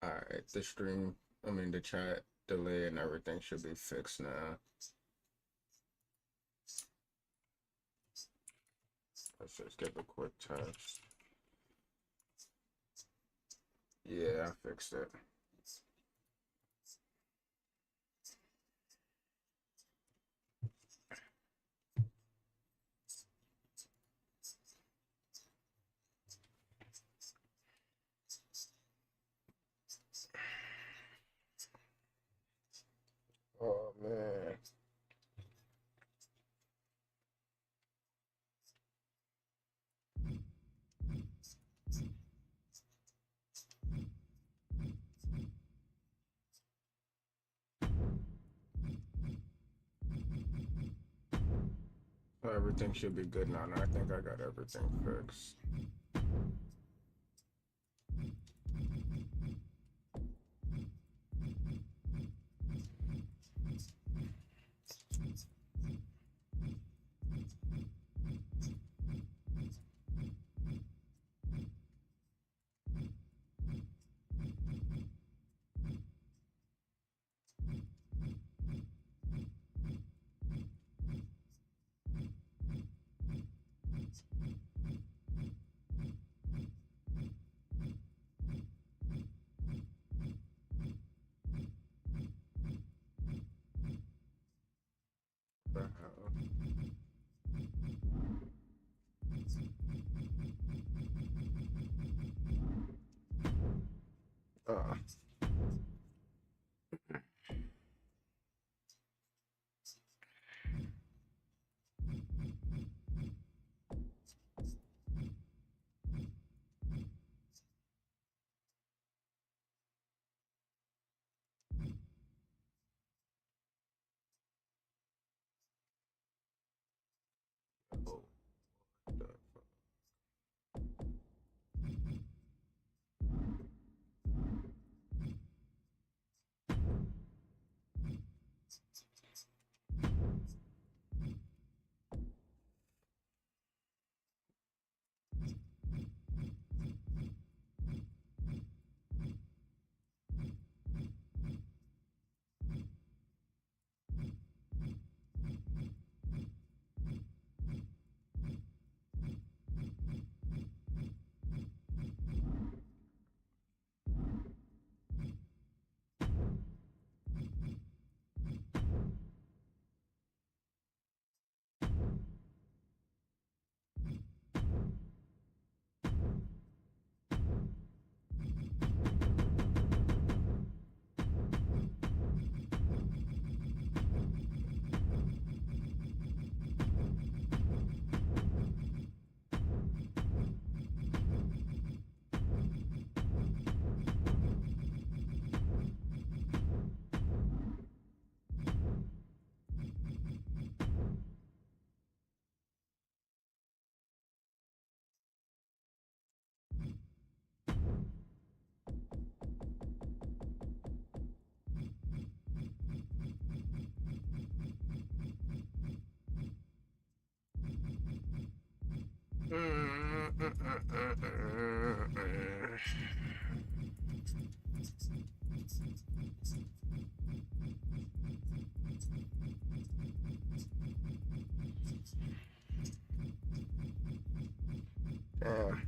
All right, the chat delay and everything should be fixed now. Let's just give a quick test. Yeah, I fixed it. Oh man. Everything should be good now. I think I got everything fixed. Uh, oh, Damn.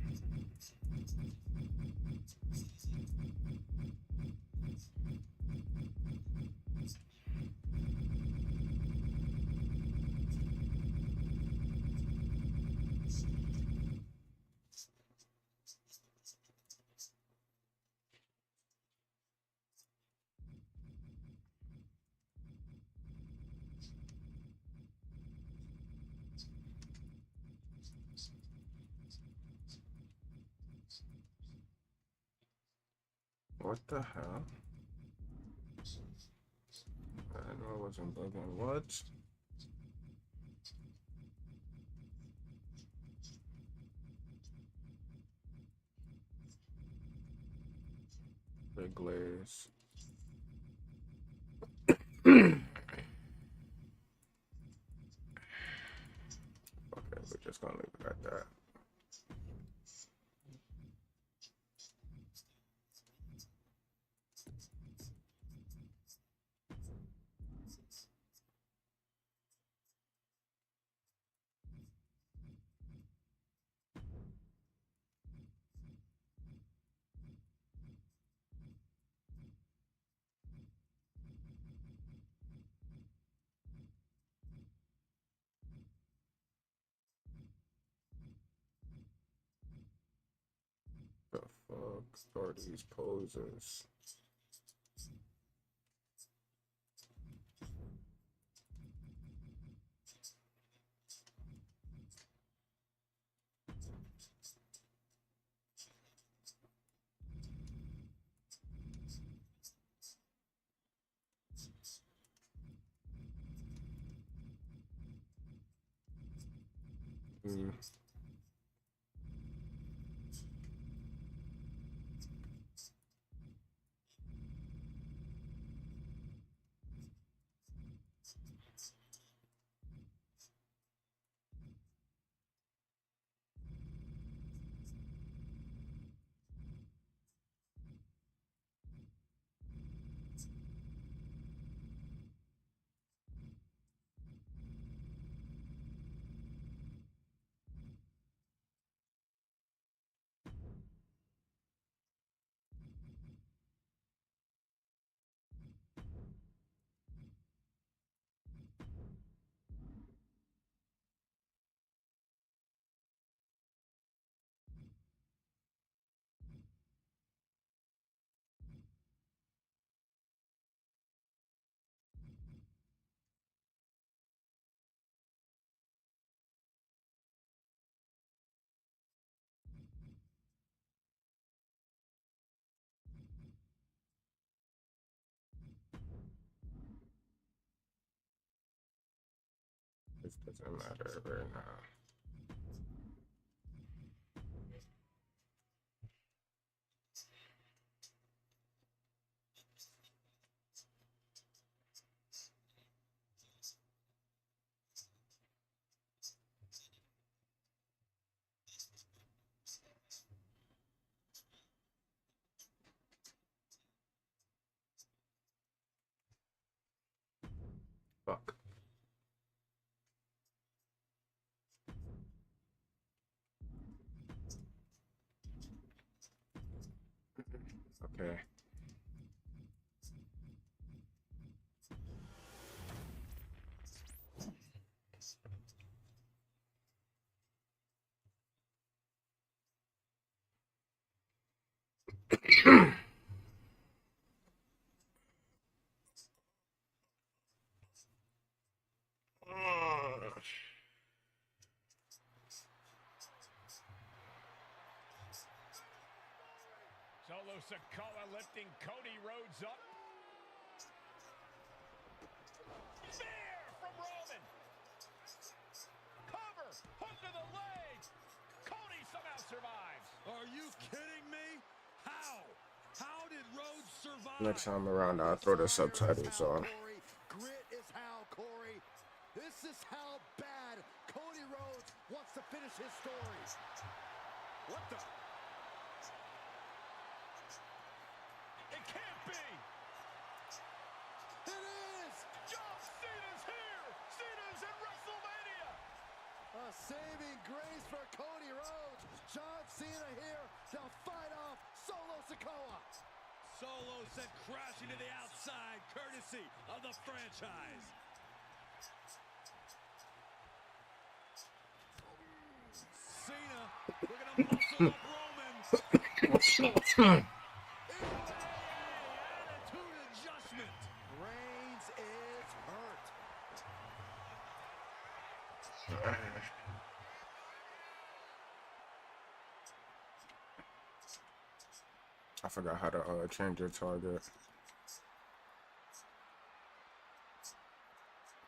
What the hell? I know I wasn't bugging. What? The glaze. Okay, we're just gonna leave it at that. The fuck are these poses? Mm. This doesn't matter right now. Fuck. Okay. Solo Sikoa lifting Cody Rhodes up. Spear from Roman. Cover, hook to the leg. Cody somehow survives. Are you kidding me? How? How did Rhodes survive? Next time around, I'll throw the subtitles on. Grit is how, Corey. This is how bad Cody Rhodes wants to finish his story. What the? It can't be. It is! John Cena's here. Cena's in WrestleMania. A saving grace for Cody Rhodes. John Cena here to fight off Solo Sikoa. Solo sent crashing to the outside, courtesy of the franchise. Cena looking to muscle up Roman. Attitude adjustment. Reigns is hurt. I forgot how to change your target.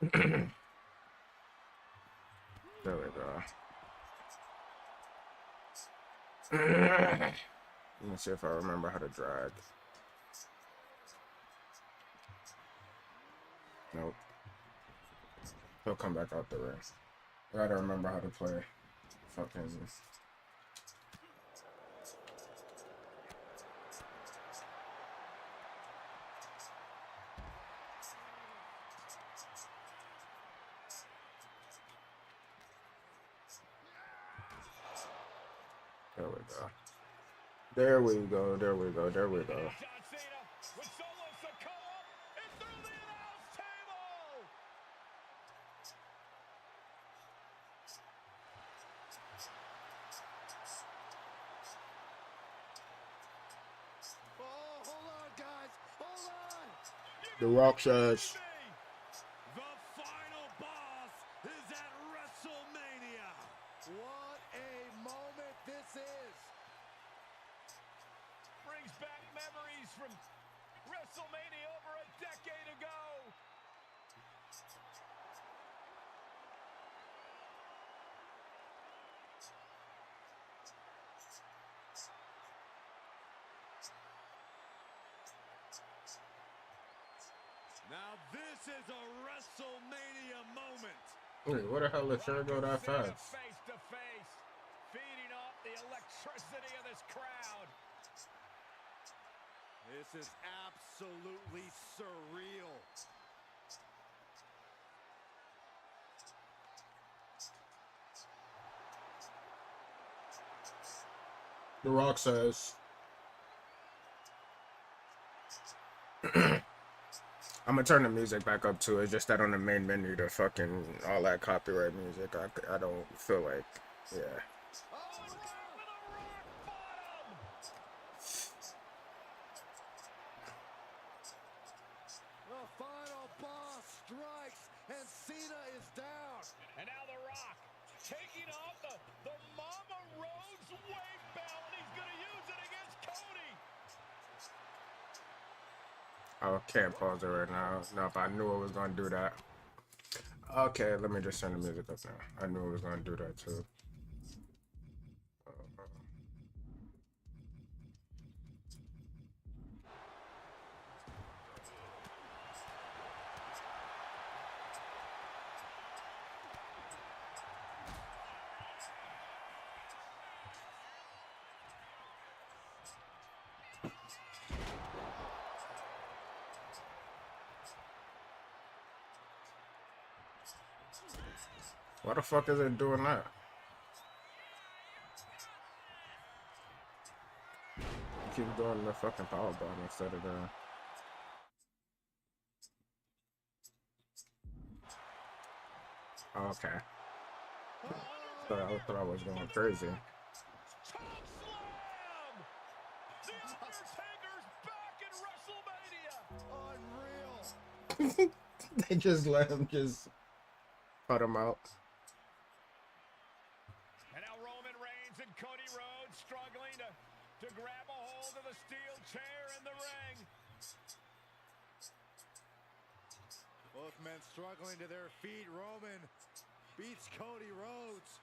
There we go. Let me see if I remember how to drag. Nope. He'll come back out the ring. I gotta remember how to play. Fucking. There we go. There we go. There we go. There we go. The Rock says. The final boss is at WrestleMania. What a moment this is. Brings back memories from WrestleMania over a decade ago. Now this is a WrestleMania moment. Wait, what the hell did Sure go that fast? Face to face, feeding off the electricity of this crowd. This is absolutely surreal. The Rock says. I'm gonna turn the music back up too. It's just that on the main menu, the fucking all that copyright music, I don't feel like, yeah. The final boss strikes and Cena is down. And now The Rock taking off the Mama Rhodes weight belt, and he's going to use it against Cody. I can't pause it right now. No, but I knew it was gonna do that. Okay, let me just turn the music up now. I knew it was gonna do that too. Why the fuck is it doing that? Keep doing the fucking power bomb instead of the. Oh, okay. I thought I was going crazy. Choke slam! The Undertaker's back in WrestleMania. Unreal. They just let him just cut him out. And now Roman Reigns and Cody Rhodes struggling to grab a hold of the steel chair in the ring. Both men struggling to their feet. Roman beats Cody Rhodes.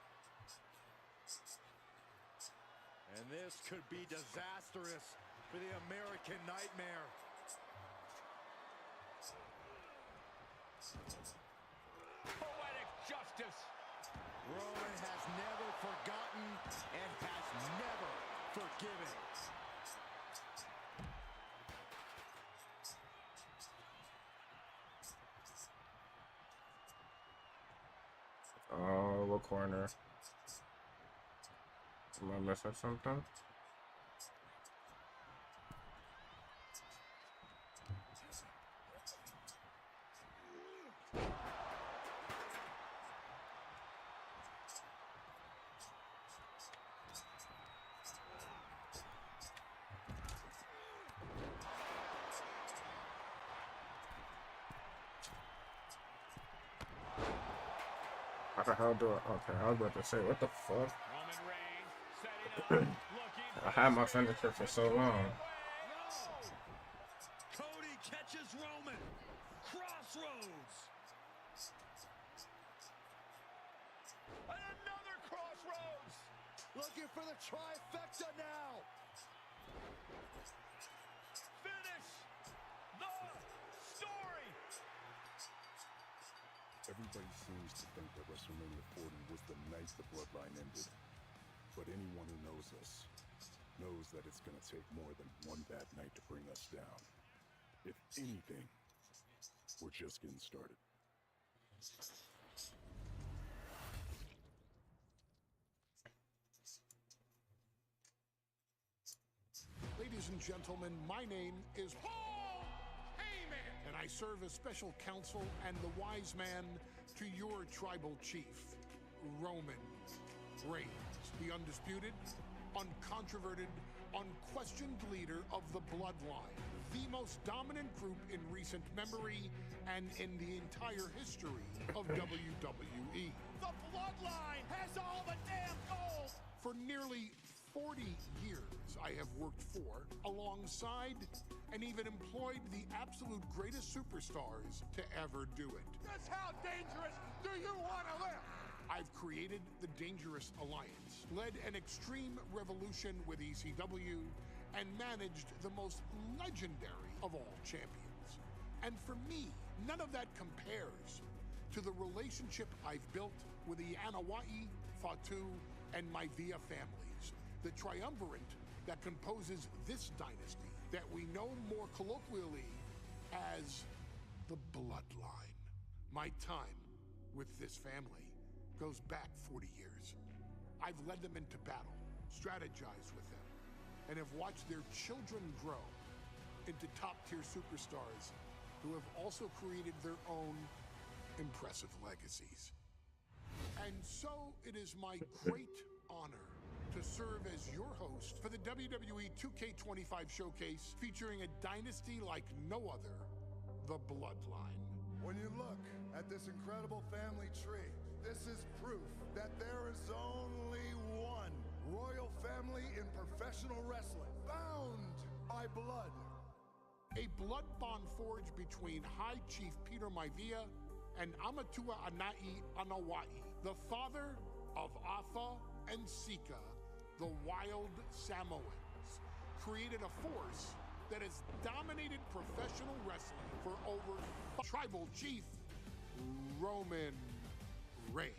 And this could be disastrous for the American Nightmare. Poetic justice. Roman has never forgotten and has never forgiven. Oh, what corner? Am I missing something? How the hell do I? Okay, I was about to say, what the fuck? Roman Reigns setting up, looking I had my finisher for so long. Crossroads. And another Crossroads. Looking for the trifecta now. Finish the story. Everybody seems to think that WrestleMania 40 was the night the bloodline ended. But anyone who knows us knows that it's gonna take more than one bad night to bring us down. If anything, we're just getting started. Ladies and gentlemen, my name is Paul Heyman, and I serve as special counsel and the wise man to your tribal chief, Roman Reigns, the undisputed, uncontroverted, unquestioned leader of the Bloodline, the most dominant group in recent memory and in the entire history of WWE. The Bloodline has all the damn gold. For nearly 40 years, I have worked for, alongside, and even employed the absolute greatest superstars to ever do it. Just how dangerous do you want to live? I've created the Dangerous Alliance, led an extreme revolution with ECW, and managed the most legendary of all champions. And for me, none of that compares to the relationship I've built with the Anoa'i, Fatu, and Maivia families, the triumvirate that composes this dynasty that we know more colloquially as the Bloodline. My time with this family goes back 40 years. I've led them into battle, strategized with them, and have watched their children grow into top-tier superstars who have also created their own impressive legacies. And so it is my great honor to serve as your host for the WWE 2K25 showcase featuring a dynasty like no other, the Bloodline. When you look at this incredible family tree, this is proof that there is only one royal family in professional wrestling, bound by blood. A blood bond forged between High Chief Peter Maivia and Amatua Anai Anoa'i, the father of Atha and Sika, the Wild Samoans, created a force that has dominated professional wrestling for over Tribal Chief Roman Reigns.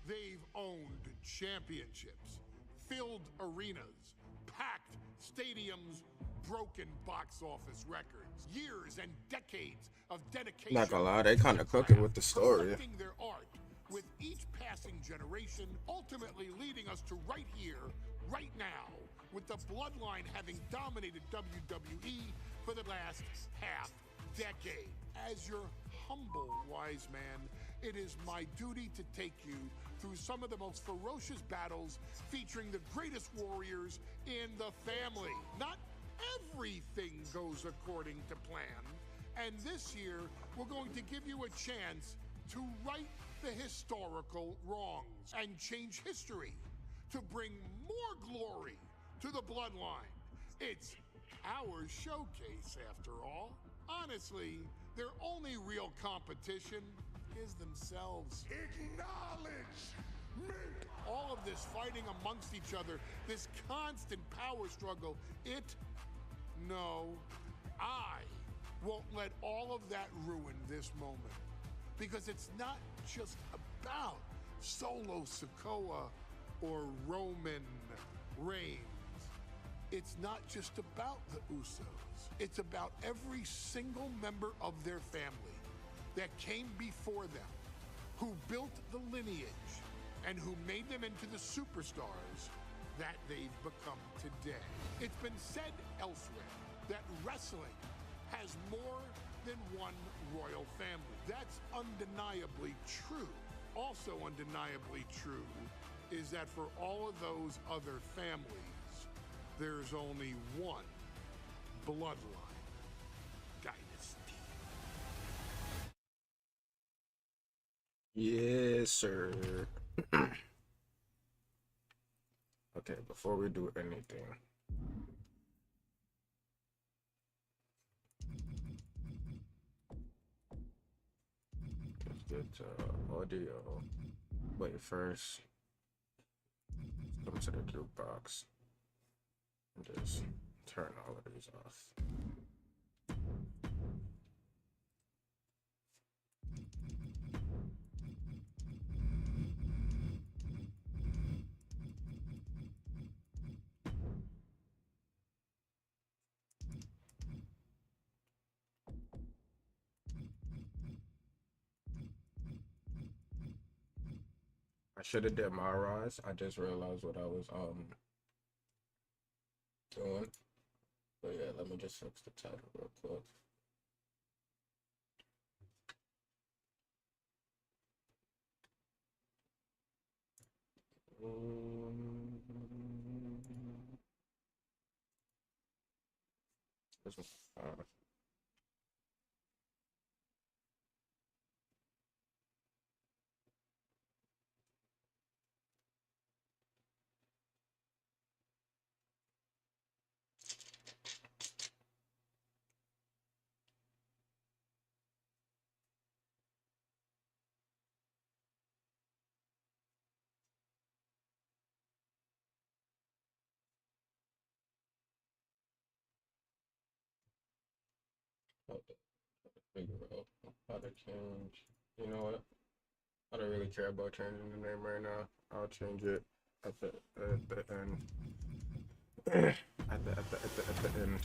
They've owned championships, filled arenas, packed stadiums, broken box office records, years and decades of dedication. Not gonna lie, they kind of cook it with the story. Perfecting their art with each passing generation, ultimately leading us to right here, right now, with the Bloodline having dominated WWE for the last half decade. As your humble wise man, it is my duty to take you through some of the most ferocious battles featuring the greatest warriors in the family. Not everything goes according to plan, and this year we're going to give you a chance to right the historical wrongs and change history to bring more glory to the Bloodline. It's our showcase, after all. Honestly, their only real competition is themselves. Acknowledge me! All of this fighting amongst each other, this constant power struggle, I won't let all of that ruin this moment. Because it's not just about Solo Sikoa or Roman Reigns. It's not just about the Usos. It's about every single member of their family that came before them, who built the lineage and who made them into the superstars that they've become today. It's been said elsewhere that wrestling has more than one royal family. That's undeniably true. Also undeniably true is that for all of those other families, there's only one Bloodline dynasty. Yes, sir. Okay, before we do anything, get audio. Wait, first, come to the jukebox and just turn all of these off. I should have did my rise. I just realized what I was doing. But yeah, let me just fix the title real quick. This one. How to figure out how to change. You know what? I don't really care about changing the name right now. I'll change it at the end. at the end.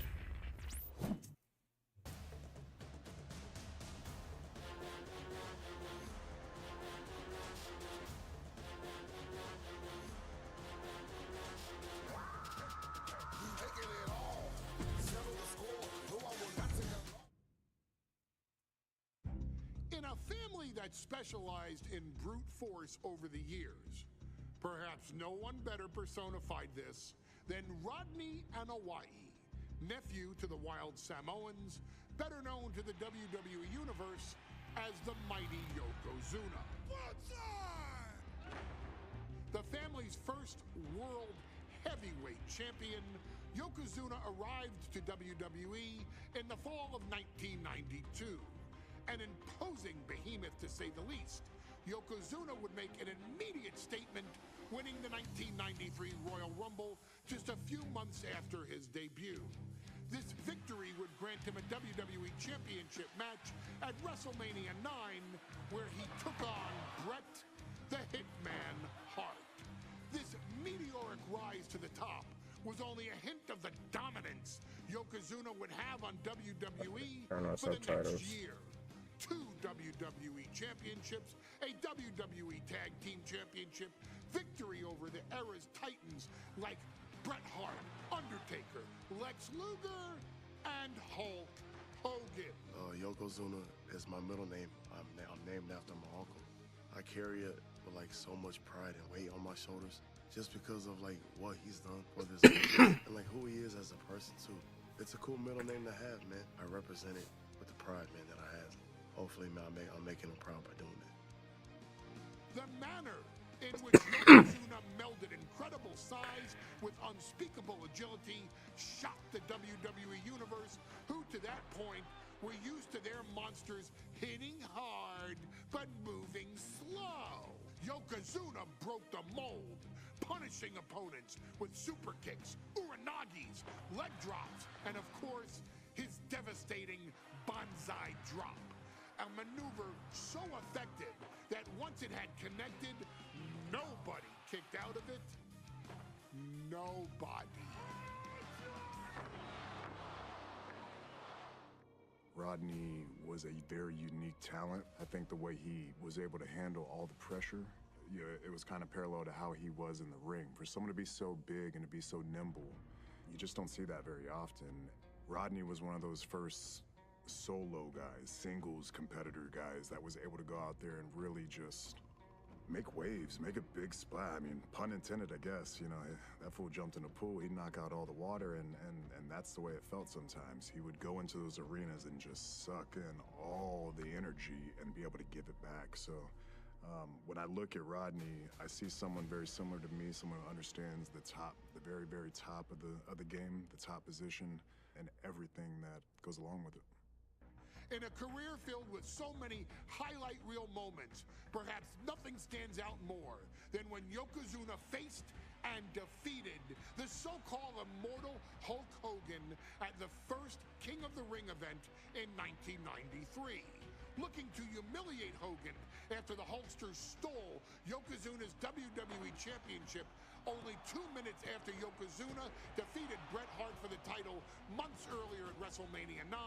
In a family that specialized in brute force over the years, perhaps no one better personified this than Rodney Anawai, nephew to the Wild Samoans, better known to the WWE Universe as the mighty Yokozuna. The family's first world heavyweight champion, Yokozuna arrived to WWE in the fall of 1992. An imposing behemoth, to say the least, Yokozuna would make an immediate statement, winning the 1993 Royal Rumble just a few months after his debut. This victory would grant him a WWE Championship match at WrestleMania 9, where he took on Bret the Hitman Hart. This meteoric rise to the top was only a hint of the dominance Yokozuna would have on WWE for the next year. 2 WWE championships, a WWE Tag Team Championship, victory over the era's titans like Bret Hart, Undertaker, Lex Luger, and Hulk Hogan. Yokozuna is my middle name. I'm named after my uncle. I carry it with like so much pride and weight on my shoulders just because of like what he's done for this and like who he is as a person too. It's a cool middle name to have, man. I represent it with the pride, man, that I have. Hopefully, man, I'm making him proud by doing that. The manner in which Yokozuna melded incredible size with unspeakable agility shocked the WWE Universe, who to that point were used to their monsters hitting hard but moving slow. Yokozuna broke the mold, punishing opponents with super kicks, uranagis, leg drops, and of course, his devastating banzai drop. A maneuver so effective that once it had connected, nobody kicked out of it. Nobody. Rodney was a very unique talent. I think the way he was able to handle all the pressure, it was kind of parallel to how he was in the ring. For someone to be so big and to be so nimble, you just don't see that very often. Rodney was one of those first solo guys, singles competitor guys that was able to go out there and really just make waves, make a big splash. I mean, pun intended, I guess. You know, that fool jumped in the pool, he'd knock out all the water, and that's the way it felt sometimes. He would go into those arenas and just suck in all the energy and be able to give it back. So when I look at Rodney, I see someone very similar to me, someone who understands the top, the very, very top of the game, the top position, and everything that goes along with it. In a career filled with so many highlight reel moments, perhaps nothing stands out more than when Yokozuna faced and defeated the so-called immortal Hulk Hogan at the first King of the Ring event in 1993. Looking to humiliate Hogan after the Hulkster stole Yokozuna's WWE Championship only 2 minutes after Yokozuna defeated Bret Hart for the title months earlier at WrestleMania 9,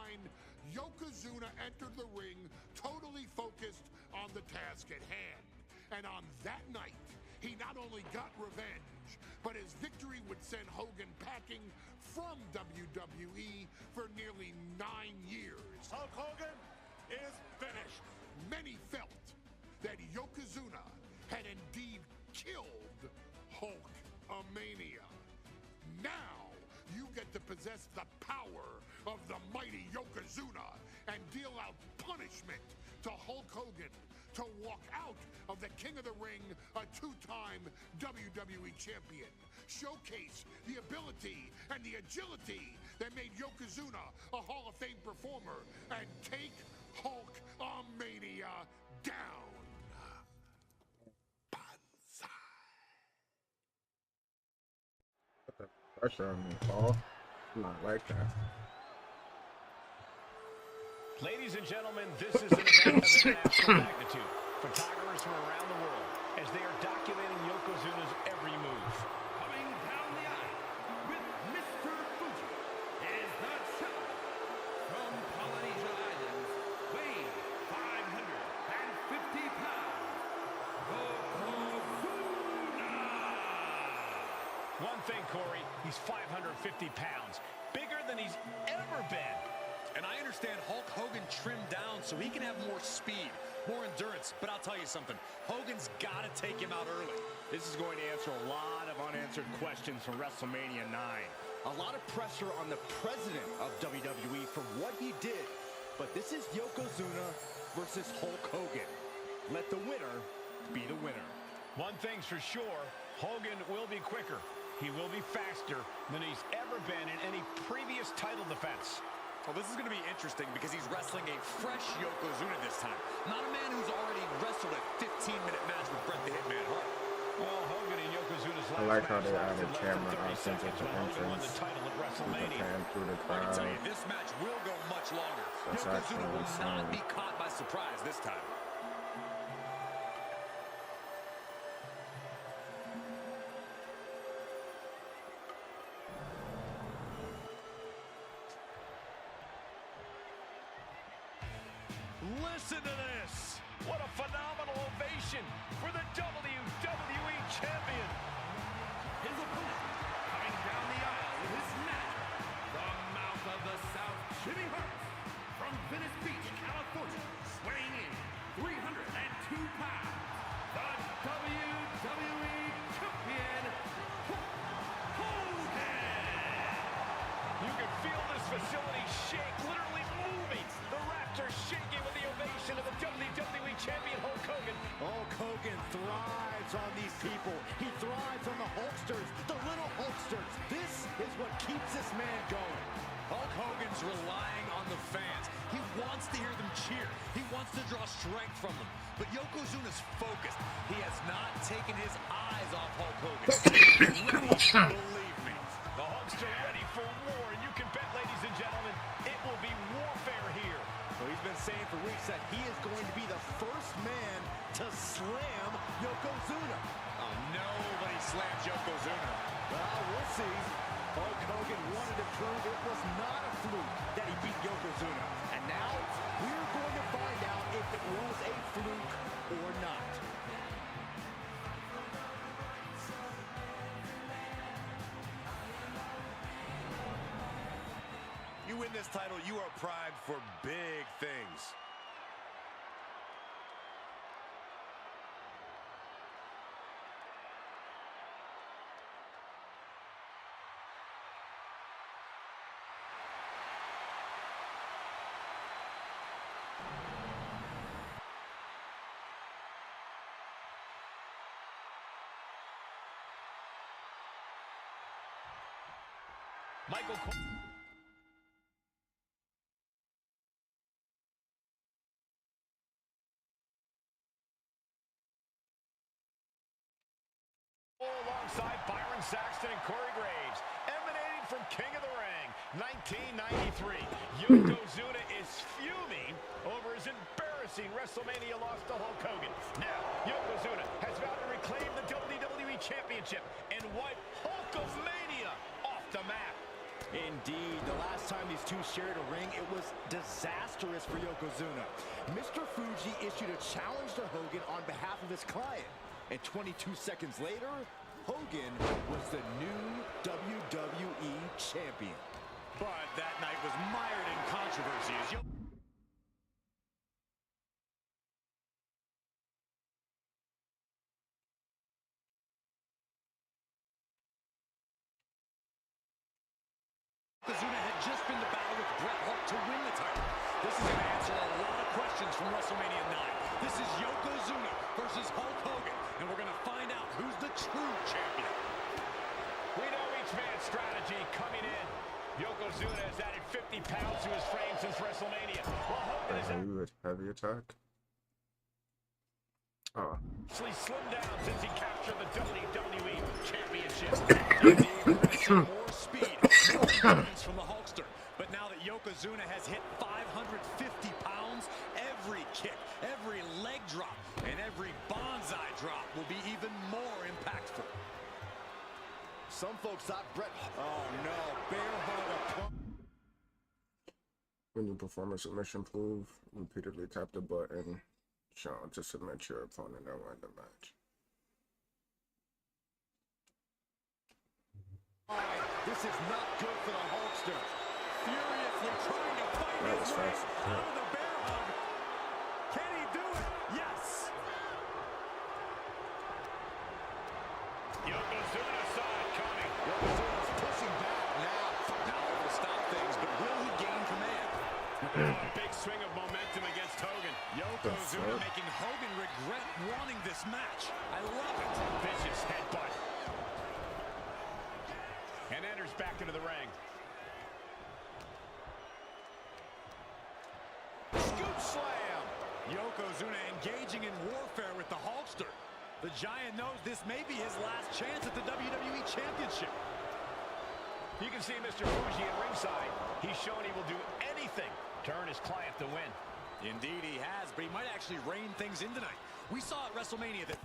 Yokozuna entered the ring totally focused on the task at hand. And on that night, he not only got revenge, but his victory would send Hogan packing from WWE for nearly 9 years. Hulk Hogan is finished. Many felt that Yokozuna had indeed killed Hulkamania. Now you get to possess the power of the mighty Yokozuna and deal out punishment to Hulk Hogan to walk out of the King of the Ring, a 2-time WWE champion. Showcase the ability and the agility that made Yokozuna a Hall of Fame performer and take Hulkamania down. Put the pressure on me, Paul. Not like that. Ladies and gentlemen, this is an event of international magnitude. Photographers from around the world as they are documenting Yokozuna's every move. Coming down the aisle with Mr. Fuji is the champion from Polynesia Islands, weighing 550 pounds, Yokozuna! One thing, Corey, he's 550 pounds, bigger than he's ever been. And I understand Hulk Hogan trimmed down so he can have more speed, more endurance. But I'll tell you something, Hogan's got to take him out early. This is going to answer a lot of unanswered questions from WrestleMania 9. A lot of pressure on the president of WWE for what he did. But this is Yokozuna versus Hulk Hogan. Let the winner be the winner. One thing's for sure, Hogan will be quicker. He will be faster than he's ever been in any previous title defense. Well, this is going to be interesting because he's wrestling a fresh Yokozuna this time. Not a man who's already wrestled a 15-minute match with Bret the Hitman Hart. Well, Hogan and Yokozuna's I like how they added camera options at the entrance. With the fan through the I can tell crowd. you, this match will go much longer. That's Yokozuna will actually not insane. be caught by surprise this time. Listen to this. What a phenomenal ovation for the WWE Champion. His opponent, coming down the aisle with his match, the mouth of the South, Jimmy Hart, from Venice Beach, California, weighing in 302 pounds, the WWE Champion, Hulk Hogan. You can feel this facility shake, literally moving. The Raptors shaking with the ovation of the WWE Champion Hulk Hogan. Hulk Hogan thrives on these people. He thrives on the Hulksters, the little Hulksters. This is what keeps this man going. Hulk Hogan's relying on the fans. He wants to hear them cheer. He wants to draw strength from them. But Yokozuna's focused. He has not taken his eyes off Hulk Hogan. Believe me. The Hulkster ready for war, and you can bet, ladies and gentlemen, it will be warfare here. So he's been saying for weeks that he is going to be the first man to slam Yokozuna. Oh, nobody slams Yokozuna. Well, we'll see. Hulk Hogan wanted to prove it was not a fluke that he beat Yokozuna. And now we're going to find out if it was a fluke or not. You win this title, you are primed for big things. Michael Alongside Byron Saxton and Corey Graves, emanating from King of the Ring, 1993. Yokozuna is fuming over his embarrassing WrestleMania loss to Hulk Hogan. Now, Yokozuna has vowed to reclaim the WWE Championship and wipe Hulkamania off the map. Indeed, the last time these two shared a ring, it was disastrous for Yokozuna. Mr. Fuji issued a challenge to Hogan on behalf of his client. And 22 seconds later, Hogan was the new WWE Champion. But that night was mired in controversy as Yokozuna had just been to battle with Bret Hart to win the title. This is going to answer a lot of questions from WrestleMania 9. This is Yokozuna versus Hulk Hogan, and we're going to find out who's the true champion. We know each man's strategy coming in. Yokozuna has added 50 pounds to his frame since WrestleMania. While Hogan has Heavy attack. Oh. actually slimmed down since he captured the WWE Championship. Indeed, we're going to see more speed, more endurance from the Hulkster. But now that Yokozuna has hit 550 pounds, every kick, every leg drop, and every bonsai drop will be even more impactful. Some folks thought Bret... Oh, no. Bear hug. When you perform a submission move, repeatedly tap the button shown to submit your opponent and win the match. This is not good for the Hulkster. Furiously trying to fight That was his way fast. out of the bear hug. Can he do it? Yes. Yokozuna saw it coming. Yokozuna's pushing back now. Now able to stop things, but will he gain command? A big swing of momentum against Hogan. Yokozuna making Hogan regret wanting this match. I love it. Vicious headbutt. And enters back into the ring. Scoop slam. Yokozuna engaging in warfare with the Hulkster. The Giant knows this may be his last chance at the WWE Championship. You can see Mr. Fuji at ringside. He's shown he will do anything to earn his client to win. Indeed he has, but he might actually rein things in tonight. We saw at WrestleMania that...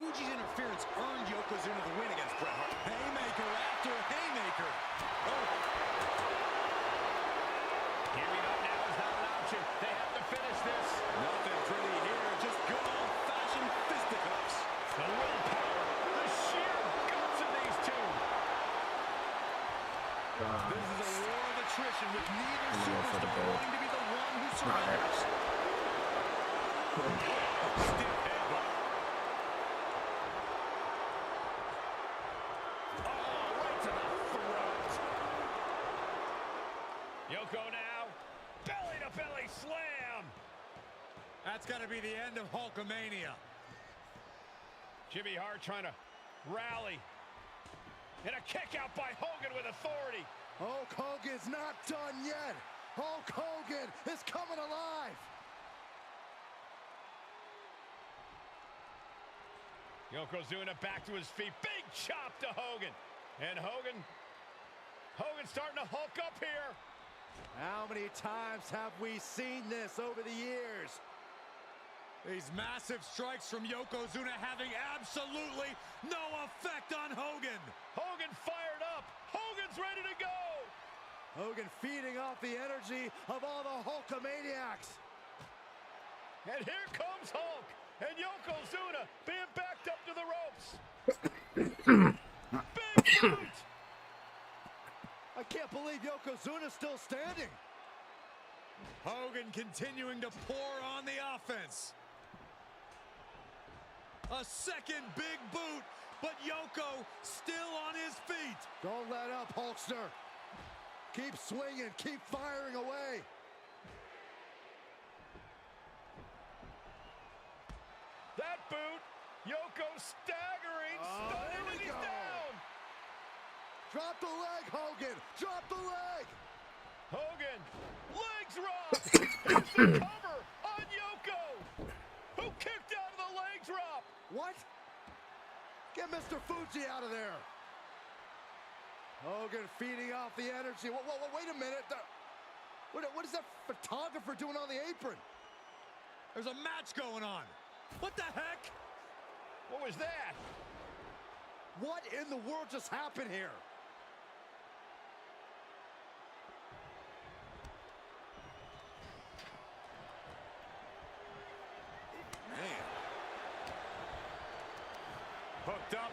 Fuji's interference earned Yokozuna the win against Bret Hart. Haymaker after haymaker. Oh. Giving up now is not an option. They have to finish this. Nothing pretty here, just good old-fashioned fisticuffs. The willpower, the sheer guts of these two. This is a war of attrition with neither superstar wanting to be the one who surrenders. Stiff headbutt. Yoko now, belly-to-belly slam. That's got to be the end of Hulkamania. Jimmy Hart trying to rally. And a kick out by Hogan with authority. Hulk Hogan's not done yet. Hulk Hogan is coming alive. Yokozuna back to his feet. Big chop to Hogan. And Hogan starting to hulk up here. How many times have we seen this over the years? These massive strikes from Yokozuna having absolutely no effect on Hogan. Hogan fired up. Hogan's ready to go. Hogan feeding off the energy of all the Hulkamaniacs. And here comes Hulk. And Yokozuna being backed up to the ropes. Big boot. I can't believe Yokozuna's still standing. Hogan continuing to pour on the offense. A second big boot, but Yoko still on his feet. Don't let up, Hulkster. Keep swinging, keep firing away. That boot, Yoko staggering, stunning, and he's down. Drop the leg, Hogan. Drop the leg. Hogan, legs rock. Hits the cover on Yoko, who kicked out of the leg drop. What? Get Mr. Fuji out of there. Hogan feeding off the energy. Wait a minute. What is that photographer doing on the apron? There's a match going on. What the heck? What was that? What in the world just happened here? Man. Hooked up.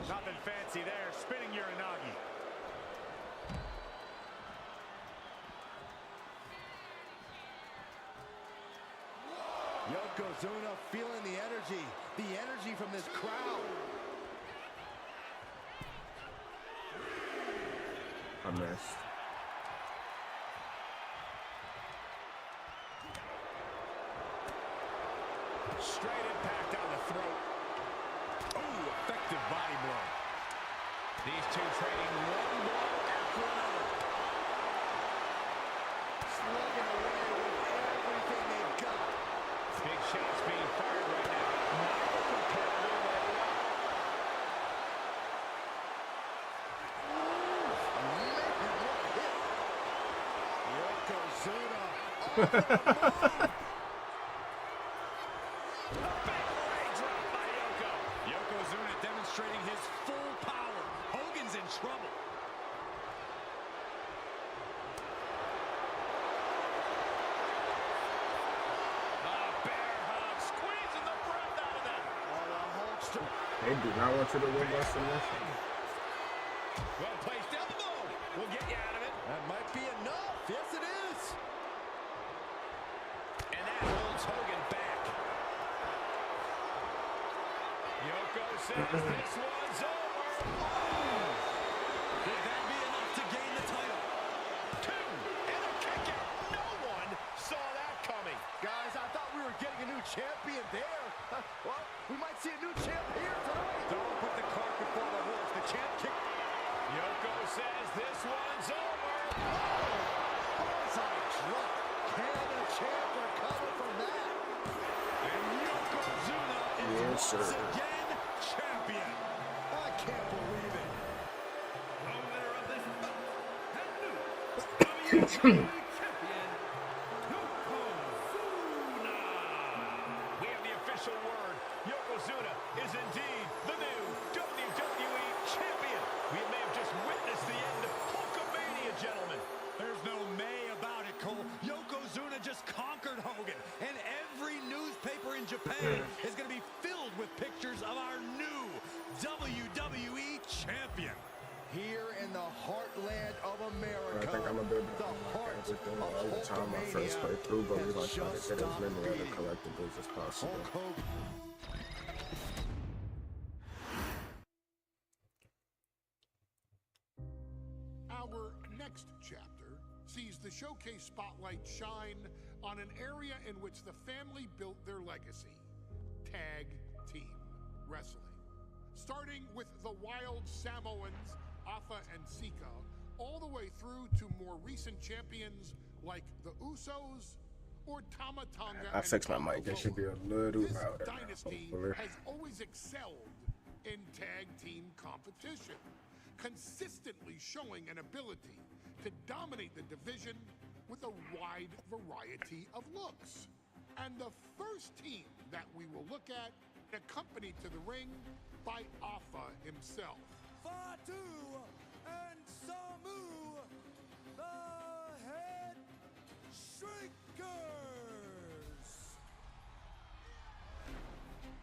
Nothing fancy there. Spinning Uranagi. Yokozuna feeling the energy from this crowd. I missed. Straight impact on the throat. Oh, effective body blow. These two trading one blow after another. Slugging away with everything they've got. Big shots being fired right now. Not comparable right away. Yokozuna off the mark. Yokozuna demonstrating his full power. Hogan's in trouble. Bear hug, squeezing the breath out of them. Oh, the Hulkster. They do not want you to win that submission. Well placed elbow will get you out of it. That might be enough. Yes, it is. And that holds Hogan back. Yoko says this one's over. Could that be enough to gain the title? Two, and a kick out. No one saw that coming. Guys, I thought we were getting a new champion there. Well, we might see a new champ here tonight. Don't put the cart before the horse. The champ kick. Yoko says this one's over. Bullseye drop. Can the champ recover from that? And Yokozuna is Yes, sir. once again champion. I can't believe it. The winner of this bout and new WWE champion, Yokozuna. We have the official word. Yokozuna is indeed the new WWE champion. We may have just witnessed the end of Hulkamania, gentlemen. There's no may about it, Cole. Yokozuna just conquered Hogan, and every newspaper in Japan is going to be filled with pictures of our new WWE champion. Here in the heartland of America, I think I'm gonna be able to the unlock heart everything of all the time I first play through, but we like try to just get as many stopped other being collectibles as possible. Hulk Hogan. Our next chapter sees the showcase spotlight shine on an area in which the family built their legacy: tag team wrestling. Starting with the Wild Samoans, Afa and Sika, all the way through to more recent champions like the Usos or Tama Tonga. I fixed my mic. It should be a little This louder. dynasty Hopefully. has always excelled in tag team competition, consistently showing an ability to dominate the division with a wide variety of looks. And the first team that we will look at, accompanied to the ring by Afa himself. Fatu and Samu, the Head Shrinkers.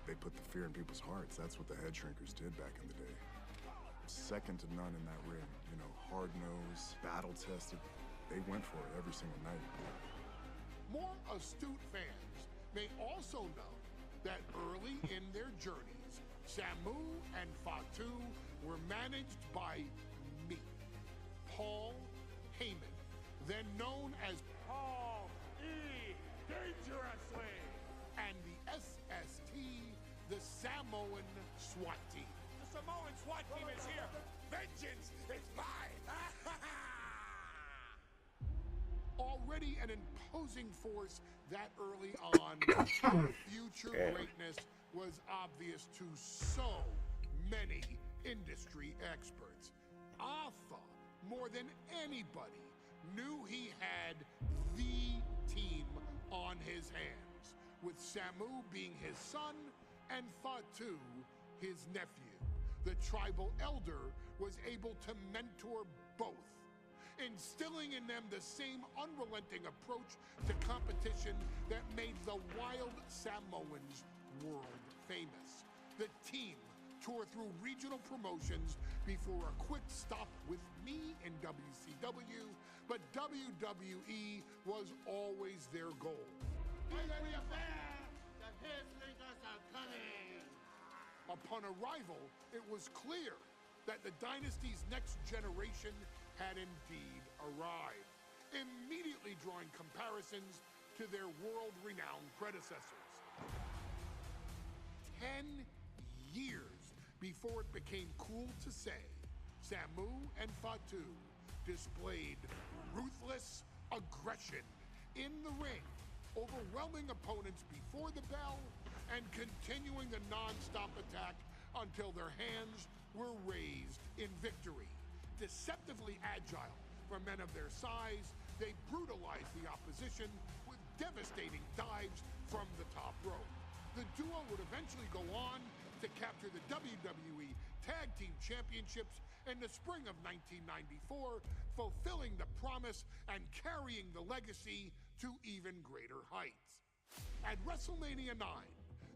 They put the fear in people's hearts. That's what the head shrinkers did back in the day. Second to none in that ring. You know, hard-nosed, battle-tested. They went for it every single night. More astute fans may also know that early in their journeys, Samu and Fatu were managed by me, Paul Heyman, then known as Paul E. Dangerously. and the SST, the Samoan SWAT team. The Samoan SWAT team is here. Vengeance is mine. Already an imposing force that early on, future greatness was obvious to so many industry experts. Alpha, more than anybody, knew he had the team on his hands, with Samu being his son and Fatu his nephew. The tribal elder was able to mentor both, instilling in them the same unrelenting approach to competition that made the wild Samoans world famous. The team toured through regional promotions before a quick stop with me in WCW, but WWE was always their goal. Upon arrival, it was clear that the dynasty's next generation had indeed arrived, immediately drawing comparisons to their world-renowned predecessors. 10 years before it became cool to say, Samu and Fatu displayed ruthless aggression in the ring, overwhelming opponents before the bell and continuing the non-stop attack until their hands were raised in victory. Deceptively agile for men of their size, they brutalized the opposition with devastating dives from the top rope. The duo would eventually go on to capture the WWE Tag Team Championships in the spring of 1994, fulfilling the promise and carrying the legacy to even greater heights. At WrestleMania 9,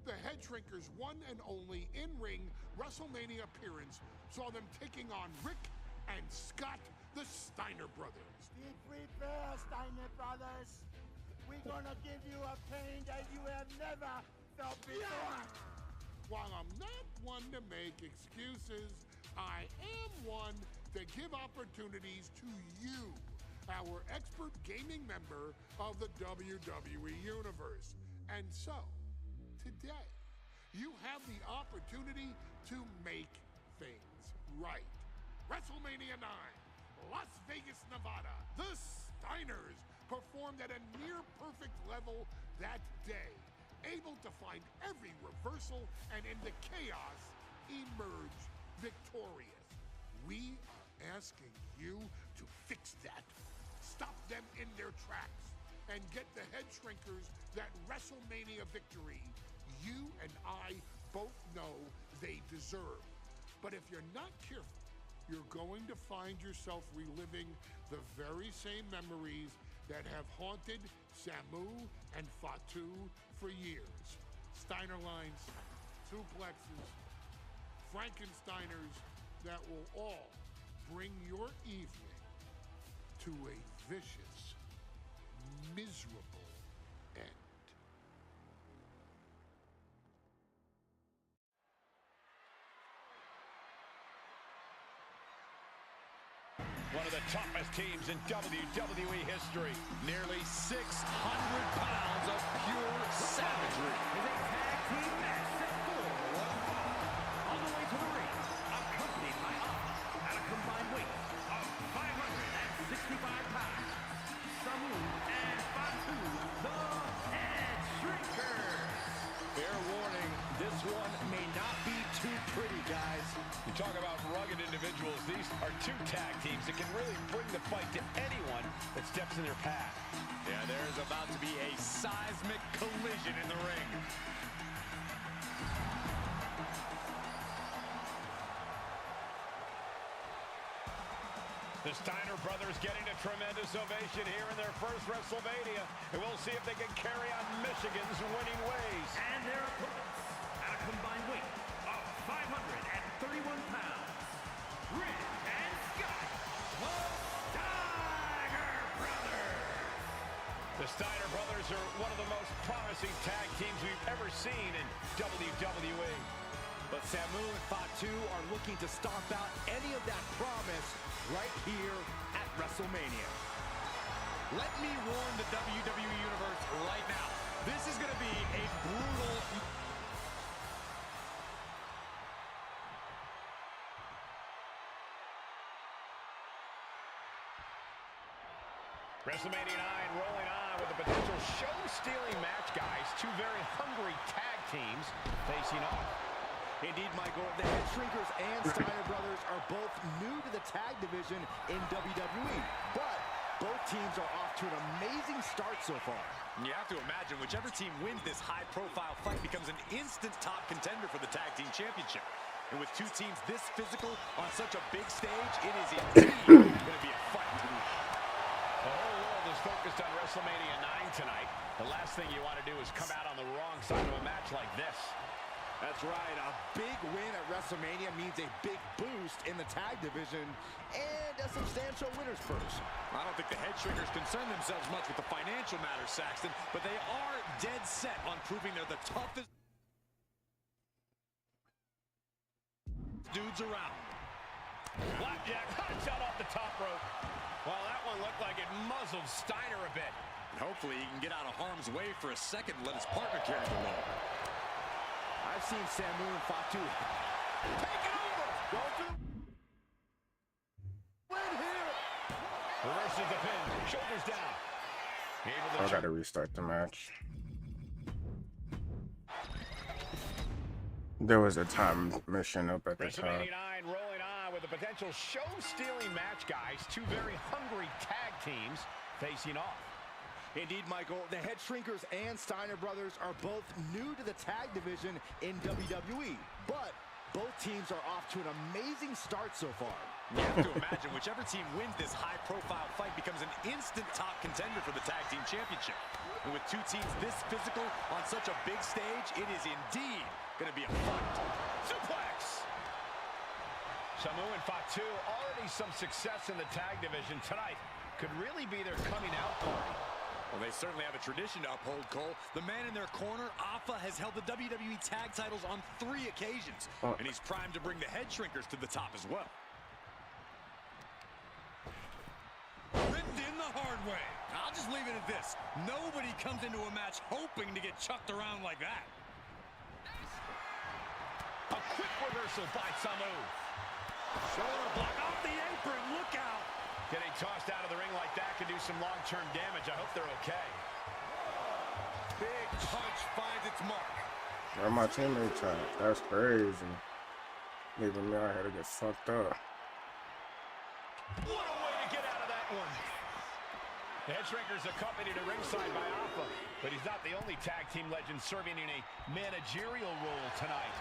the Head Shrinkers' one and only in-ring WrestleMania appearance saw them taking on Rick and Scott, the Steiner brothers. Be prepared, Steiner brothers. We're gonna give you a pain that you have never felt before. While I'm not one to make excuses, I am one to give opportunities to you, our expert gaming member of the WWE Universe. And so, today, you have the opportunity to make things right. WrestleMania 9, Las Vegas, Nevada. The Steiners performed at a near-perfect level that day, able to find every reversal and in the chaos emerge victorious. We are asking you to fix that, stop them in their tracks, and get the Head Shrinkers that WrestleMania victory you and I both know they deserve. But if you're not careful, you're going to find yourself reliving the very same memories that have haunted Samu and Fatu for years. Steiner lines, suplexes, Frankensteiners that will all bring your evening to a vicious, miserable end. One of the toughest teams in WWE history. Nearly 600 pounds of pure savagery. Is a tag team match set for one fall. On the way to the ring, accompanied by at a combined weight of 565 pounds, Samu and Fatu, the Head Shrinkers. Fair warning, this one may not be too pretty, guys. You talk about rugged individuals. These are two tag teams that can really bring the fight to anyone that steps in their path. Yeah, there is about to be a seismic collision in the ring. The Steiner brothers getting a tremendous ovation here in their first WrestleMania. And we'll see if they can carry on Michigan's winning ways. And their opponents at a combined weight of 531 pounds, Rick and Scott, the Steiner Brothers. The Steiner brothers are one of the most promising tag teams we've ever seen in WWE. But Samu and Fatu are looking to stomp out any of that promise right here at WrestleMania. Let me warn the WWE Universe right now. This is going to be a brutal... WrestleMania 9 rolling on with a potential show-stealing match, guys. Two very hungry tag teams facing off. Indeed, Michael, the Head Shrinkers and Steiner brothers are both new to the tag division in WWE, but both teams are off to an amazing start so far. You have to imagine whichever team wins this high-profile fight becomes an instant top contender for the Tag Team Championship. And with two teams this physical on such a big stage, it is indeed going to be a fight. The whole world is focused on WrestleMania 9 tonight. The last thing you want to do is come out on the wrong side of a match like this. That's right, a big win at WrestleMania means a big boost in the tag division and a substantial winner's purse. I don't think the Head Shrinkers concern themselves much with the financial matters, Saxton, but they are dead set on proving they're the toughest dudes around. Blackjack hunts out off the top rope. Well, that one looked like it muzzled Steiner a bit. Hopefully he can get out of harm's way for a second and let his partner carry the load. I've seen Samu and Fatu take it over. Go through. Win here. Reverses the pin. Shoulders down. I gotta restart the match. There was a time mission up at the top. WrestleMania 9 rolling on with a potential show-stealing match, guys. Two very hungry tag teams facing off. Indeed, Michael, the Head Shrinkers and Steiner brothers are both new to the tag division in WWE, but both teams are off to an amazing start so far. You have to imagine whichever team wins this high-profile fight becomes an instant top contender for the Tag Team Championship. And with two teams this physical on such a big stage, it is indeed going to be a fight. Suplex! Samu and Fatu already some success in the tag division tonight. Could really be their coming out party. Well, they certainly have a tradition to uphold, Cole. The man in their corner, Alpha, has held the WWE tag titles on 3 occasions, and he's primed to bring the Head Shrinkers to the top as well. Written in the hard way. I'll just leave it at this. Nobody comes into a match hoping to get chucked around like that. A quick reversal by Samu. Shoulder block off the apron. Look out. Getting tossed out of the ring like that could do some long-term damage. I hope they're okay. Big punch finds its mark. Where my teammates at? That's crazy. Leaving me out here to get fucked up. What a way to get out of that one. The Head Shrinkers accompanied to ringside by Alpha, but he's not the only tag team legend serving in a managerial role tonight.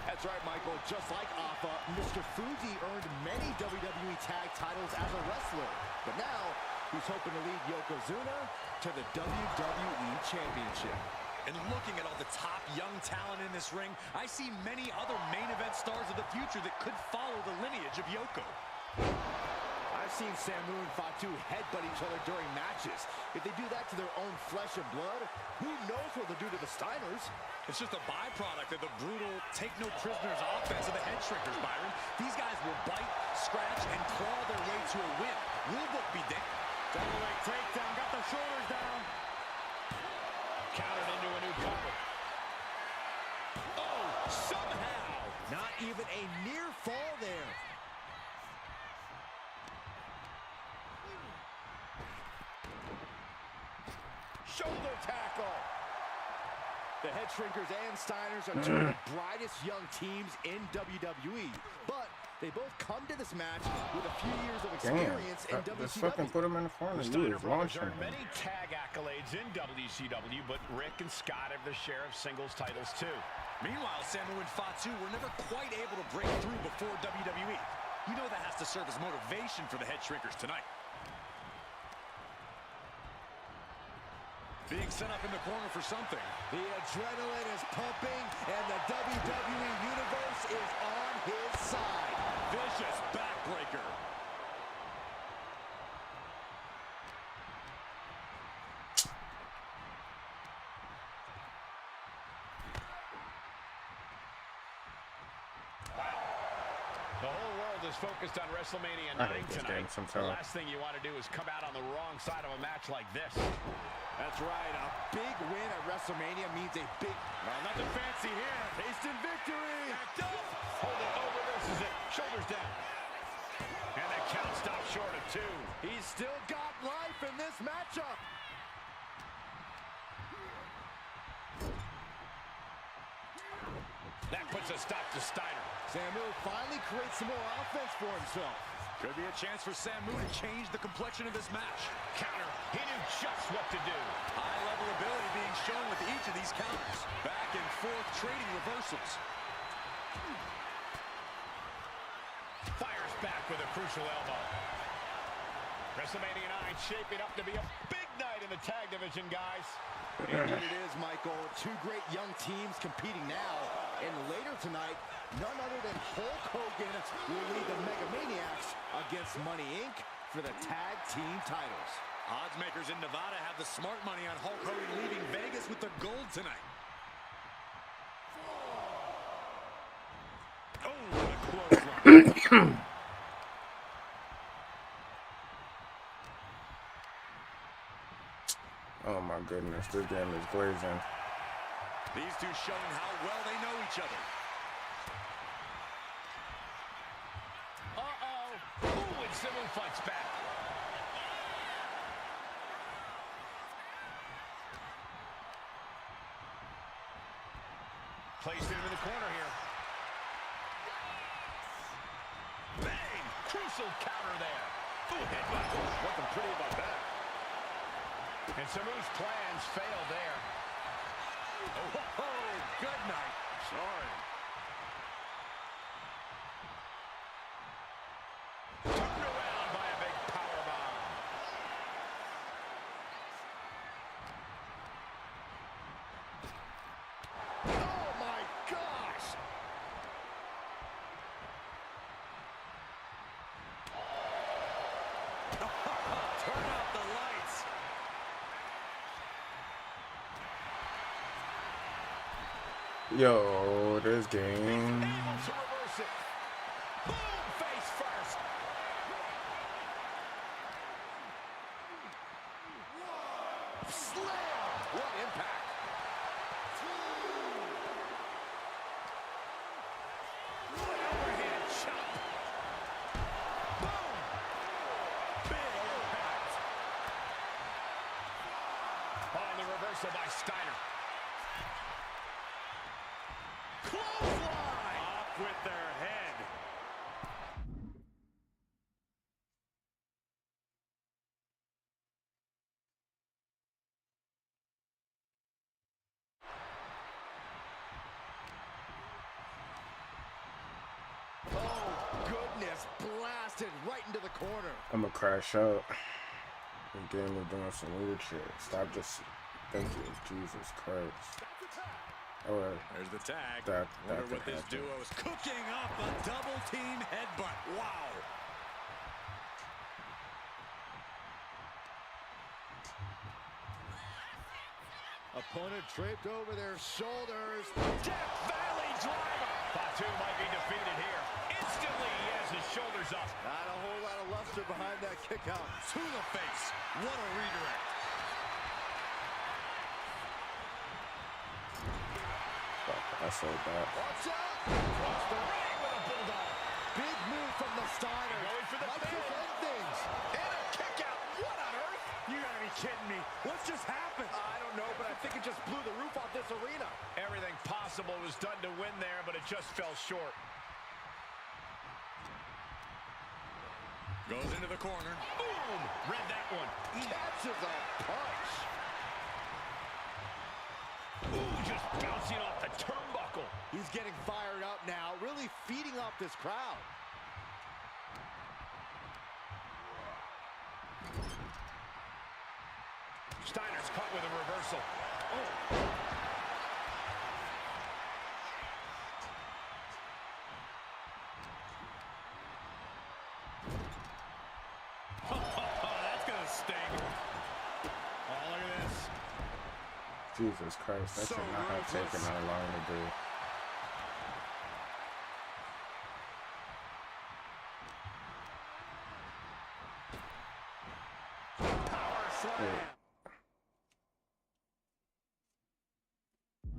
That's right, Michael. Just like Alpha, Mr. Fuji earned many WWE tag titles as a wrestler. But now, he's hoping to lead Yokozuna to the WWE Championship. And looking at all the top young talent in this ring, I see many other main event stars of the future that could follow the lineage of Yoko. I've seen Samu and Fatu headbutt each other during matches. If they do that to their own flesh and blood, who knows what they'll do to the Steiners? It's just a byproduct of the brutal take-no-prisoners offense of the Head Shrinkers, Byron. These guys will bite, scratch, and claw their way to a win. Rulebook be damned. Double-leg takedown, got the shoulders down. Countered into a new cover. Oh, somehow. Not even a near fall there. Shoulder tackle. The Head Shrinkers and Steiners are two of the brightest young teams in WWE, but they both come to this match with a few years of experience in WCW. Just fucking put him in the corner. The You Steiner was brothers launching earned him. many tag accolades in WCW, but Rick and Scott have their share of singles titles too. Meanwhile, Samu and Fatu were never quite able to break through before WWE. You know that has to serve as motivation for the Head Shrinkers tonight. Being set up in the corner for something. The adrenaline is pumping, and the WWE Universe is on his side. Vicious backbreaker. is focused on WrestleMania 9 tonight. The last thing you want to do is come out on the wrong side of a match like this. That's right. A big win at WrestleMania means a big... Well, nothing fancy here. Tasting victory. Backed up. Hold it over. This is it. Shoulders down. And the count stops short of 2. He's still got life in this matchup. That puts a stop to Steiner. Samu finally creates some more offense for himself. Could be a chance for Samu to change the complexion of this match. Counter. He knew just what to do. High-level ability being shown with each of these counters. Back and forth trading reversals. Fires back with a crucial elbow. WrestleMania 9 shaping up to be a big night in the tag division, guys. Indeed it is, Michael. 2 great young teams competing now. And later tonight, none other than Hulk Hogan will lead the Mega Maniacs against Money Inc. for the tag team titles. Odds makers in Nevada have the smart money on Hulk Hogan leaving Vegas with the gold tonight. Oh, what a clothesline. Oh my goodness, this game is glazing. These two showing how well they know each other. Uh-oh. Ooh, and Samu fights back. Placed him in the corner here. Bang! Crucial counter there. Ooh, headbutt. Nothing pretty about that. And Samu's plans fail there. Oh, good night. Sorry. Turned around by a big powerbomb. Oh, my gosh. Turn out the lights. Yo, this game. Able to reverse it. Boom, face first. Slam. What impact. What overhand chop. Boom. Big impact. On the reversal by Steiner. Clothesline! Off with their head. Oh, goodness. Blasted right into the corner. I'm gonna crash out. The game is doing some weird shit. Stop just thinking. Jesus Christ. Alright. There's the tag. That Wonder could what this happen. duo is cooking up. A double team headbutt. Wow. Opponent draped over their shoulders. Death Valley driver. Fatu might be defeated here. Instantly, he has his shoulders up. Not a whole lot of luster behind that kick out. To the face. What a redirect. I saw that. Watch out. Across the ring with a bulldog. Big move from the Steiner. Going for the Might pin. just end things. And a kick out. What on earth? You gotta be kidding me. What's just happened? I don't know, but I think it just blew the roof off this arena. Everything possible was done to win there, but it just fell short. Goes into the corner. Boom! Read that one. Catches a punch. Ooh, just bouncing off the turnbuckle. He's getting fired up now, really feeding off this crowd. Steiner's caught with a reversal. That's gonna sting. Oh, look at this. Jesus Christ, that So should not have taken ruthless. that long to do.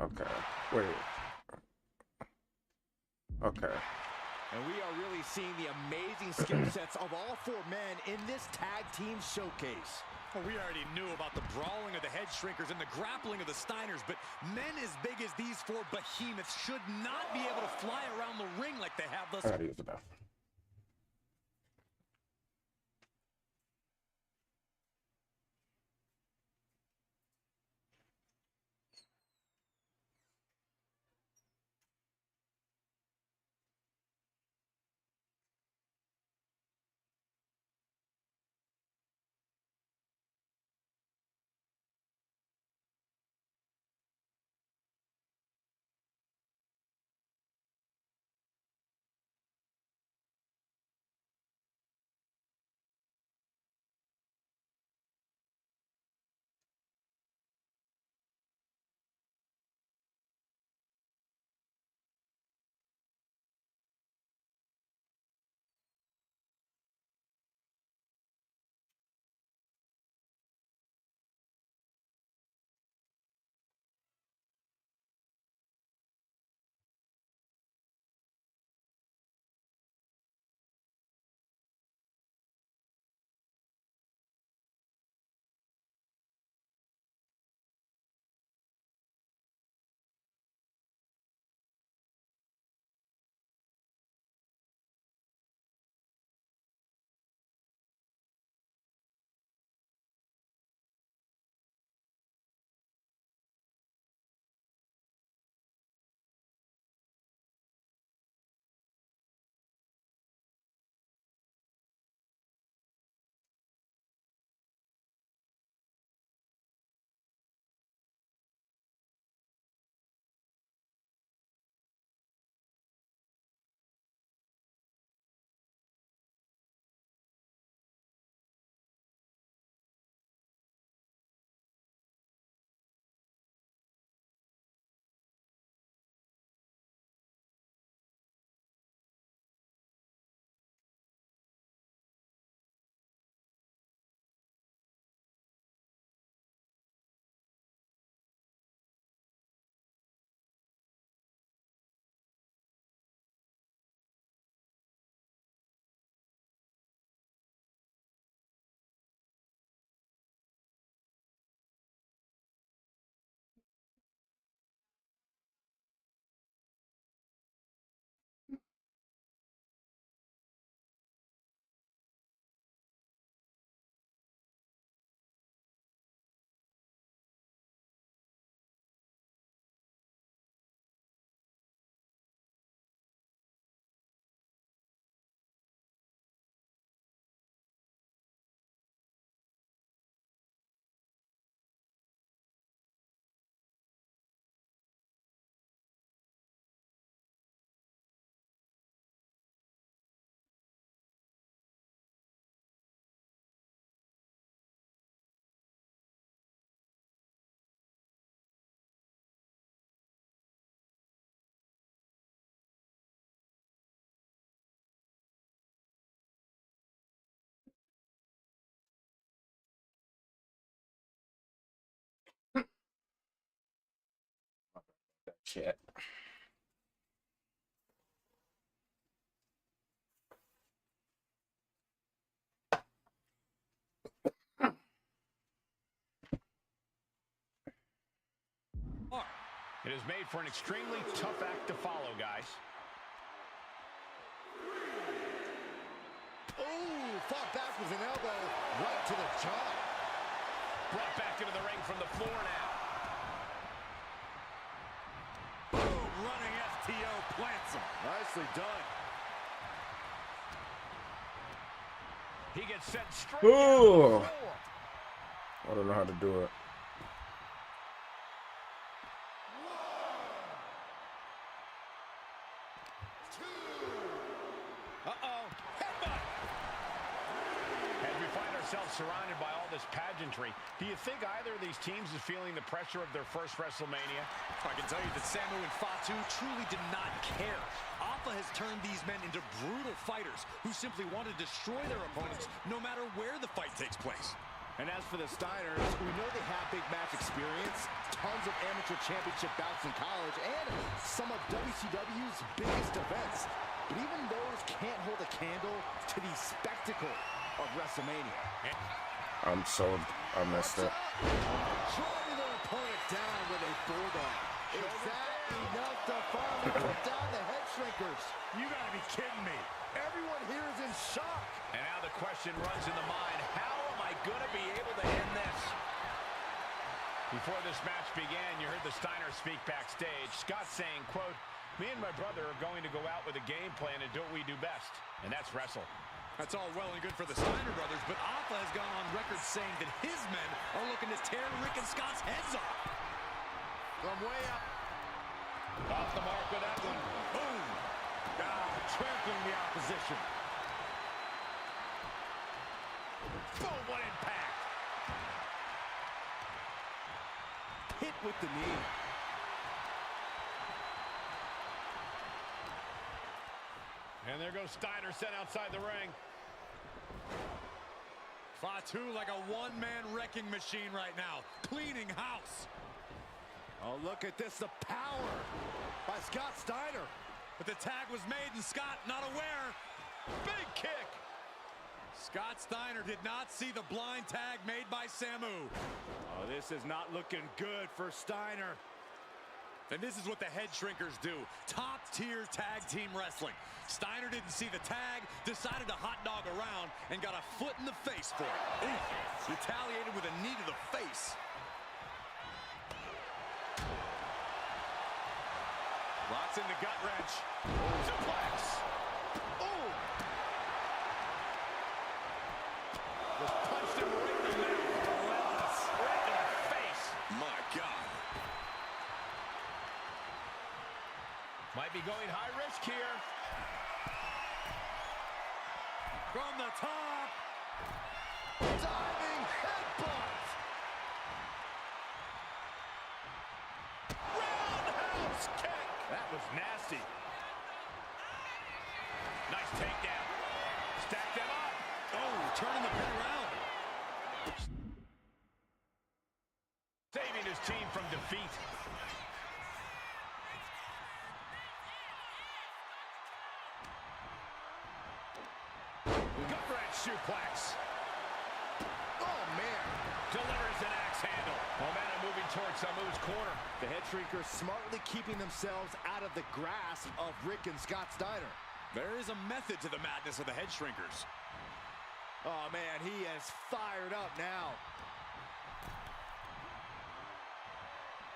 Okay. Wait. Okay. And we are really seeing the amazing skill sets of all four men in this tag team showcase. Well, we already knew about the brawling of the head shrinkers and the grappling of the Steiners, but men as big as these four behemoths should not be able to fly around the ring like they have thus I gotta use the bathroom. Shit. It is made for an extremely tough act to follow, guys. Oh, fought back with an elbow right to the jaw. Brought back into the ring from the floor now. boom, running FTO plants him. Nicely done. He gets sent straight down to the Ooh. floor. I don't know how to do it. Uh-oh, headbutt. As we find ourselves surrounded by all this pageantry, do you think either of these teams is feeling the pressure of their first WrestleMania? I can tell you that Samu and Fatu truly did not care. Alpha has turned these men into brutal fighters who simply want to destroy their opponents no matter where the fight takes place. And as for the Steiners, we know they have big match experience, tons of amateur championship bouts in college, and some of WCW's biggest events. But even those can't hold a candle to the spectacle of WrestleMania. I'm sold. I messed up. Driving their opponent down with a bulldog. Is that enough to finally put down the head shrinkers? You gotta be kidding me. Everyone here is in shock. And now the question runs in the mind, how am I going to be able to end this? Before this match began, you heard the Steiners speak backstage. Scott saying, quote, "Me and my brother are going to go out with a game plan and do what we do best, and that's wrestle." That's all well and good for the Steiner brothers, but Alpha has gone on record saying that his men are looking to tear Rick and Scott's heads off. From way up. Off the mark with that one. Boom! Trampling the opposition. Boom, what impact. Hit with the knee. And there goes Steiner sent outside the ring. Fatu like a one-man wrecking machine right now, cleaning house. Oh, look at this, the power by Scott Steiner. But the tag was made and Scott not aware. Big kick. Scott Steiner did not see the blind tag made by Samu. Oh, this is not looking good for Steiner. And this is what the head shrinkers do. Top-tier tag team wrestling. Steiner didn't see the tag, decided to hot dog around, and got a foot in the face for it. Ooh, retaliated with a knee to the face. Lots in the gut wrench. Suplex. Oh! Just punched him right in the mouth. Relentless. Right in the face. My God. Might be going high risk here. From the top. Diving headbutt. Roundhouse kick. That was nasty. Nice takedown. Stack them up. Oh, turning the pin around. Saving his team from defeat. Gut-wrench suplex. Oh, man. Delivers an axe handle. Momentum moving towards Samu's corner. The head shrinkers smartly keeping themselves out of the grasp of Rick and Scott Steiner. There is a method to the madness of the head shrinkers. Oh, man, he is fired up now.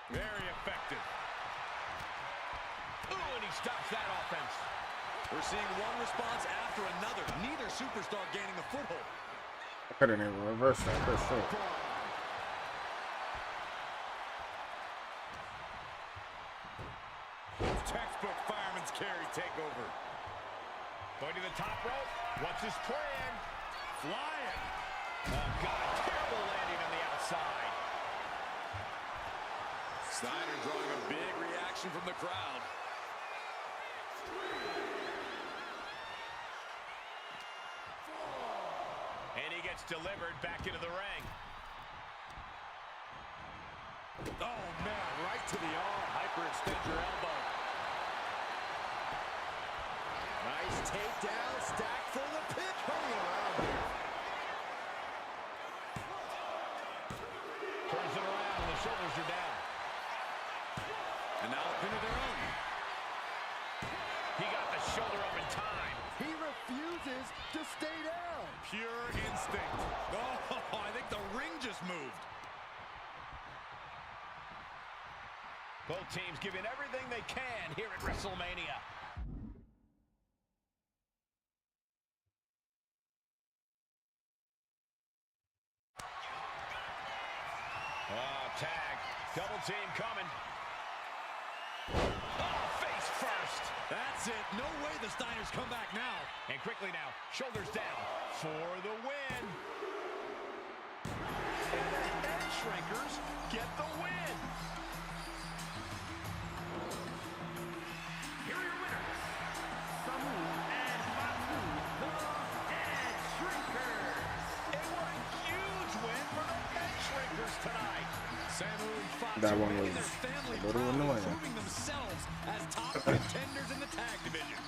Very effective. Ooh, and he stops that offense. We're seeing one response after another. Neither superstar gaining a foothold. I couldn't even reverse that. That's true. Textbook fireman's carry takeover. Going to the top rope. What's his plan? Flying. Oh, God. Terrible landing on the outside. Steiner drawing a big reaction from the crowd. And he gets delivered back into the ring. Oh, man, right to the arm. Hyperextend your elbow. Nice takedown, stack for the pin. Turning around here. Turns it around and the shoulders are down. And now a pin of their own. He got the shoulder up in time. He refuses to stay down. Pure instinct. Oh, I think the ring just moved. Both teams giving everything they can here at WrestleMania. Oh, tag. Double team coming. Oh, face first. That's it. No way the Steiners come back now. And quickly now, shoulders down for the win. And the head shrinkers get the win. Here are your winners, Samu and Fatu, the Head Shrinkers. And what a huge win That one Surveying was their family a little proud, annoying. proving themselves as top contenders in the tag division.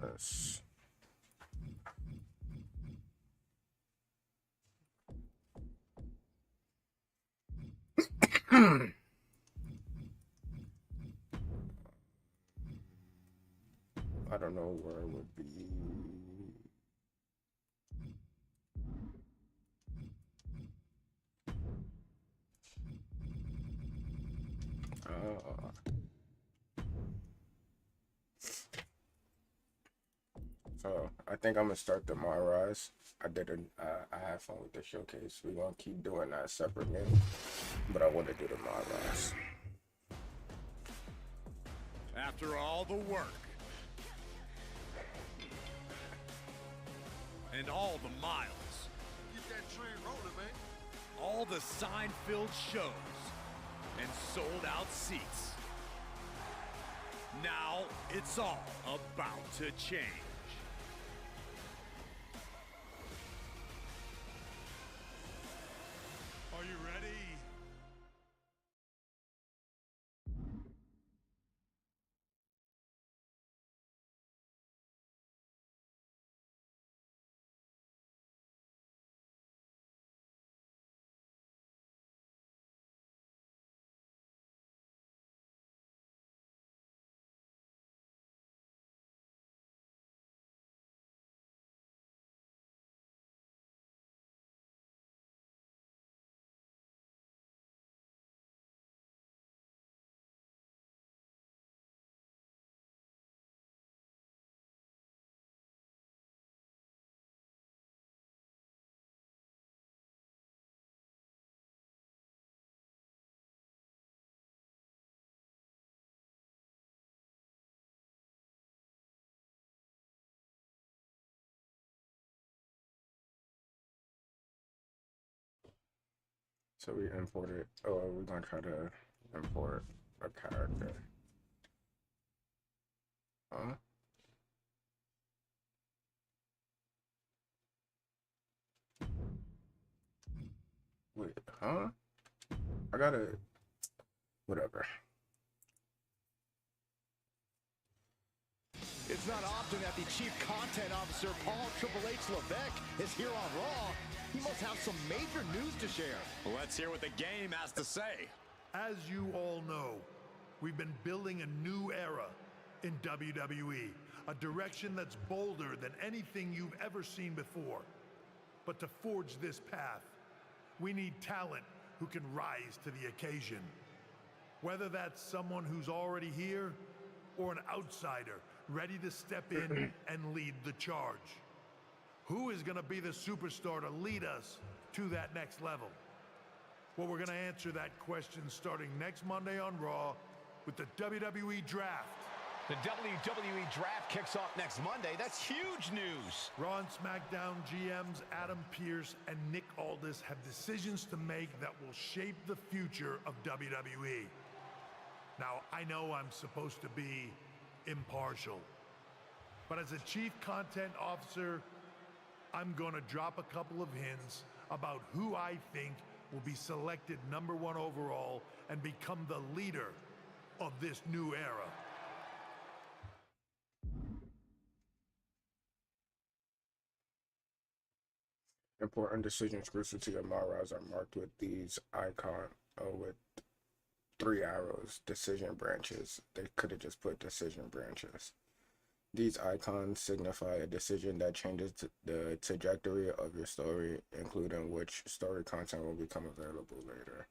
Yes. I don't know where it would be. So I think I'm gonna start the Rise. I had fun with the showcase. We're gonna keep doing that separately, but I want to do the Rise. After all the work and all the miles, Get that train rolling, man. all the sign-filled shows and sold-out seats. Now it's all about to change. Are you ready? So we imported. Oh, we're gonna try to import a character. Huh? Wait, huh? I gotta. Whatever. It's not often that the Chief Content Officer, Paul Triple H Levesque, is here on Raw. He must have some major news to share. Let's hear what the game has to say. As you all know, we've been building a new era in WWE, a direction that's bolder than anything you've ever seen before. But to forge this path, we need talent who can rise to the occasion. Whether that's someone who's already here or an outsider ready to step in and lead the charge. Who is going to be the superstar to lead us to that next level? Well, we're going to answer that question starting next Monday on Raw with the WWE Draft. The WWE Draft kicks off next Monday. That's huge news. Raw and SmackDown GMs Adam Pearce and Nick Aldis have decisions to make that will shape the future of WWE. Now, I know I'm supposed to be impartial, but as a Chief Content Officer, I'm going to drop a couple of hints about who I think will be selected #1 overall and become the leader of this new era. Important decisions crucial to your Rise are marked with these with 3 arrows, decision branches. They could have just put decision branches. These icons signify a decision that changes the trajectory of your story, including which story content will become available later.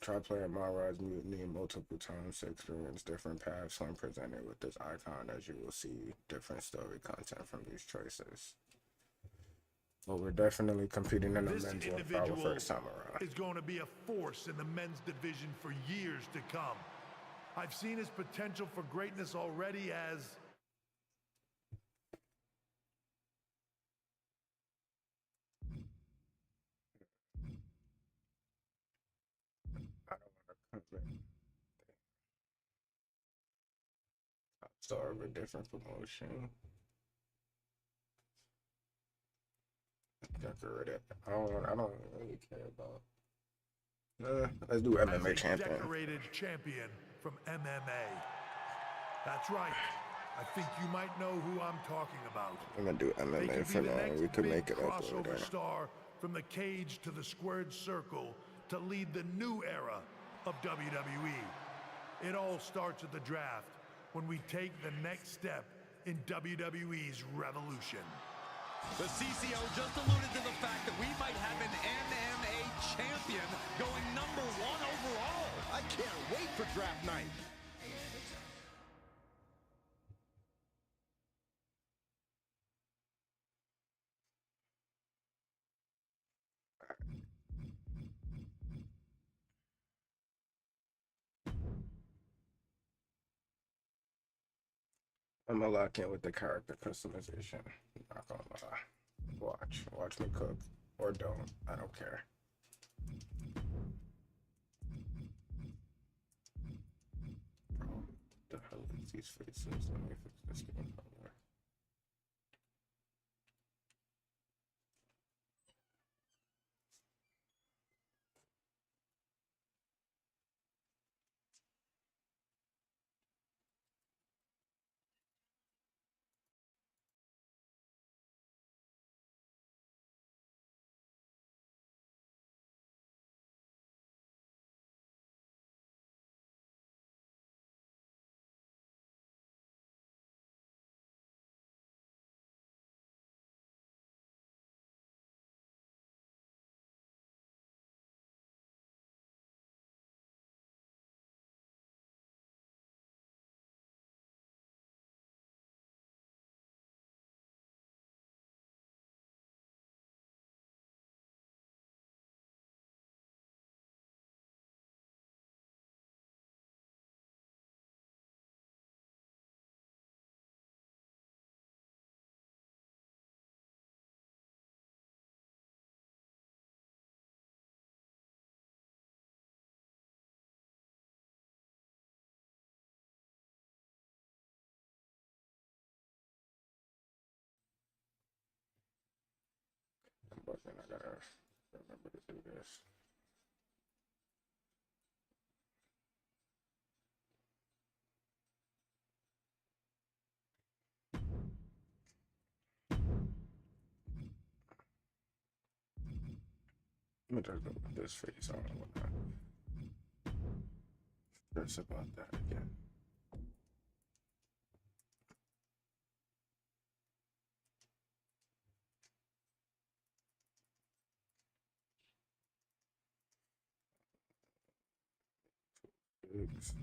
Try playing Rise Mutiny multiple times to experience different paths when presented with this icon, as you will see different story content from these choices. But we're definitely competing in the This men's one for our individual first time around. is going to be a force in the men's division for years to come. I've seen his potential for greatness already as... I don't want to cover it. Star of a different promotion. Decorated. I don't really care about. Let's do MMA as a champion. decorated champion from MMA. That's right. I think you might know who I'm talking about. I'm gonna do They MMA could for be the now. next We could big make it up crossover later. star from the cage to the squared circle to lead the new era of WWE. It all starts at the draft when we take the next step in WWE's revolution. The CCO just alluded to the fact that we might have an MMA champion going #1 overall. I can't wait for draft night. I'm gonna lock in with the character customization. Not gonna lie. Watch me cook, or don't. I don't care. Bro, the hell is these faces? Let me fix this game somewhere. But then I gotta remember to do this. I'm gonna just go with this face. I don't want to stress about that again. Oops.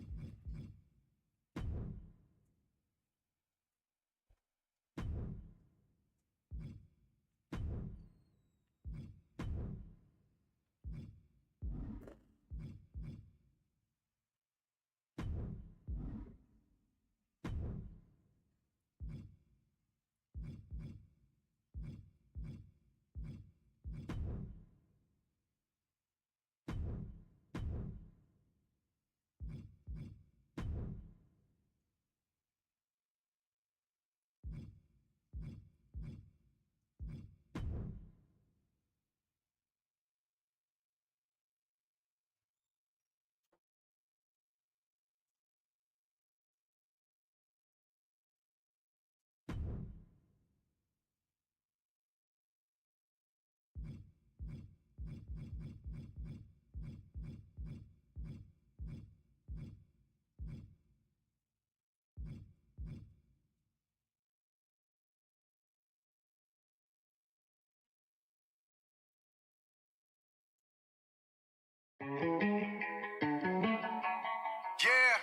Yeah,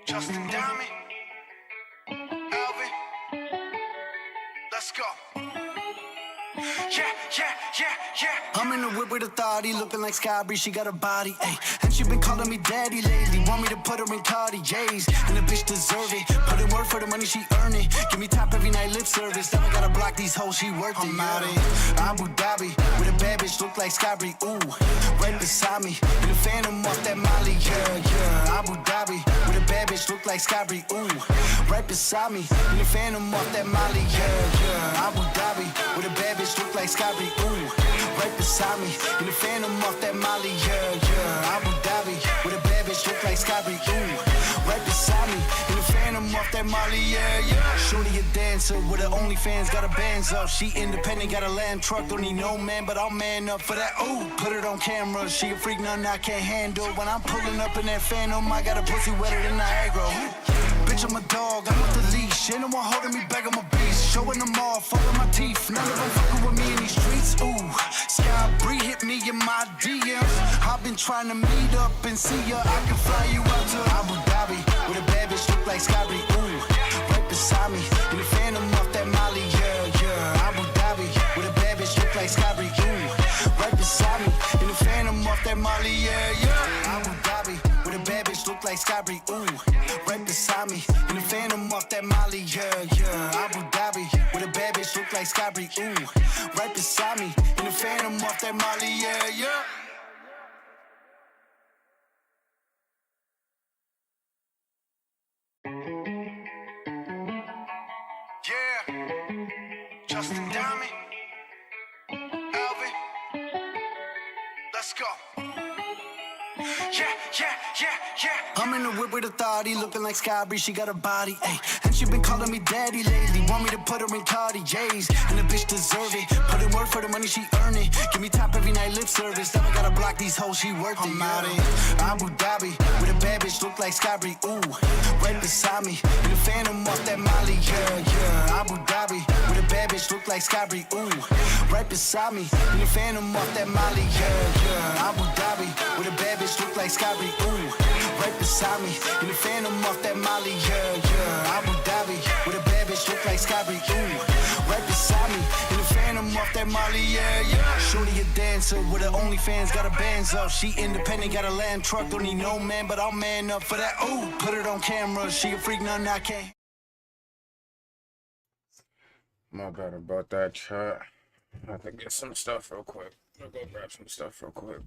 Justin Diamond, Alvin, let's go. I'm in the whip with authority, looking like Skybri, she got a body, ayy. And she been calling me daddy lately, want me to put her in Cartiers. And the bitch deserve it, put in work for the money, she earn it. Give me top every night, lip service, now I gotta block these hoes, she worth it. I'm out in Abu Dhabi, with a bad bitch, look like Skybri, ooh. Right beside me, in the phantom off that Molly, yeah. Abu Dhabi, with a bad bitch, look like Skybri, ooh. Right beside me, in the phantom off that Molly, yeah. Abu Dhabi, with a bad bitch, look like Skybri, ooh. Right beside me, in the phantom off that Molly, yeah. Abu Dhabi, with a bad bitch, look like Skybri, ooh. Right beside me, in the phantom off that Molly, yeah. Shorty a dancer with her OnlyFans, got her bands up. She independent, got a land truck, don't need no man, but I'll man up for that, ooh. Put it on camera, she a freak, nothing I can't handle. When I'm pulling up in that phantom, I got a pussy wetter than Niagara. Bitch, I'm a dog, I'm off the leash. Ain't no one holding me back, I'm a beast. Showing them all, falling my teeth. None of them fucking with me in these streets, ooh. Sky Bree hit me in my DMs. I've been trying to meet up and see ya. I can fly you out to Abu Dhabi with a bad bitch look like Sky Bree, ooh. Right beside me, in the phantom off that Molly, yeah. Abu Dhabi with a bad bitch look like Sky Bree, ooh. Right beside me, in the phantom off that Molly, yeah. Abu Dhabi with a bad bitch look like Sky Bree, ooh. Right beside me, in the phantom off that Molly, yeah. Abu Dhabi with a bad bitch look like Sky Bree, ooh. Right beside me, in the phantom off that Molly, yeah. Justin Diamond, Alvin, let's go. I'm in the whip with authority, looking like Skybri, she got a body, ayy. And she been calling me daddy lately, want me to put her in Cartiers. And the bitch deserve it, put in work for the money, she earn it. Give me top every night, lip service, now I gotta block these hoes, she worth it. I'm out in Abu Dhabi, with a bad bitch, look like Skybri, ooh. Right beside me, in the phantom off that Molly, yeah. Abu Dhabi, with a bad bitch, look like Skybri, ooh. Right beside me, in the phantom off that Molly, yeah. Abu Dhabi, with a bad bitch, look like Skybri, ooh. Right beside me, in the phantom off that Molly, yeah. Abu Dhabi, with a bad bitch, look like Skybri, ooh. Right beside me, in the phantom off that Molly, yeah. Shorty a dancer with her OnlyFans, got her bands up. She independent, got a land truck, don't need no man, but I'll man up for that, ooh. Put it on camera, she a freak, nothing I can't. My bad about that, chat. I have to get some stuff real quick. I'll go grab some stuff real quick.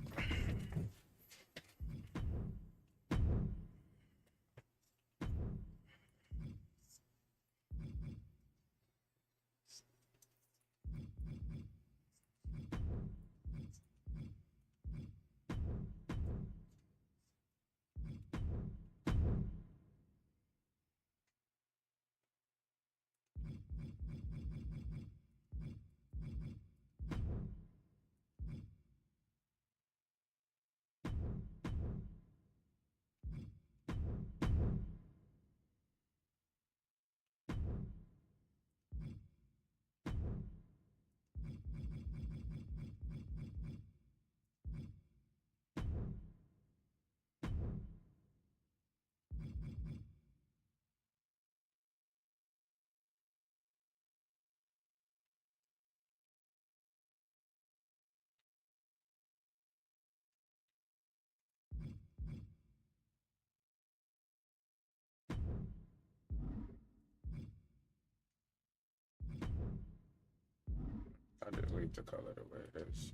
I just leave the color the way it is.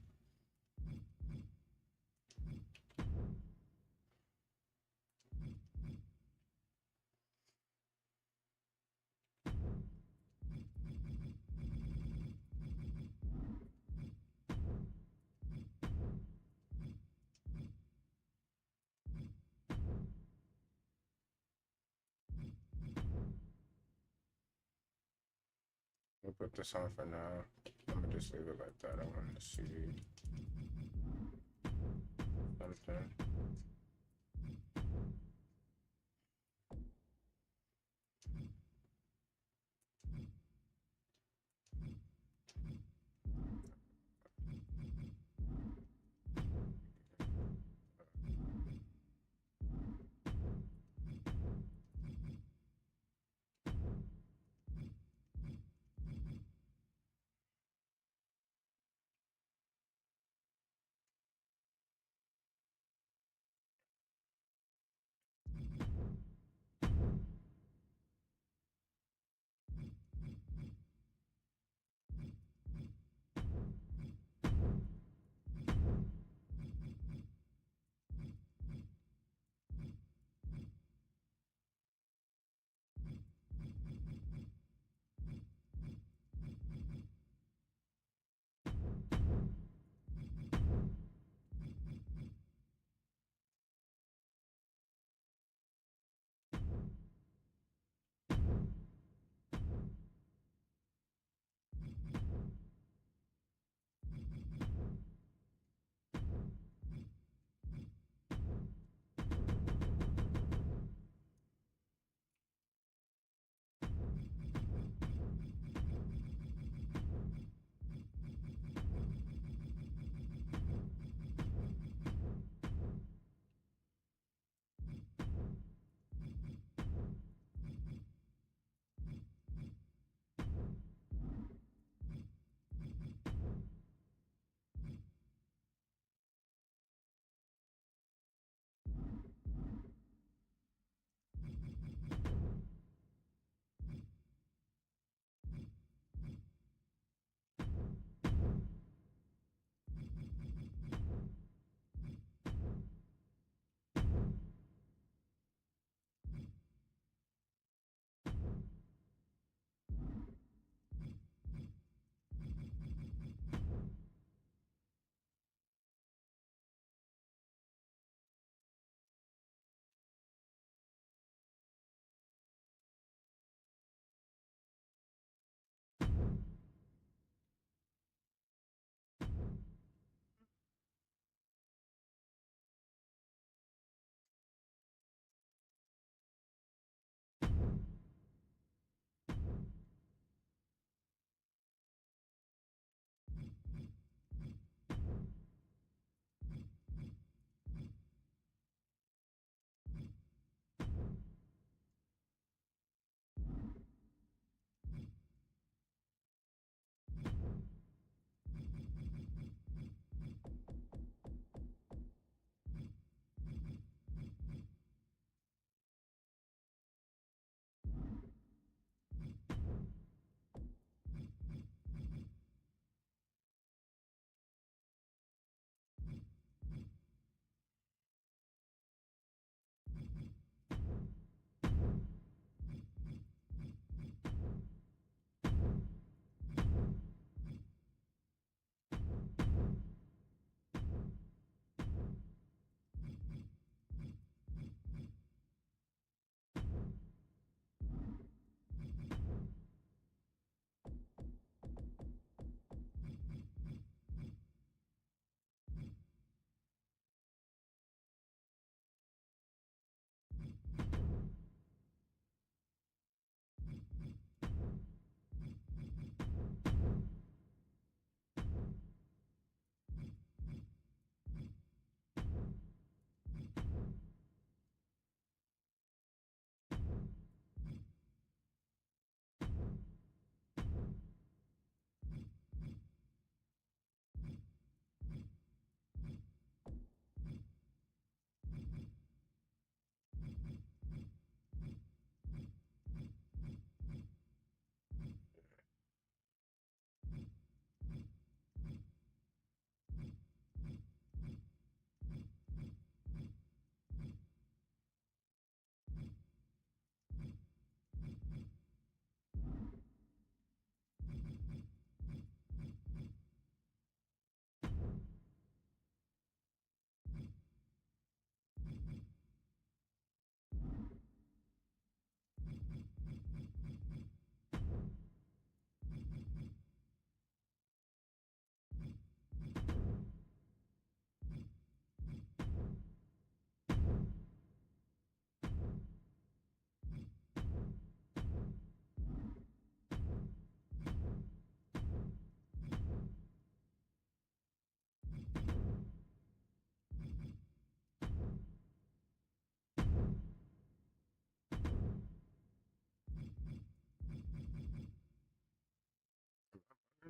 We'll put this on for now. I'm gonna just leave it like that. I want to see something.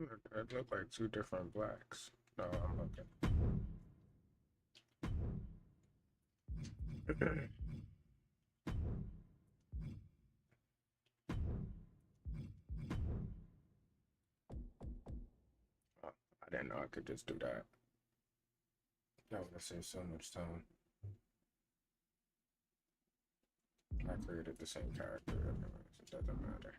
It looked like two different blacks. No, I'm looking. I didn't know I could just do that. That would have saved so much time. I created the same character, anyways. It doesn't matter.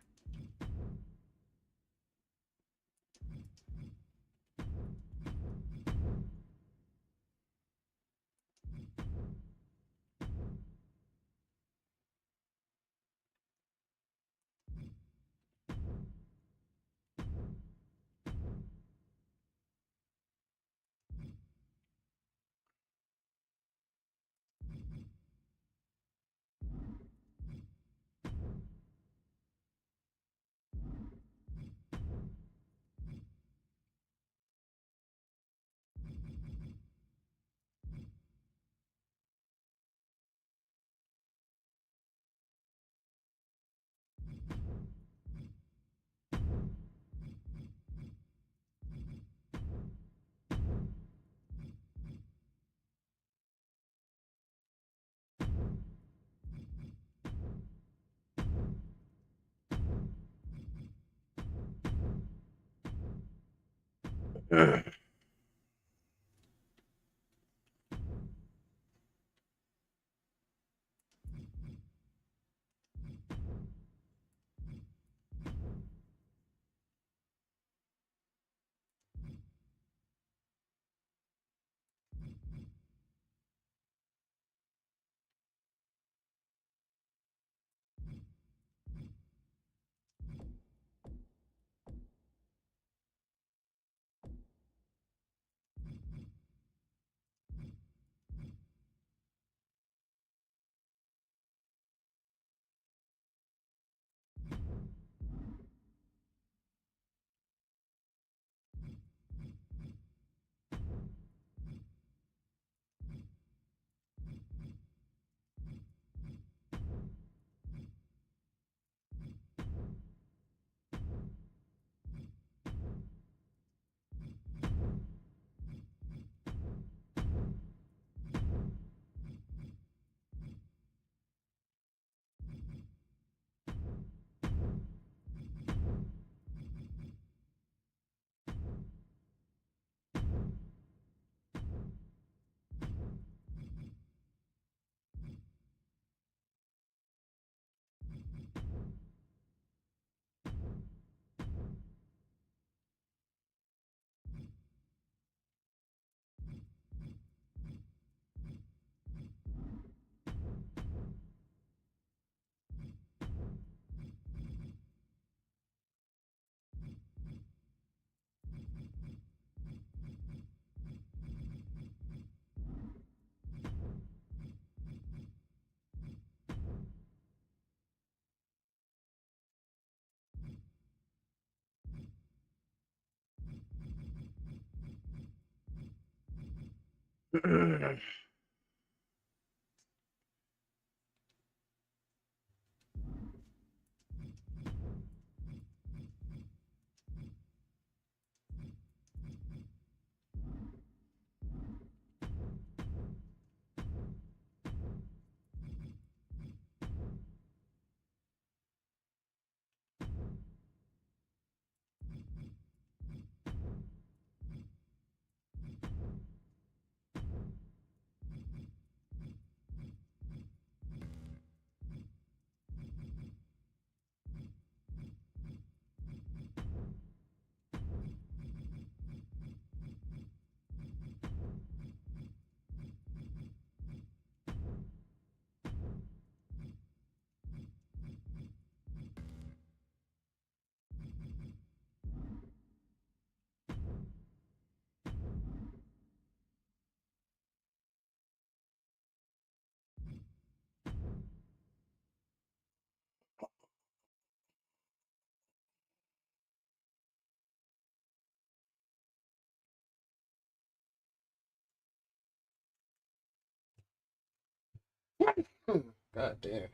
God damn.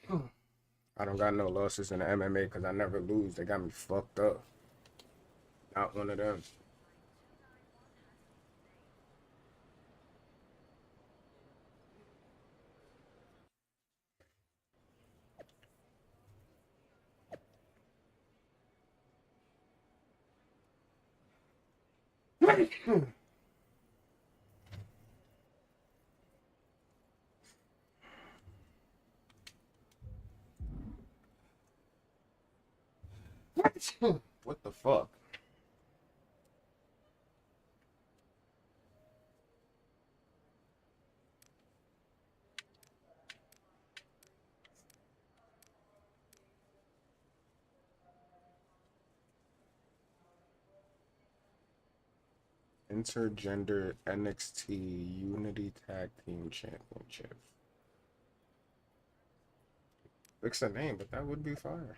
I don't got no losses in the MMA because I never lose. They got me fucked up. Not one of them. What the fuck? Intergender NXT Unity Tag Team Championship. Fix the name, but that would be fire.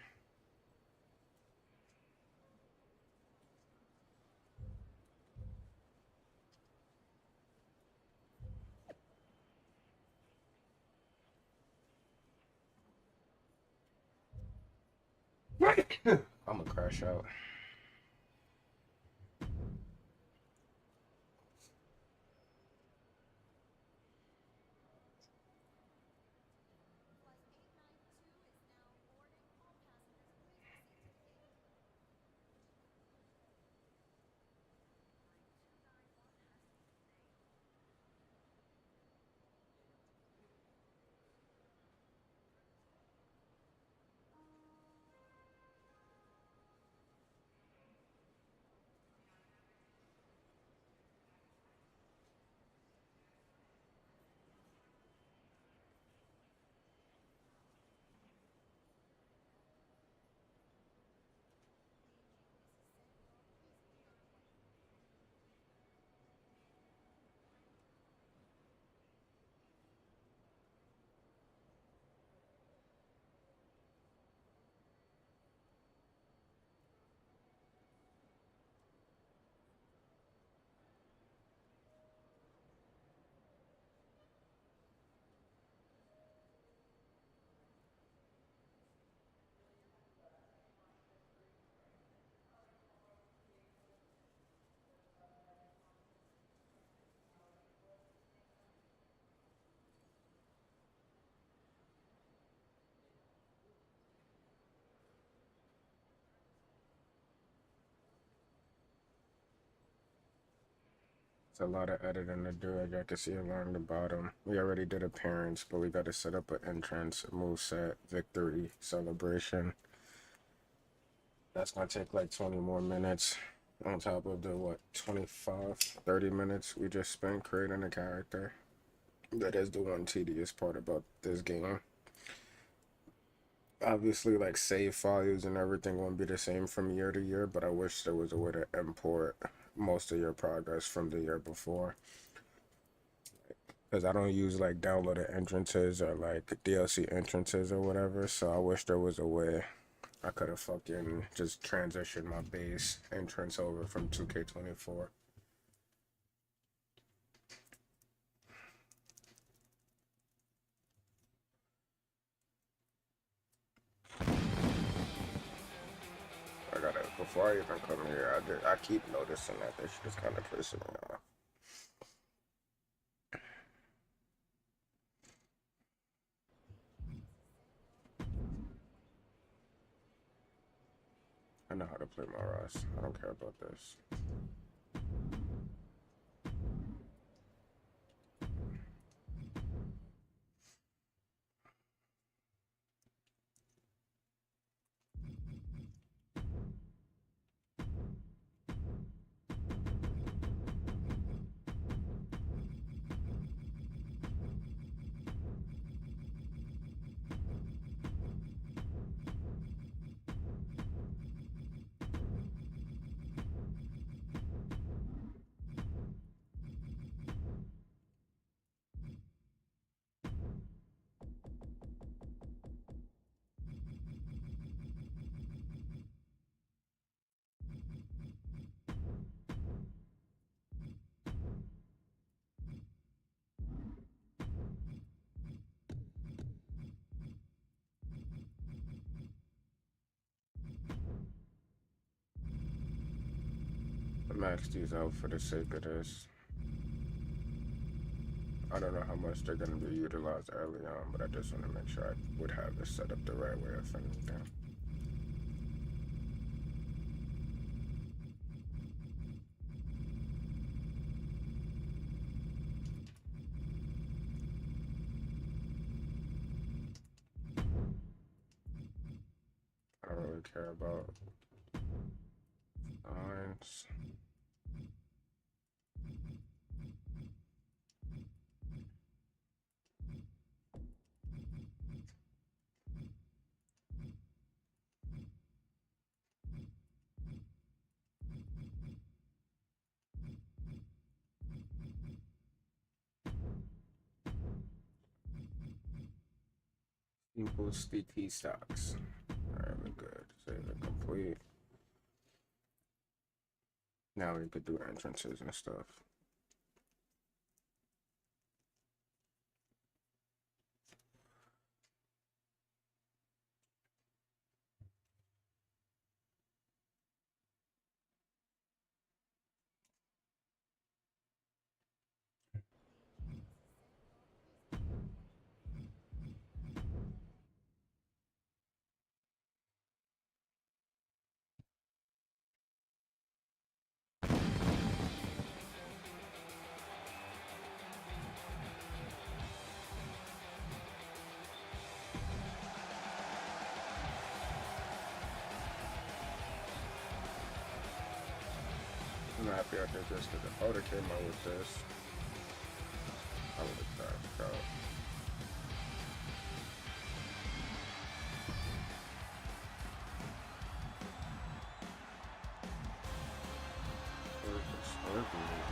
I'm gonna crash out. It's a lot of editing to do, as you can see along the bottom. We already did appearance, but we got to set up an entrance, moveset, victory, celebration. That's going to take like 20 more minutes on top of the, what, 25, 30 minutes we just spent creating a character. That is the one tedious part about this game. Obviously, like, save files and everything won't be the same from year to year, but I wish there was a way to import most of your progress from the year before. Because I don't use, like, downloaded entrances or, like, DLC entrances or whatever, so I wish there was a way I could have fucking just transitioned my base entrance over from 2K24. I gotta, before I even come here, I keep noticing that this shit is kind of pissing me off. I know how to play my Ross. I don't care about this. max these out for the sake of this. I don't know how much they're going to be utilized early on, but I just want to make sure I would have this set up the right way if anything. I don't really care about lines. Equals DT stocks. Alright, we're good. Save it complete. Now we could do entrances and stuff. I'm happy I did this because if I would have came out with this, I would have crashed out. Where's this? Where's the movie?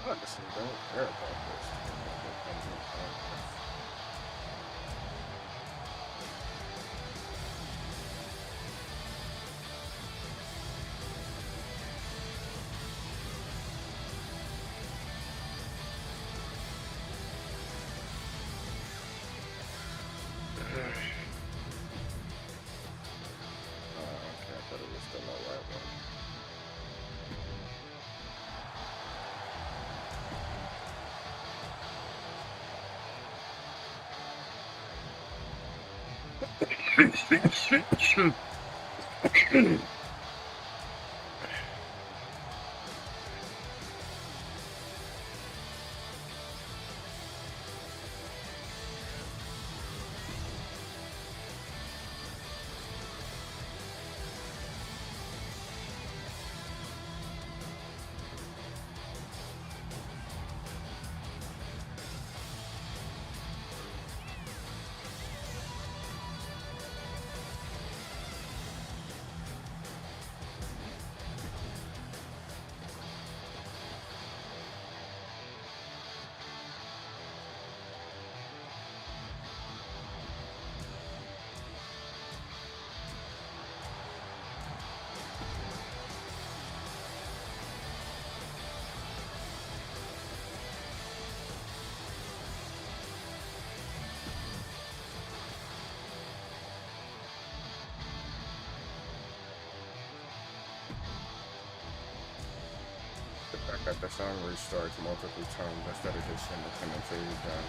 Honestly, don't care about this. Okay, I thought it was still the right one. The fact that the song restarts multiple times instead of just independently done.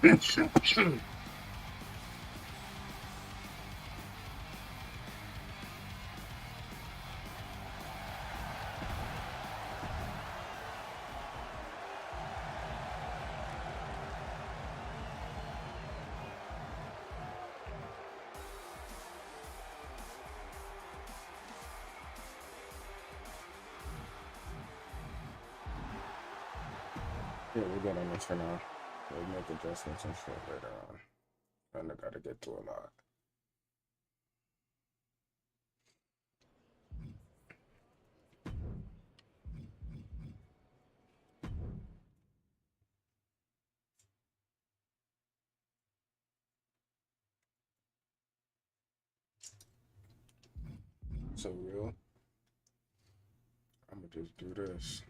Yeah, we're good on this for now. We'll make adjustments and shit later on. And I gotta get to a lot. So real. I'm gonna just do this.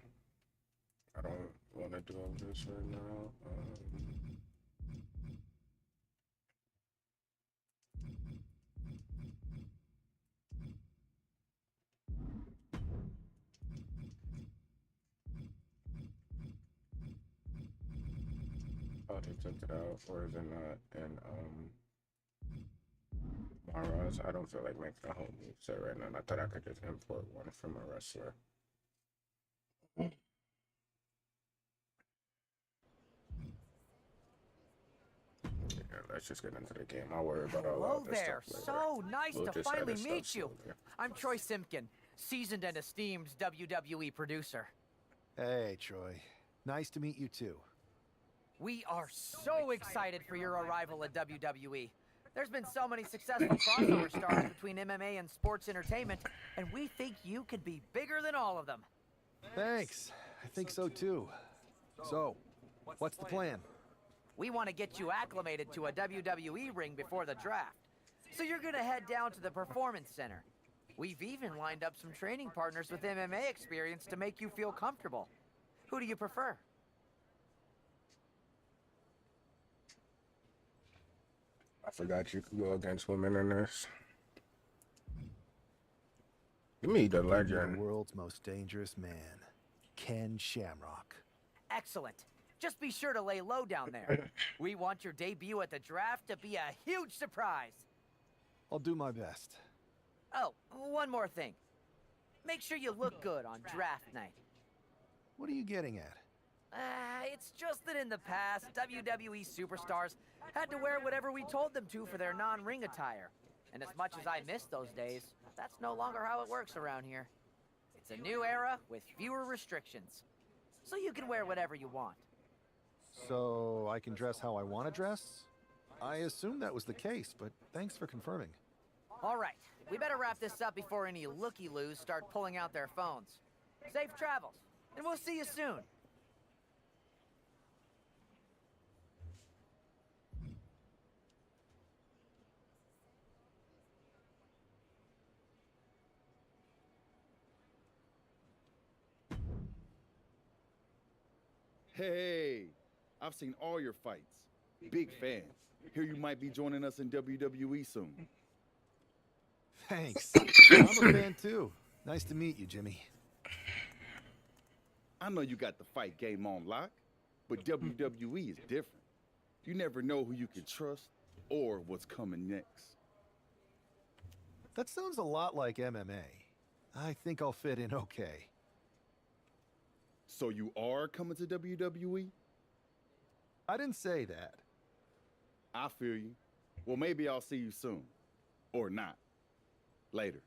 I don't want to do all this right now. Oh, they took it out, or is it not? And Mara's, I don't feel like making a whole move set right now. I thought I could just import one from a wrestler. Yeah, let's just get into the game. I'll worry about all Hello that there. stuff later. So nice We'll to just finally edit stuff meet you. slowly. I'm Troy Simpkin, seasoned and esteemed WWE producer. Hey, Troy. Nice to meet you too. We are so excited for your arrival at WWE. There's been so many successful crossover stars between MMA and sports entertainment, and we think you could be bigger than all of them. Thanks. I think so too. So, what's the plan? We want to get you acclimated to a WWE ring before the draft. So you're going to head down to the Performance Center. We've even lined up some training partners with MMA experience to make you feel comfortable. Who do you prefer? I forgot you could go against women in this. Give me the legend. The world's most dangerous man, Ken Shamrock. Excellent. Just be sure to lay low down there. We want your debut at the draft to be a huge surprise. I'll do my best. Oh, one more thing. Make sure you look good on draft night. What are you getting at? It's just that in the past, WWE superstars had to wear whatever we told them to for their non-ring attire. And as much as I miss those days, that's no longer how it works around here. It's a new era with fewer restrictions. So you can wear whatever you want. So I can dress how I want to dress? I assumed that was the case, but thanks for confirming. All right, we better wrap this up before any looky-loos start pulling out their phones. Safe travels, and we'll see you soon. Hey, I've seen all your fights. Big fan. Hear you might be joining us in WWE soon. Thanks. I'm a fan too. Nice to meet you, Jimmy. I know you got the fight game on lock, but WWE is different. You never know who you can trust or what's coming next. That sounds a lot like MMA. I think I'll fit in okay. So you are coming to WWE? I didn't say that. I feel you. Well, maybe I'll see you soon. Or not. Later.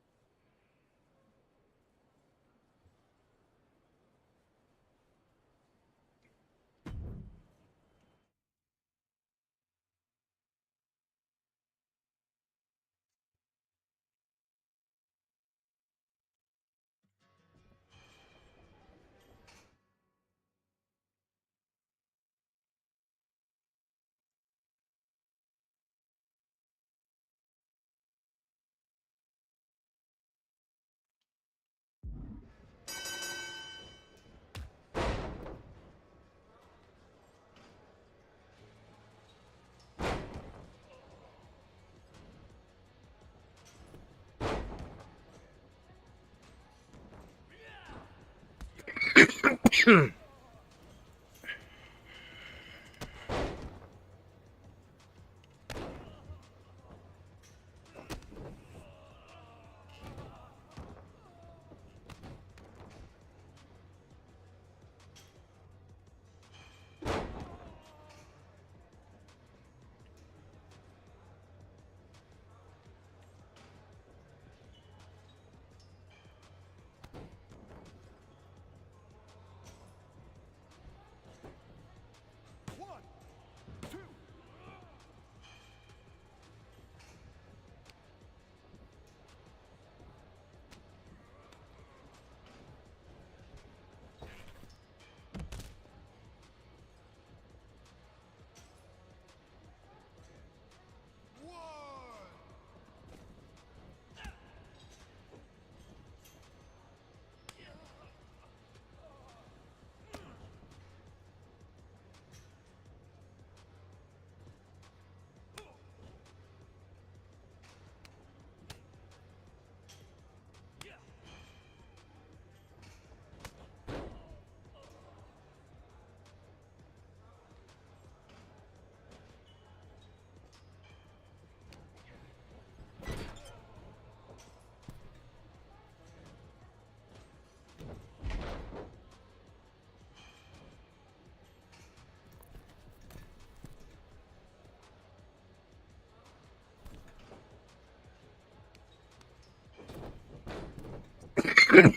But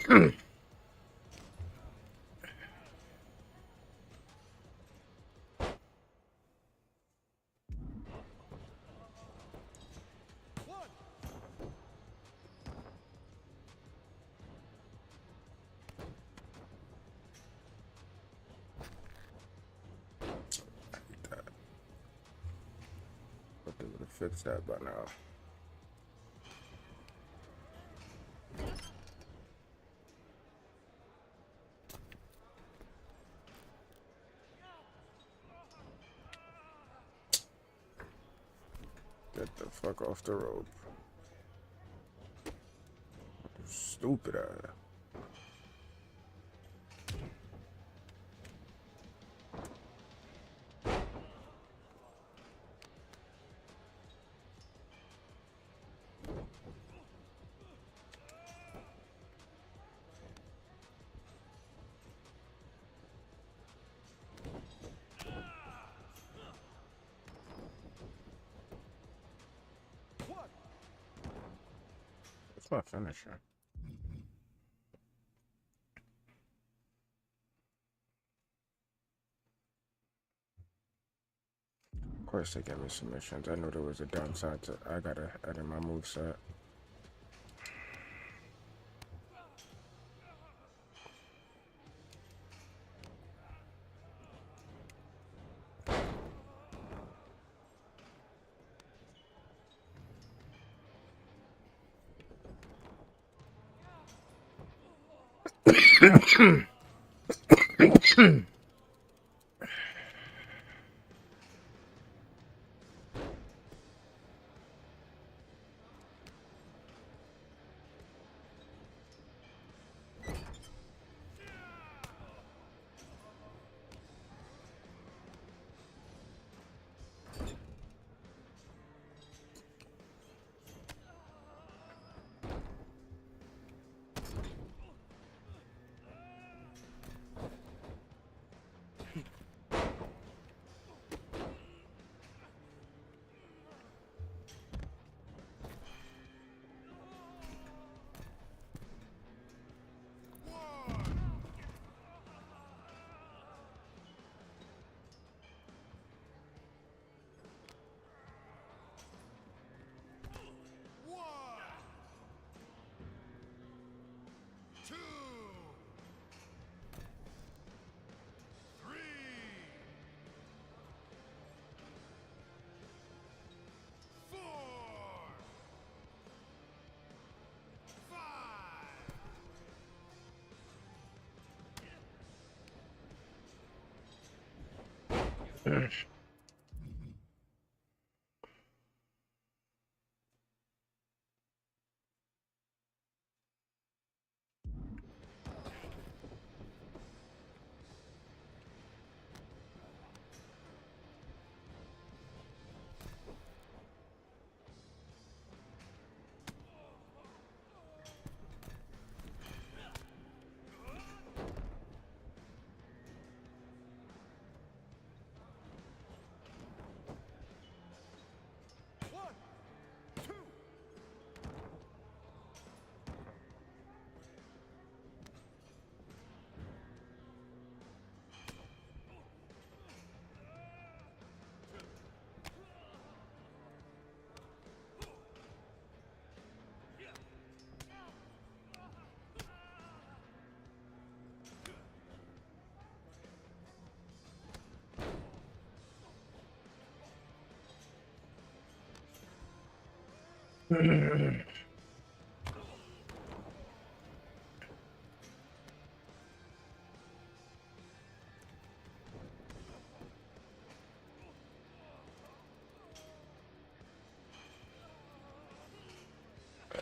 they would have fixed that by now. Get the fuck off the rope. Stupid ass. What's my finisher? Of course they gave me submissions. I knew there was a downside to I gotta edit my moveset.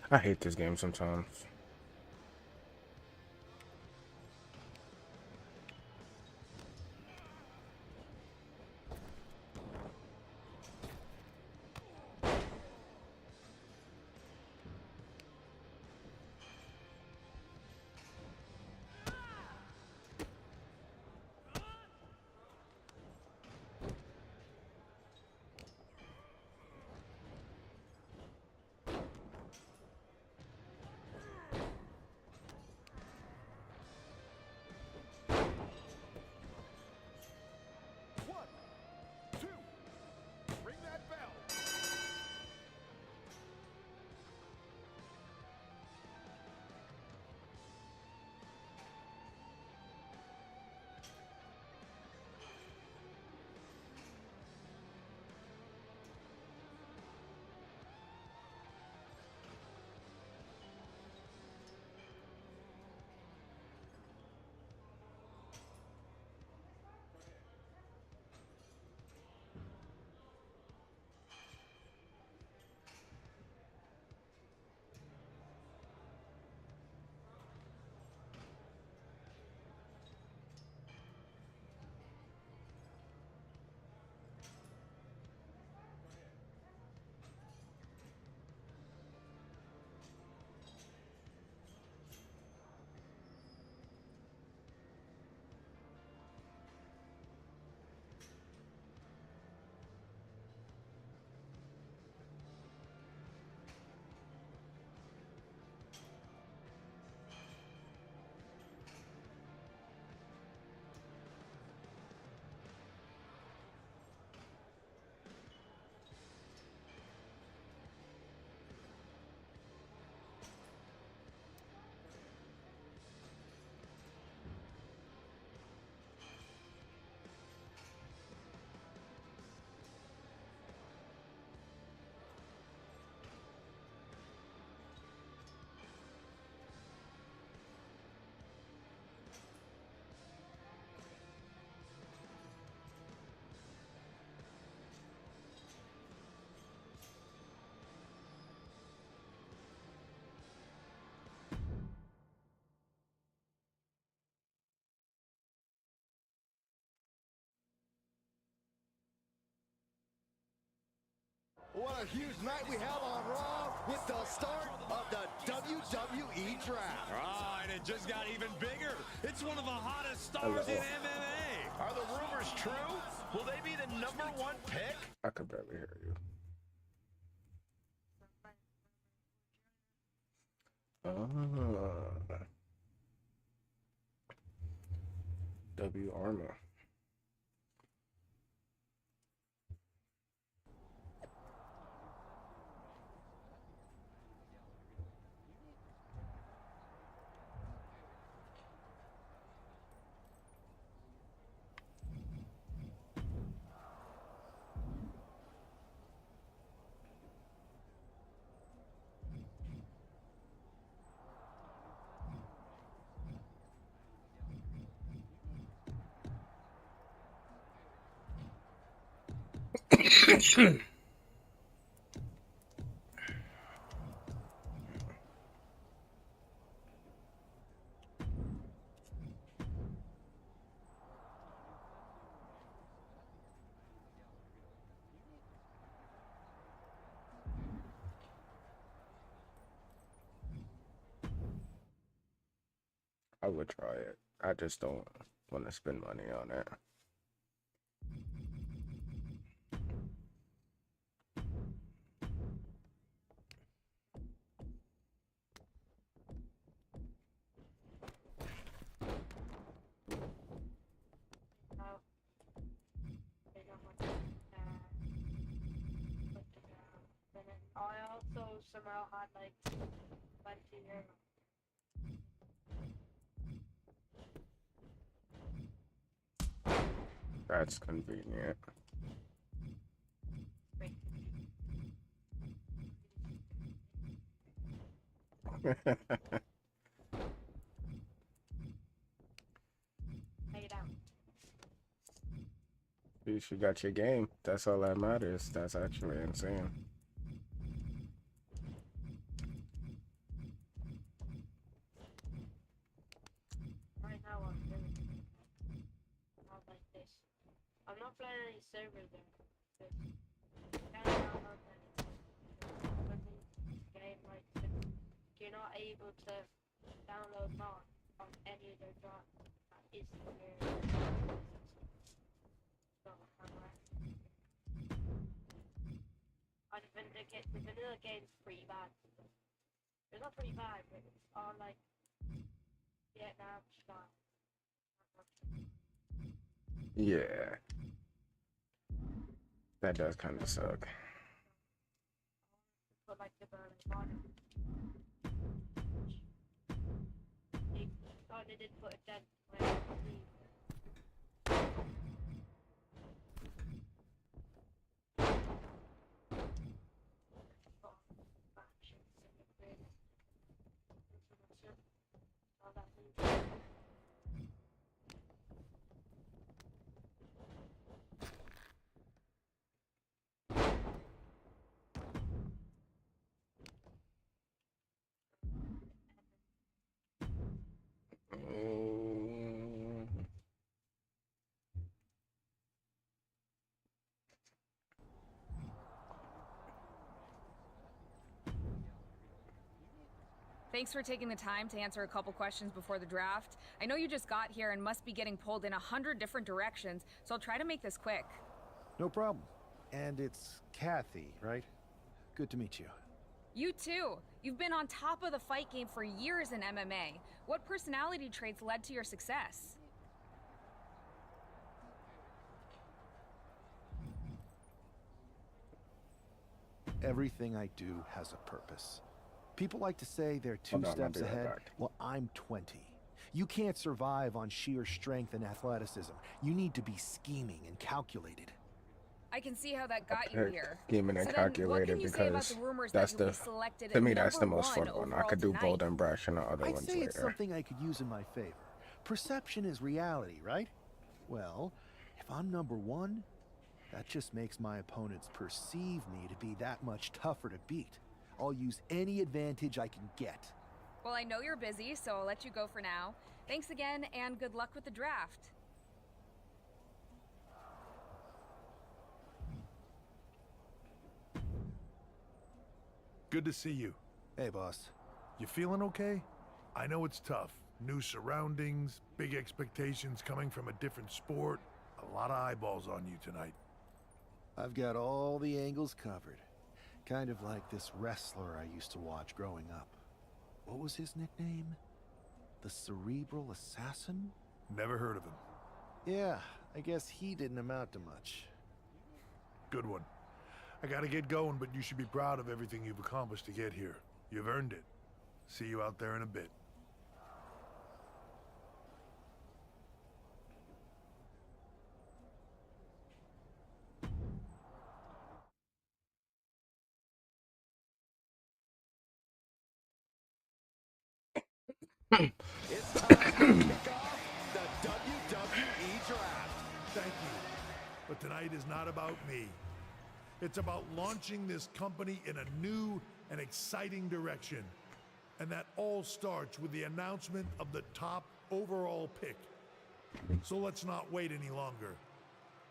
I hate this game sometimes. what a huge night we have on Raw with the start of the WWE Draft. Ah, and it just got even bigger. It's one of the hottest stars in MMA. Are the rumors true? Will they be the #1 pick? I could barely hear you. W Armor. I would try it. I just don't want to spend money on it. I also somehow had like 20 euros. That's convenient. At least you got your game. That's all that matters. That's actually insane. Right now I'm really not like this. I'm not playing any servers there. Can't download any game like this. You're not able to download mod on any of their drives. That is the the vanilla game's pretty bad. It's not pretty bad, but it's on like Vietnam style. Yeah. That does kind of suck. But like the Berlin water. They kind of did put a dent where Thanks for taking the time to answer a couple questions before the draft. I know you just got here and must be getting pulled in 100 different directions, so I'll try to make this quick. No problem. And it's Kathy, right? Good to meet you. You too. You've been on top of the fight game for years in MMA. What personality traits led to your success? Everything I do has a purpose. People like to say they're two Hold on, I'll steps be right ahead. back. Well, I'm 20. You can't survive on sheer strength and athleticism. You need to be scheming and calculated. I can see how that got you here. Scheming and So then, what calculated can you say about because the rumors that's that you'll the be selected to me at that's the most fun #1 one. I overall could do tonight? bold and brash and the other I'd ones say it's later. something I could use in my favor. Perception is reality, right? Well, if I'm #1, that just makes my opponents perceive me to be that much tougher to beat. I'll use any advantage I can get. Well, I know you're busy, so I'll let you go for now. Thanks again, and good luck with the draft. Good to see you. Hey, boss. You feeling okay? I know it's tough. New surroundings, big expectations coming from a different sport. A lot of eyeballs on you tonight. I've got all the angles covered. Kind of like this wrestler I used to watch growing up. What was his nickname? The Cerebral Assassin? Never heard of him. Yeah, I guess he didn't amount to much. Good one. I gotta get going, but you should be proud of everything you've accomplished to get here. You've earned it. See you out there in a bit. It's time to kick off the WWE Draft. Thank you. But tonight is not about me. It's about launching this company in a new and exciting direction. And that all starts with the announcement of the top overall pick. So let's not wait any longer.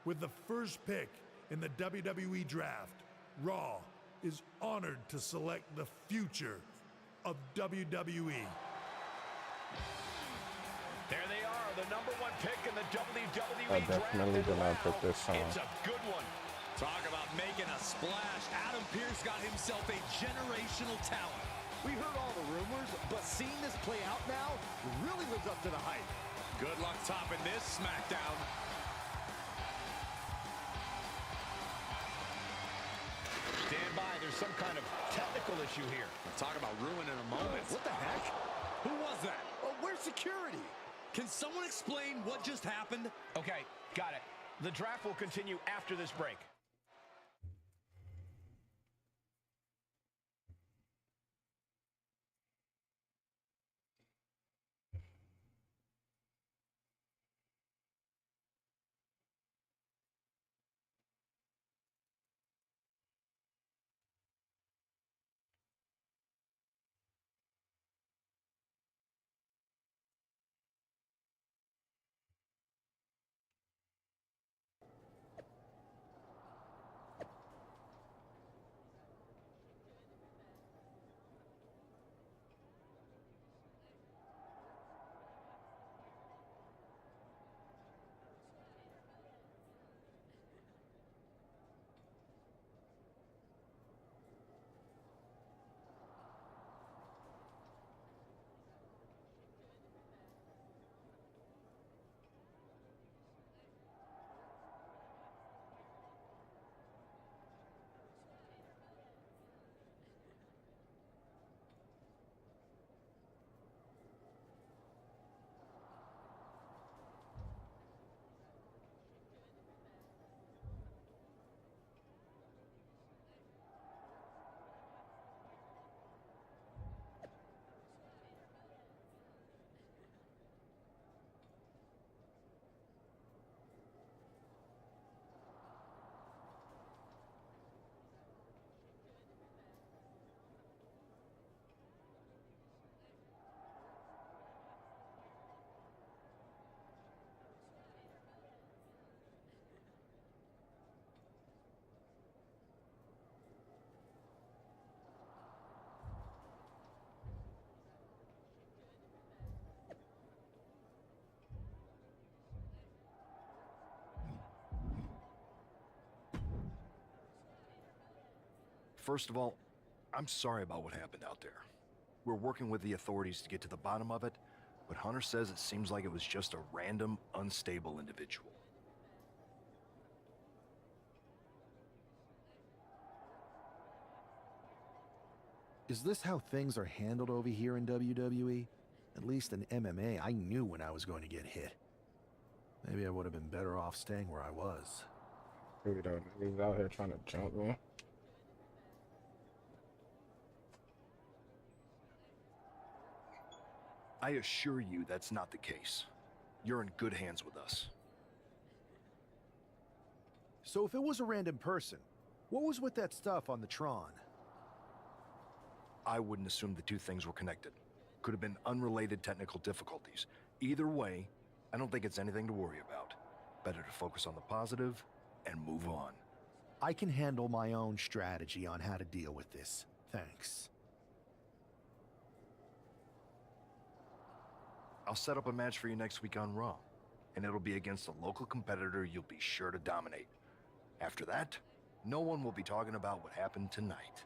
With the first pick in the WWE Draft, Raw is honored to select the future of WWE. There they are, the #1 pick in the WWE I Draft. definitely did not pick this song. It's a good one. Talk about making a splash. Adam Pearce got himself a generational talent. We heard all the rumors, but seeing this play out now really lives up to the hype. Good luck topping this SmackDown. Stand by, there's some kind of technical issue here. Talk about ruining a moment. What the heck? Who was that? Oh, where's security? Can someone explain what just happened? Okay, got it. The draft will continue after this break. First of all, I'm sorry about what happened out there. We're working with the authorities to get to the bottom of it, but Hunter says it seems like it was just a random, unstable individual. Is this how things are handled over here in WWE? At least in MMA, I knew when I was going to get hit. Maybe I would have been better off staying where I was. Here we go. He's out here trying to jump me. I assure you that's not the case. You're in good hands with us. So if it was a random person, what was with that stuff on the Tron? I wouldn't assume the two things were connected. Could have been unrelated technical difficulties. Either way, I don't think it's anything to worry about. Better to focus on the positive and move on. I can handle my own strategy on how to deal with this. Thanks. I'll set up a match for you next week on Raw, and it'll be against a local competitor you'll be sure to dominate. After that, no one will be talking about what happened tonight.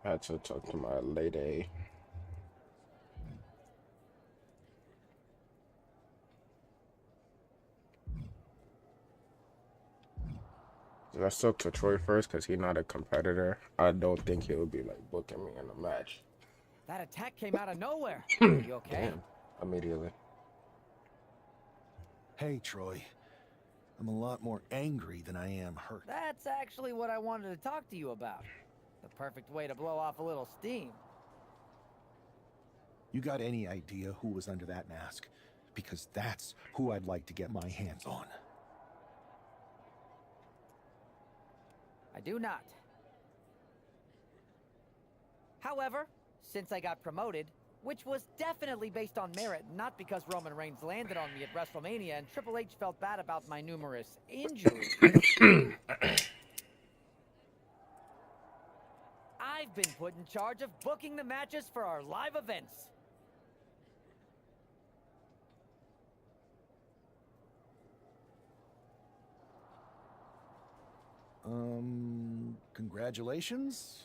I had to talk to my lady. Let's talk to Troy first, because he's not a competitor. I don't think he'll be like booking me in a match. That attack came out of nowhere. You okay? Damn. Immediately. Hey, Troy. I'm a lot more angry than I am hurt. That's actually what I wanted to talk to you about. The perfect way to blow off a little steam. You got any idea who was under that mask? Because that's who I'd like to get my hands on. I do not. However, since I got promoted, which was definitely based on merit, not because Roman Reigns landed on me at WrestleMania and Triple H felt bad about my numerous injuries. I've been put in charge of booking the matches for our live events. Congratulations?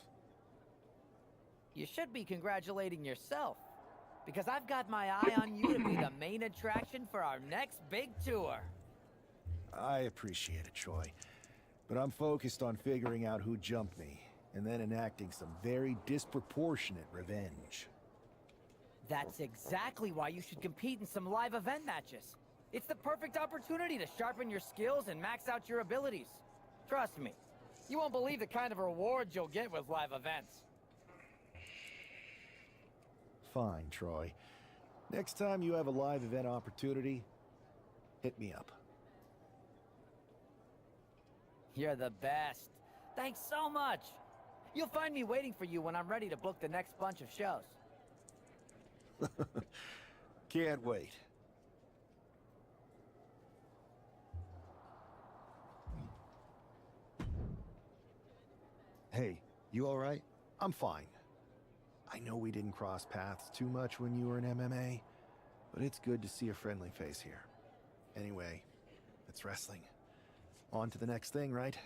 You should be congratulating yourself, because I've got my eye on you to be the main attraction for our next big tour. I appreciate it, Troy. But I'm focused on figuring out who jumped me, and then enacting some very disproportionate revenge. That's exactly why you should compete in some live event matches. It's the perfect opportunity to sharpen your skills and max out your abilities. Trust me, you won't believe the kind of rewards you'll get with live events. Fine, Troy. Next time you have a live event opportunity, hit me up. You're the best. Thanks so much. You'll find me waiting for you when I'm ready to book the next bunch of shows. Can't wait. Hey, you all right? I'm fine. I know we didn't cross paths too much when you were in MMA, but it's good to see a friendly face here. Anyway, it's wrestling. On to the next thing, right?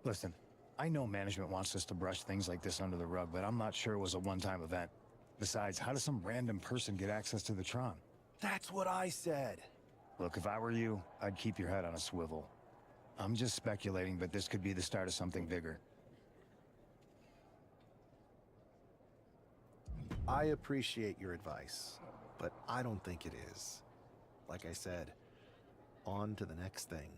Listen, I know management wants us to brush things like this under the rug, but I'm not sure it was a one-time event. Besides, how does some random person get access to the Tron? That's what I said. Look, if I were you, I'd keep your head on a swivel. I'm just speculating, but this could be the start of something bigger. I appreciate your advice, but I don't think it is. Like I said, on to the next thing.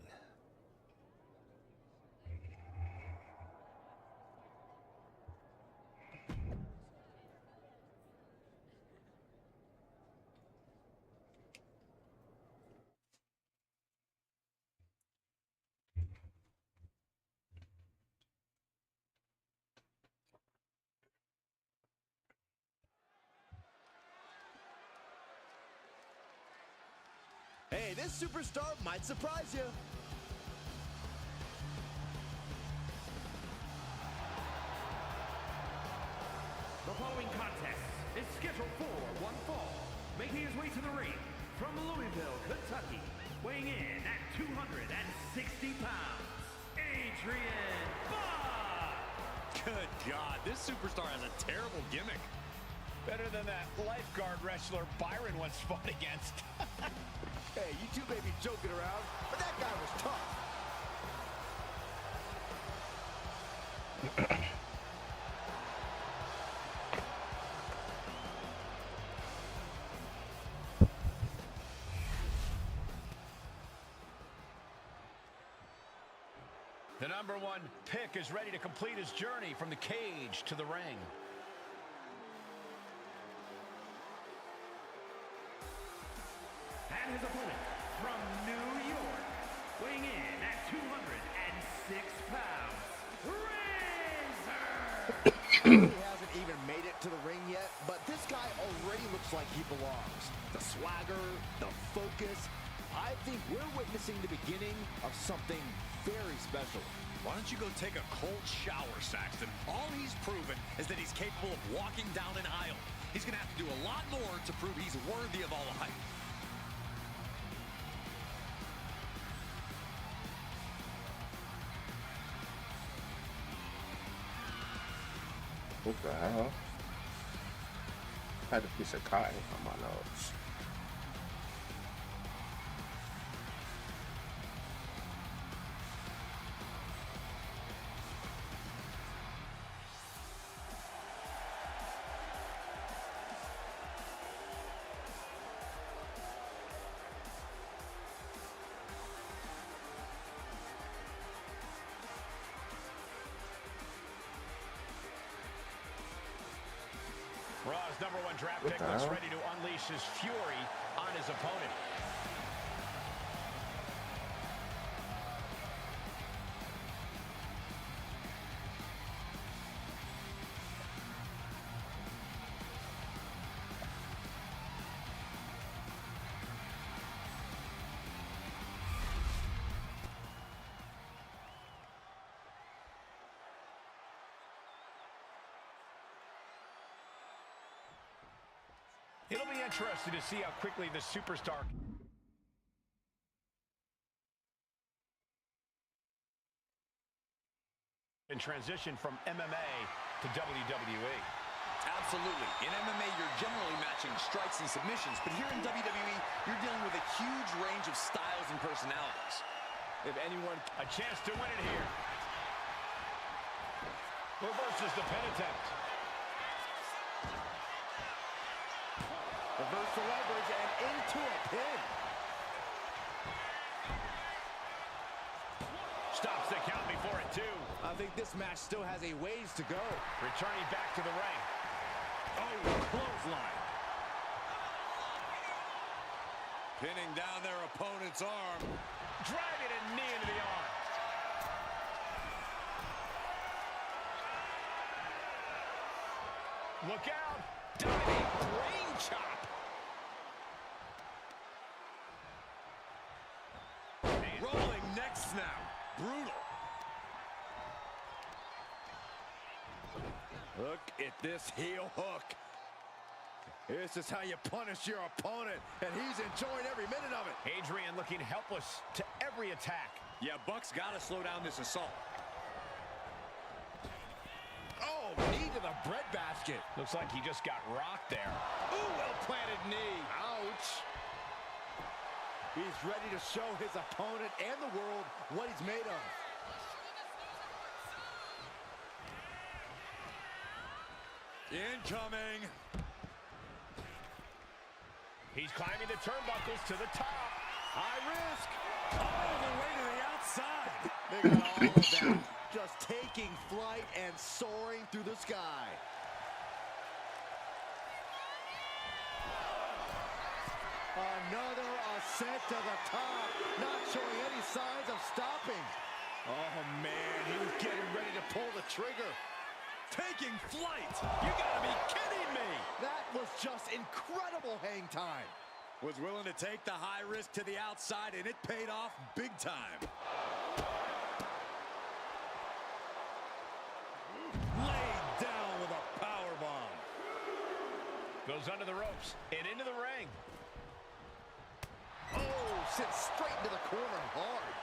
Hey, this superstar might surprise you. The following contest is scheduled for one fall. Making his way to the ring from Louisville, Kentucky, weighing in at 260 pounds, Adrian Bott. Good God, this superstar has a terrible gimmick. Better than that lifeguard wrestler Byron once fought against. Hey, you two may be joking around, but that guy was tough. The number one pick is ready to complete his journey from the cage to the ring. And his opponent from New York, weighing in at 206 pounds, Razor! He hasn't even made it to the ring yet, but this guy already looks like he belongs. The swagger, the focus. I think we're witnessing the beginning of something very special. Why don't you go take a cold shower, Saxton? All he's proven is that he's capable of walking down an aisle. He's going to have to do a lot more to prove he's worthy of all the hype. What the hell? I had a piece of cotton on my nose. Raw's number one draft pick looks ready to unleash his fury on his opponent. It'll be interesting to see how quickly the superstar And transition from MMA to WWE. Absolutely. In MMA, you're generally matching strikes and submissions, but here in WWE, you're dealing with a huge range of styles and personalities. If anyone... A chance to win it here. Reverses the pin attempt. Reverse the leverage and into a pin. Stops the count before it, too. I think this match still has a ways to go. Returning back to the ring. Oh, clothesline. Pinning down their opponent's arm. Driving a knee into the arm. Look out. Diving brain chop. Rolling neck snap. Brutal. Look at this heel hook. This is how you punish your opponent, and he's enjoying every minute of it. Adrian looking helpless to every attack. Yeah, Buck's got to slow down this assault. Oh, knee to the breadbasket. Looks like he just got rocked there. Ooh, well-planted knee. Ouch. He's ready to show his opponent and the world what he's made of. Incoming. He's climbing the turnbuckles to the top. High risk. All the way to the outside. They got all of that. Just taking flight and soaring through the sky. Another ascent to the top. Not showing any signs of stopping. Oh, man. He was getting ready to pull the trigger. Taking flight. You gotta be kidding me. That was just incredible hang time. Was willing to take the high risk to the outside, and it paid off big time. Laid down with a powerbomb. Goes under the ropes and into the ring. Oh, sits straight into the corner hard.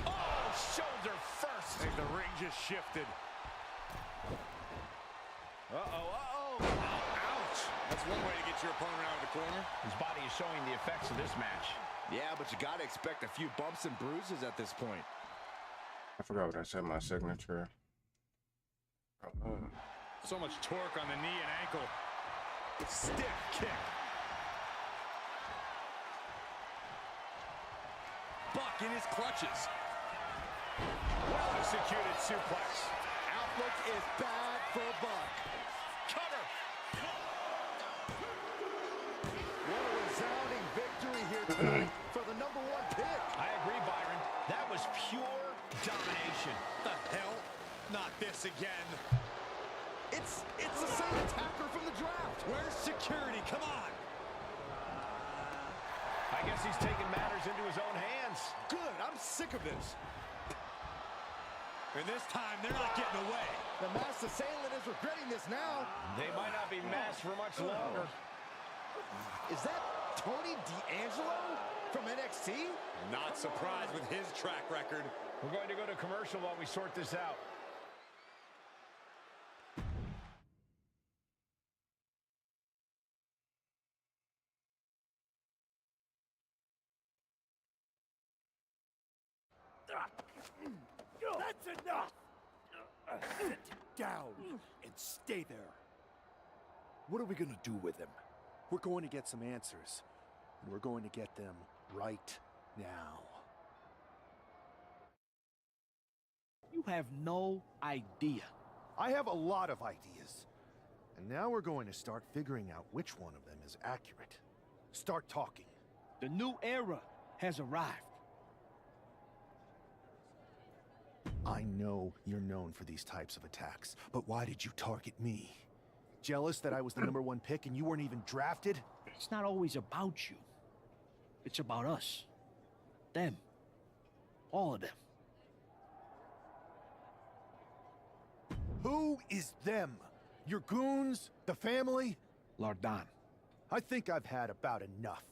Oh, shoulder first. I think the ring just shifted. Uh-oh. Ouch. That's one way to get your opponent out of the corner. His body is showing the effects of this match. Yeah, but you got to expect a few bumps and bruises at this point. I forgot what I said, my signature. So much torque on the knee and ankle. Stiff kick. Buck in his clutches. Well-executed suplex. Outlook is bad for Buck. Cover. What a resounding victory here tonight for the #1 pick. I agree, Byron. That was pure domination. The hell? Not this again. It's the same attacker from the draft. Where's security? Come on. I guess he's taking matters into his own hands. Good. I'm sick of this. And this time, they're not getting away. The masked assailant is regretting this now. They might not be masked for much longer. Is that Tony D'Angelo from NXT? Not surprised with his track record. We're going to go to commercial while we sort this out. That's enough! Sit down and stay there. What are we gonna do with him? We're going to get some answers, and we're going to get them right now. You have no idea. I have a lot of ideas. And now we're going to start figuring out which one of them is accurate. Start talking. The new era has arrived. I know you're known for these types of attacks, but why did you target me? Jealous that I was the #1 pick and you weren't even drafted? It's not always about you. It's about us. Them. All of them. Who is them? Your goons? The family? Lardan. I think I've had about enough.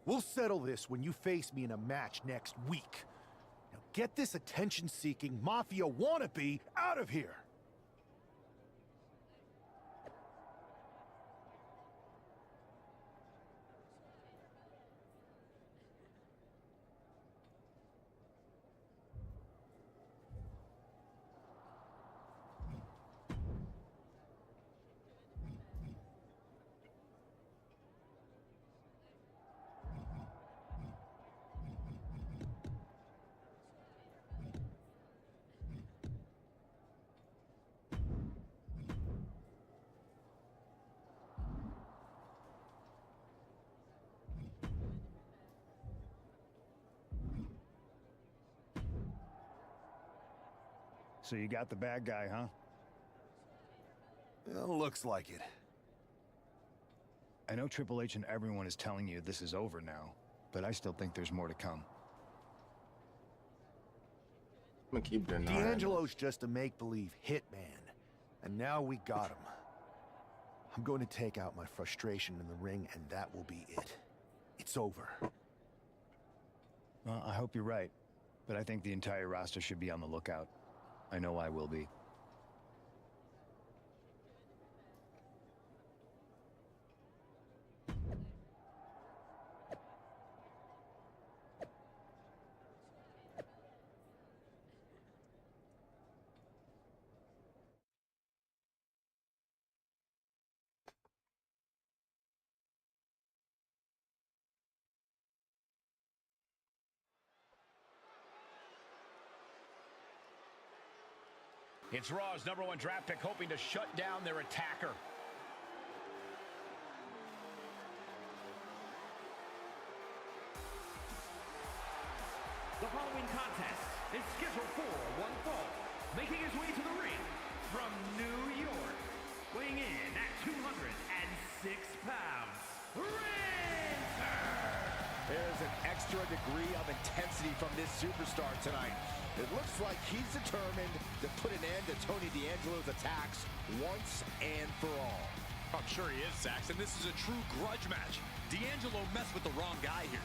We'll settle this when you face me in a match next week. Now Get this attention-seeking mafia wannabe out of here! So you got the bad guy, huh? Well, looks like it. I know Triple H and everyone is telling you this is over now, but I still think there's more to come. I'm gonna keep denying. D'Angelo's just a make-believe hitman, and now we got him. I'm going to take out my frustration in the ring, and that will be it. It's over. Well, I hope you're right, but I think the entire roster should be on the lookout. I know I will be. It's Raw's #1 draft pick hoping to shut down their attacker. The following contest is scheduled for one fall. Making his way to the ring from New York, weighing in at 206 pounds, Rampage! There's an extra degree of intensity from this superstar tonight. It looks like he's determined to put an end to Tony D'Angelo's attacks once and for all. I'm sure he is, Saxon. This is a true grudge match. D'Angelo messed with the wrong guy here.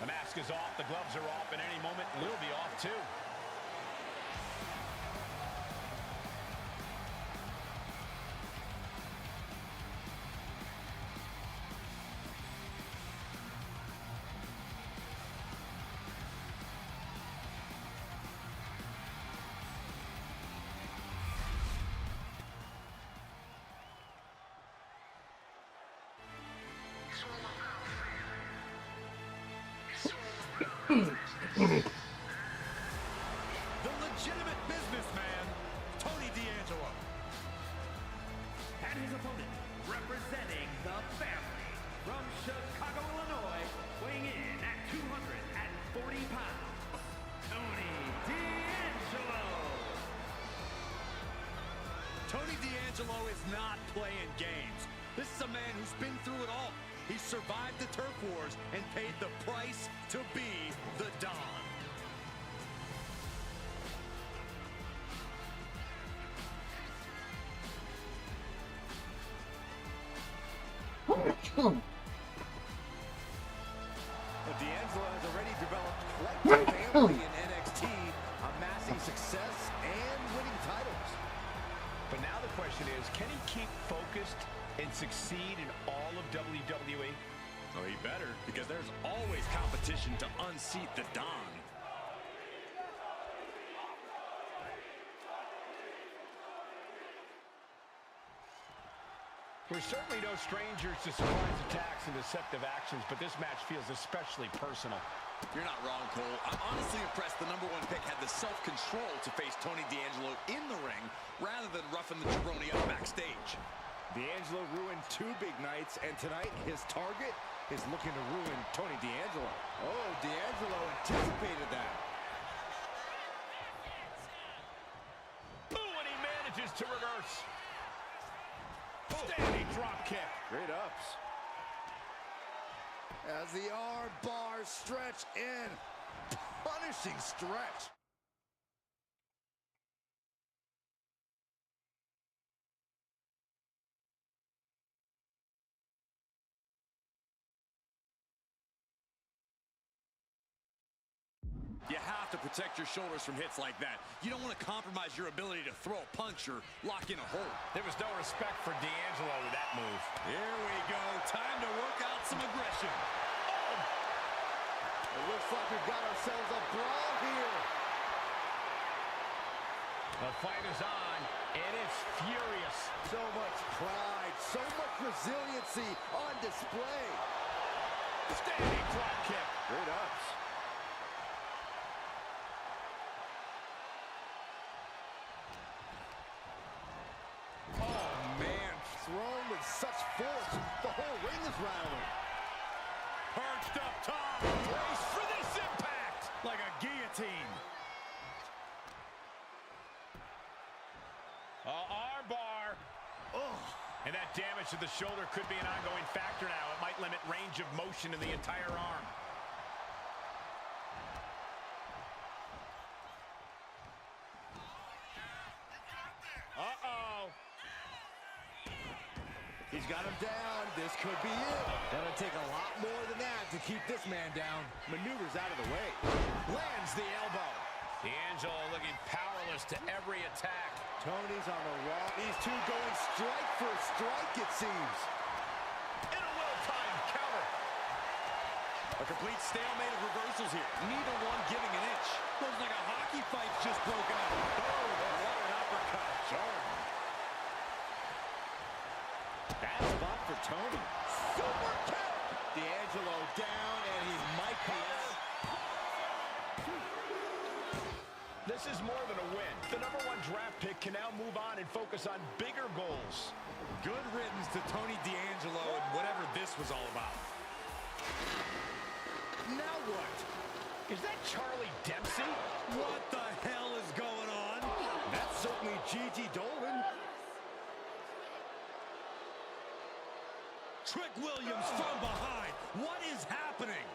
The mask is off, the gloves are off, and any moment will be off too. The legitimate businessman, Tony D'Angelo. And his opponent, representing the family, from Chicago, Illinois, weighing in at 240 pounds, Tony D'Angelo. Tony D'Angelo is not playing games. This is a man who's been through it all. He survived the turf wars and paid the price to be the Don. D'Angelo has already developed quite the family in NXT, amassing success and winning titles. But now the question is, can he keep focused and succeed in all of WWE? Oh, he better, because there's always competition to unseat the Don. We're certainly no strangers to surprise attacks and deceptive actions, but this match feels especially personal. You're not wrong, Cole. I'm honestly impressed the #1 pick had the self-control to face Tony D'Angelo in the ring rather than roughing the jabroni up backstage. D'Angelo ruined 2 big nights, and tonight his target is looking to ruin Tony D'Angelo. Oh, D'Angelo anticipated that. Ooh, and he manages to reverse. Standing drop kick. Great ups. As the arm bars stretch in. Punishing stretch. You have to protect your shoulders from hits like that. You don't want to compromise your ability to throw a punch or lock in a hold. There was no respect for D'Angelo with that move. Here we go. Time to work out some aggression. It looks like we've got ourselves a brawl here. The fight is on, and it's furious. So much pride, so much resiliency on display. Standing drop kick. Great ups. Oh, man, thrown with such force, the whole ring is rattling. Perched up top, brace for this impact. Like a guillotine. Arm bar. Oh. And that damage to the shoulder could be an ongoing factor now. It might limit range of motion in the entire arm. Uh-oh. He's got him down. This could be it. Gonna take a lot more than that to keep this man down. Maneuvers out of the way. Lands the elbow. D'Angelo looking powerless to every attack. Tony's on the wall. These two going strike for strike, it seems. In a well-timed counter. A complete stalemate of reversals here. Neither one giving an inch. Looks like a hockey fight's just broken up. Oh, what an uppercut. Jordan. Bad spot for Tony. Super kick. D'Angelo down, and he might be out. This is more than a win. The #1 draft pick can now move on and focus on bigger goals. Good riddance to Tony D'Angelo and whatever this was all about. Now what? Is that Charlie Dempsey? What the hell is going on? That's certainly Gigi Dolan. Trick Williams from behind. What is happening?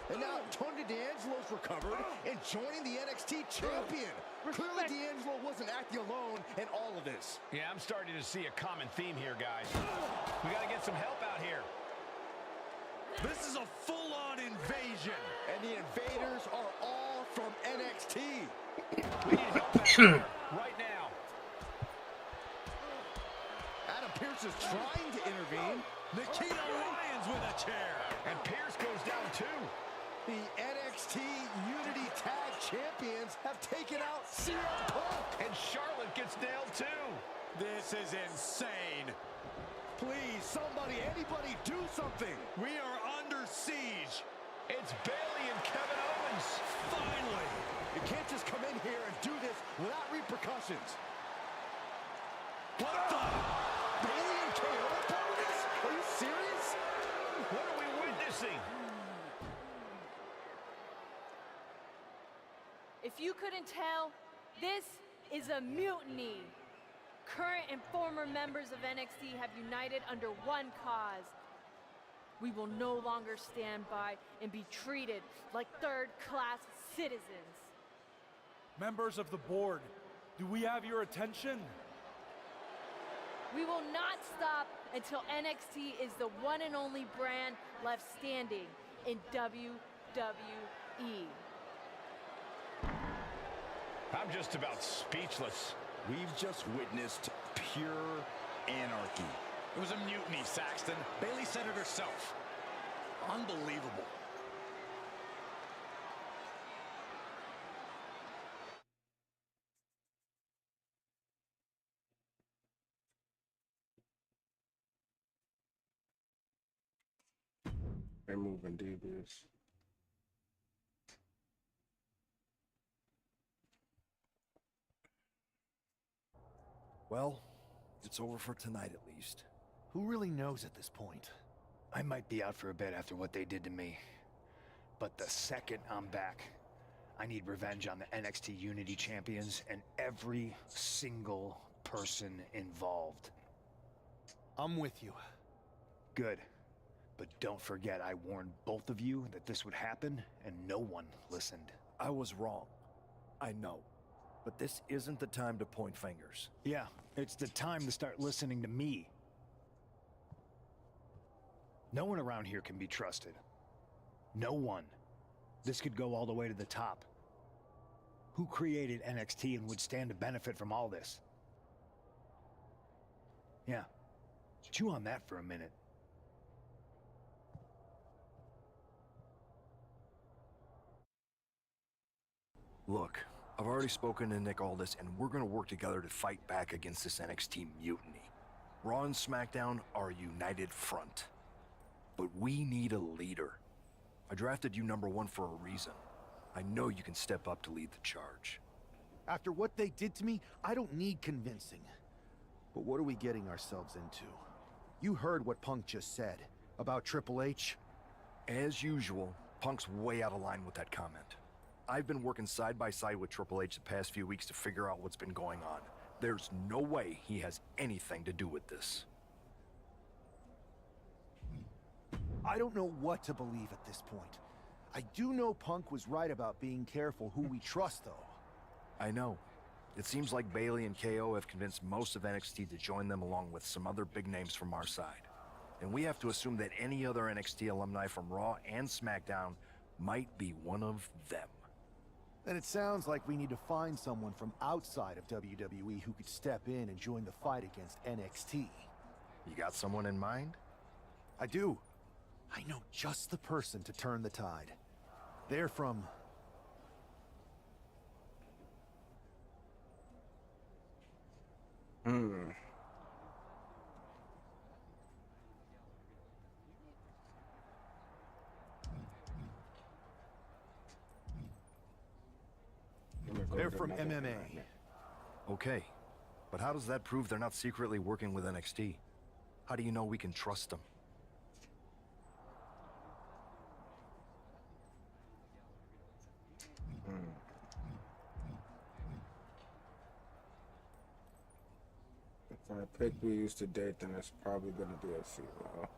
And now Tony D'Angelo's recovered and joining the NXT champion. Clearly D'Angelo wasn't acting alone in all of this. Yeah, I'm starting to see a common theme here, guys. We got to get some help out here. This is a full-on invasion. And the invaders are all from NXT. We need help out here right now. Adam Pearce is trying to intervene. Nikita Lyons with a chair. And Pearce goes down too. The NXT Unity Tag Champions have taken out CM Punk. And Charlotte gets nailed too. This is insane. Please, somebody, anybody, do something. We are under siege. It's Bayley and Kevin Owens. Finally. You can't just come in here and do this without repercussions. What the? Bayley and KO are part of this? Are you serious? What are we witnessing? If you couldn't tell, this is a mutiny. Current and former members of NXT have united under one cause. We will no longer stand by and be treated like third-class citizens. Members of the board, do we have your attention? We will not stop until NXT is the one and only brand left standing in WWE. I'm just about speechless. We've just witnessed pure anarchy. It was a mutiny, Saxton. Bayley said it herself. Unbelievable. They're moving DBs. Well, it's over for tonight at least. Who really knows at this point? I might be out for a bit after what they did to me. But the second I'm back, I need revenge on the NXT Unity Champions and every single person involved. I'm with you. Good. But don't forget, I warned both of you that this would happen, and no one listened. I was wrong. I know. But this isn't the time to point fingers. Yeah, it's the time to start listening to me. No one around here can be trusted. No one. This could go all the way to the top. Who created NXT and would stand to benefit from all this? Yeah. Chew on that for a minute. Look, I've already spoken to Nick Aldis, and we're gonna work together to fight back against this NXT mutiny. Raw and SmackDown are a united front. But we need a leader. I drafted you #1 for a reason. I know you can step up to lead the charge. After what they did to me, I don't need convincing. But what are we getting ourselves into? You heard what Punk just said about Triple H. As usual, Punk's way out of line with that comment. I've been working side by side with Triple H the past few weeks to figure out what's been going on. There's no way he has anything to do with this. I don't know what to believe at this point. I do know Punk was right about being careful who we trust, though. I know. It seems like Bailey and KO have convinced most of NXT to join them along with some other big names from our side. And we have to assume that any other NXT alumni from Raw and SmackDown might be one of them. Then it sounds like we need to find someone from outside of WWE who could step in and join the fight against NXT. You got someone in mind? I do. I know just the person to turn the tide. They're from... They're from MMA. Okay, but how does that prove they're not secretly working with NXT? How do you know we can trust them? If I pick we used to date, then it's probably gonna be a female.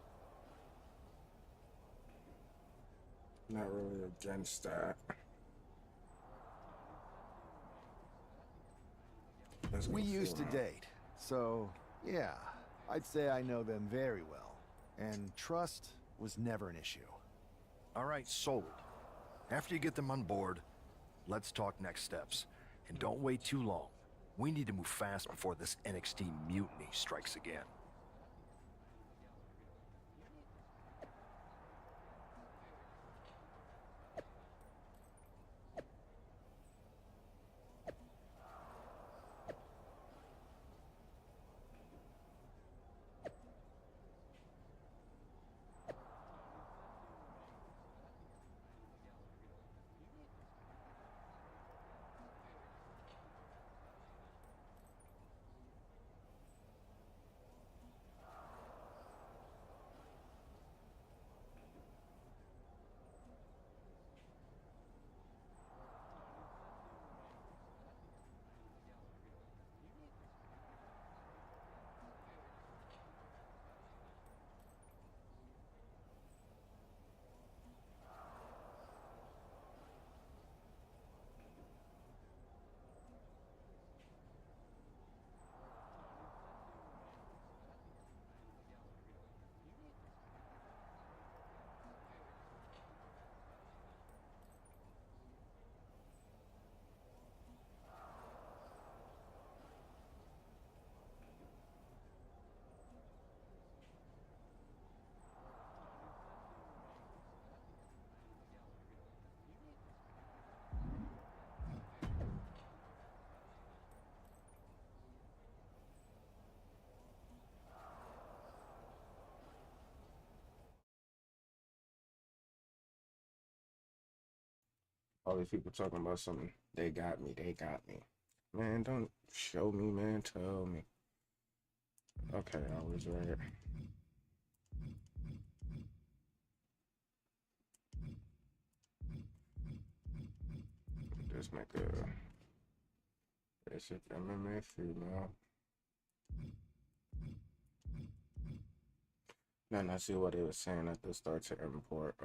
Not really against that. We used to date, so yeah, I'd say I know them very well. And trust was never an issue. All right, sold. After you get them on board, let's talk next steps. And don't wait too long. We need to move fast before this NXT mutiny strikes again. All these people talking about something. They got me. They got me. Man, don't show me, man. Tell me. Okay, I was right. Just make a basic MMA female. Then I see what they were saying at the start to import.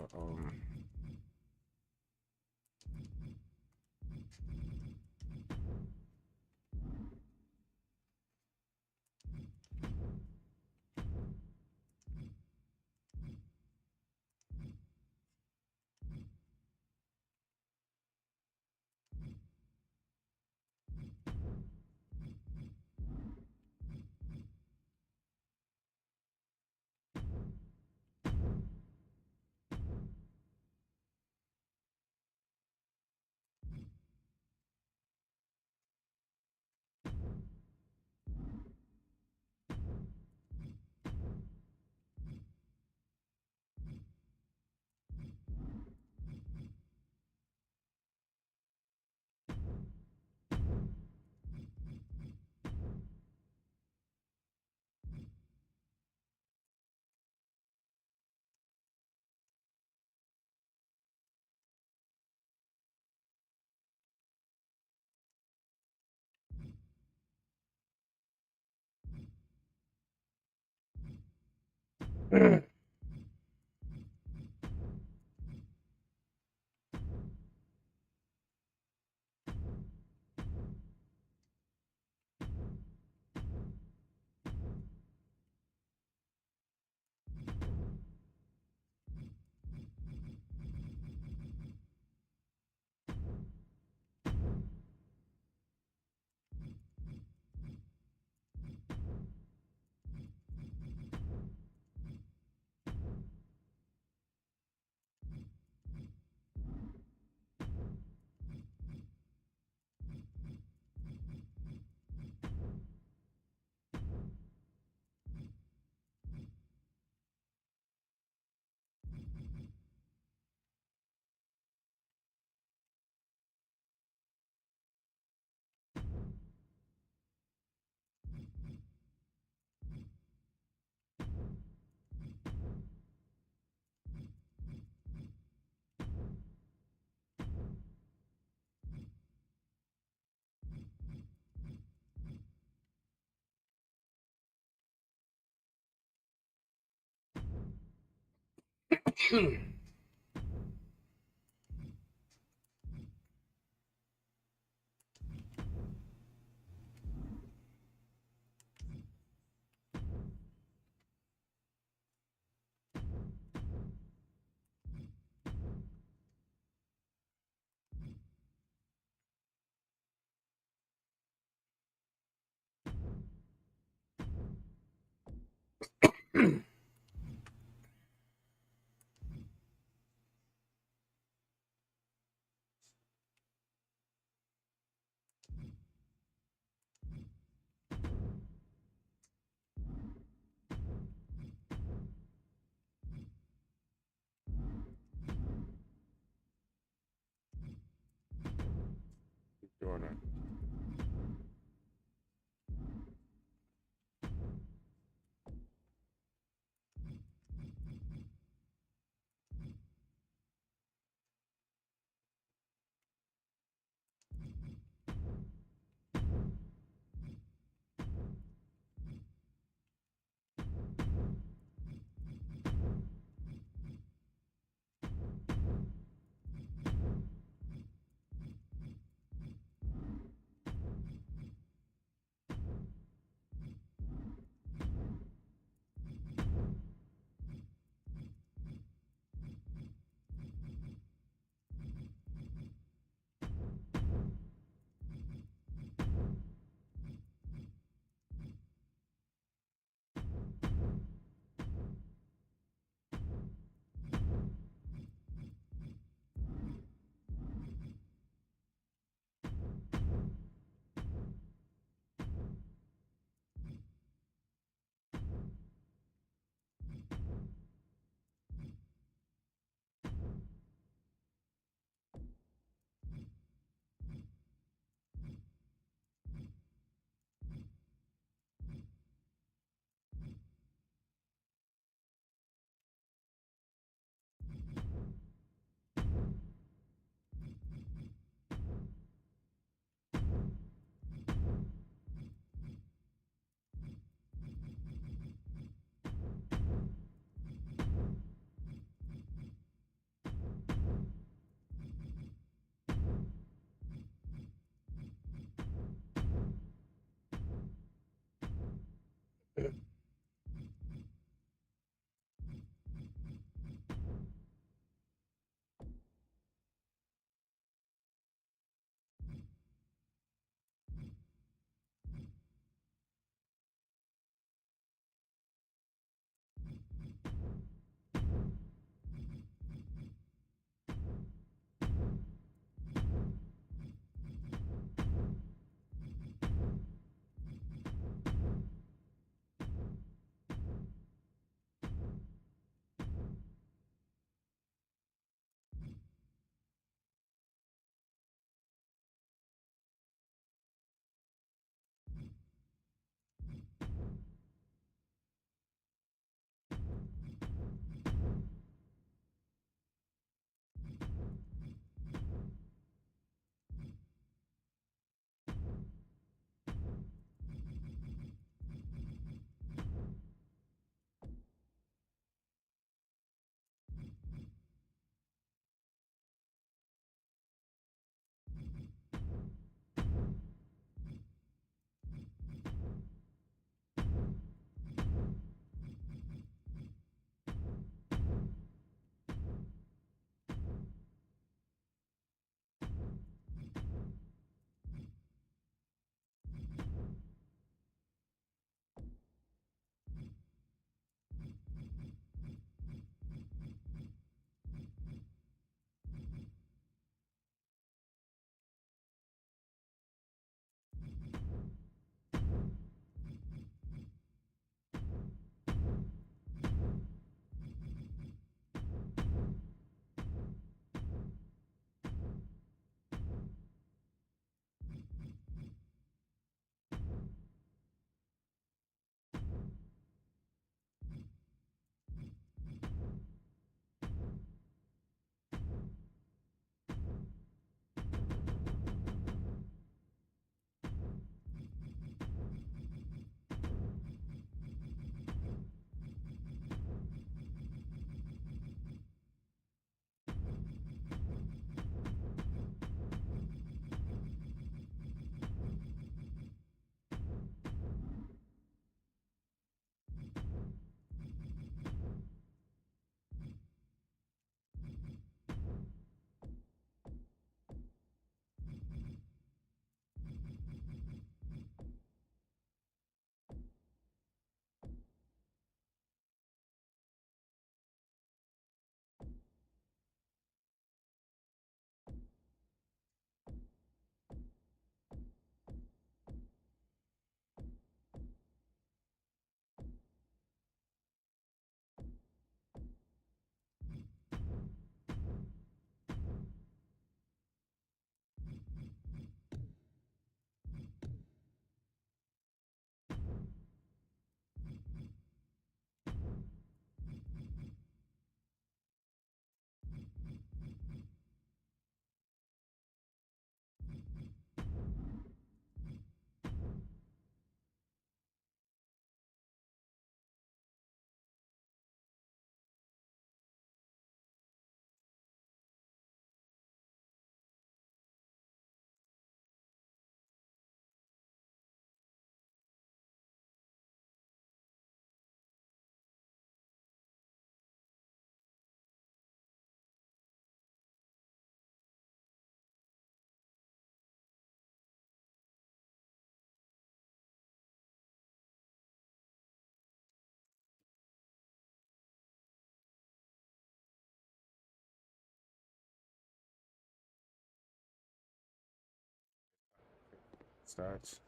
stats.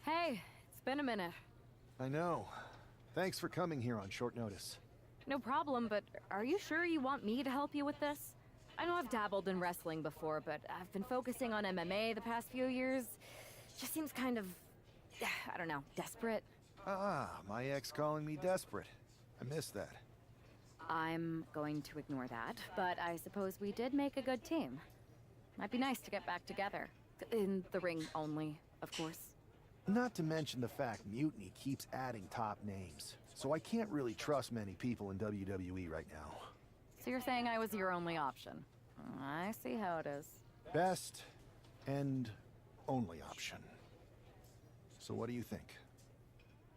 Hey, it's been a minute. I know. Thanks for coming here on short notice. No problem, but are you sure you want me to help you with this? I know I've dabbled in wrestling before, but I've been focusing on MMA the past few years. Just seems kind of, I don't know, desperate. Ah, my ex calling me desperate. I miss that. I'm going to ignore that, but I suppose we did make a good team. Might be nice to get back together. In the ring only, of course. Not to mention the fact Mutiny keeps adding top names, so I can't really trust many people in WWE right now. So you're saying I was your only option? I see how it is. Best and only option. So what do you think?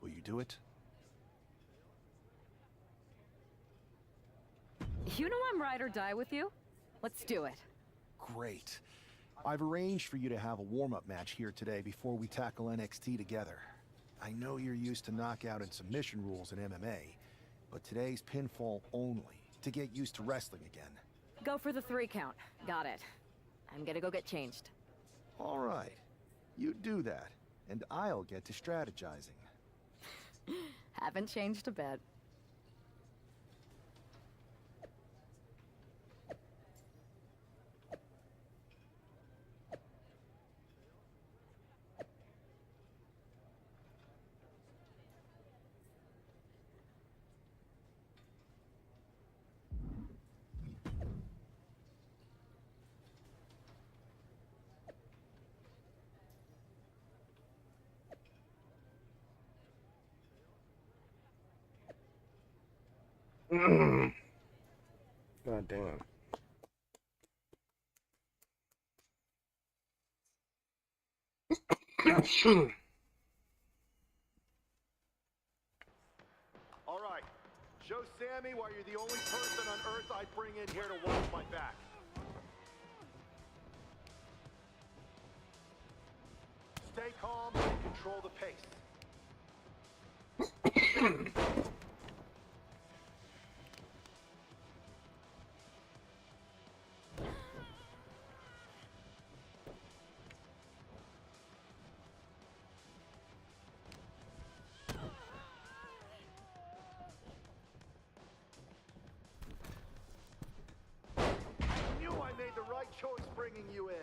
Will you do it? You know I'm ride or die with you. Let's do it. Great. I've arranged for you to have a warm-up match here today before we tackle NXT together. I know you're used to knockout and submission rules in MMA, but today's pinfall only, to get used to wrestling again. Go for the 3 count. Got it. I'm gonna go get changed. All right. You do that, and I'll get to strategizing. Haven't changed a bit. God damn. All right, show Sammy why you're the only person on earth I'd bring in here to watch my back. Stay calm and control the pace. I knew I made the right choice bringing you in.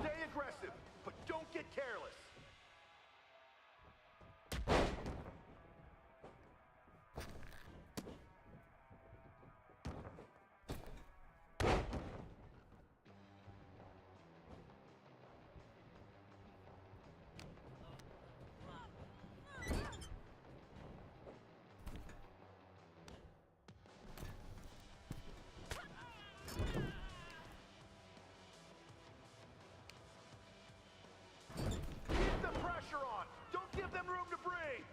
Stay aggressive, but don't get careless. Keep the pressure on. Don't give them room to breathe.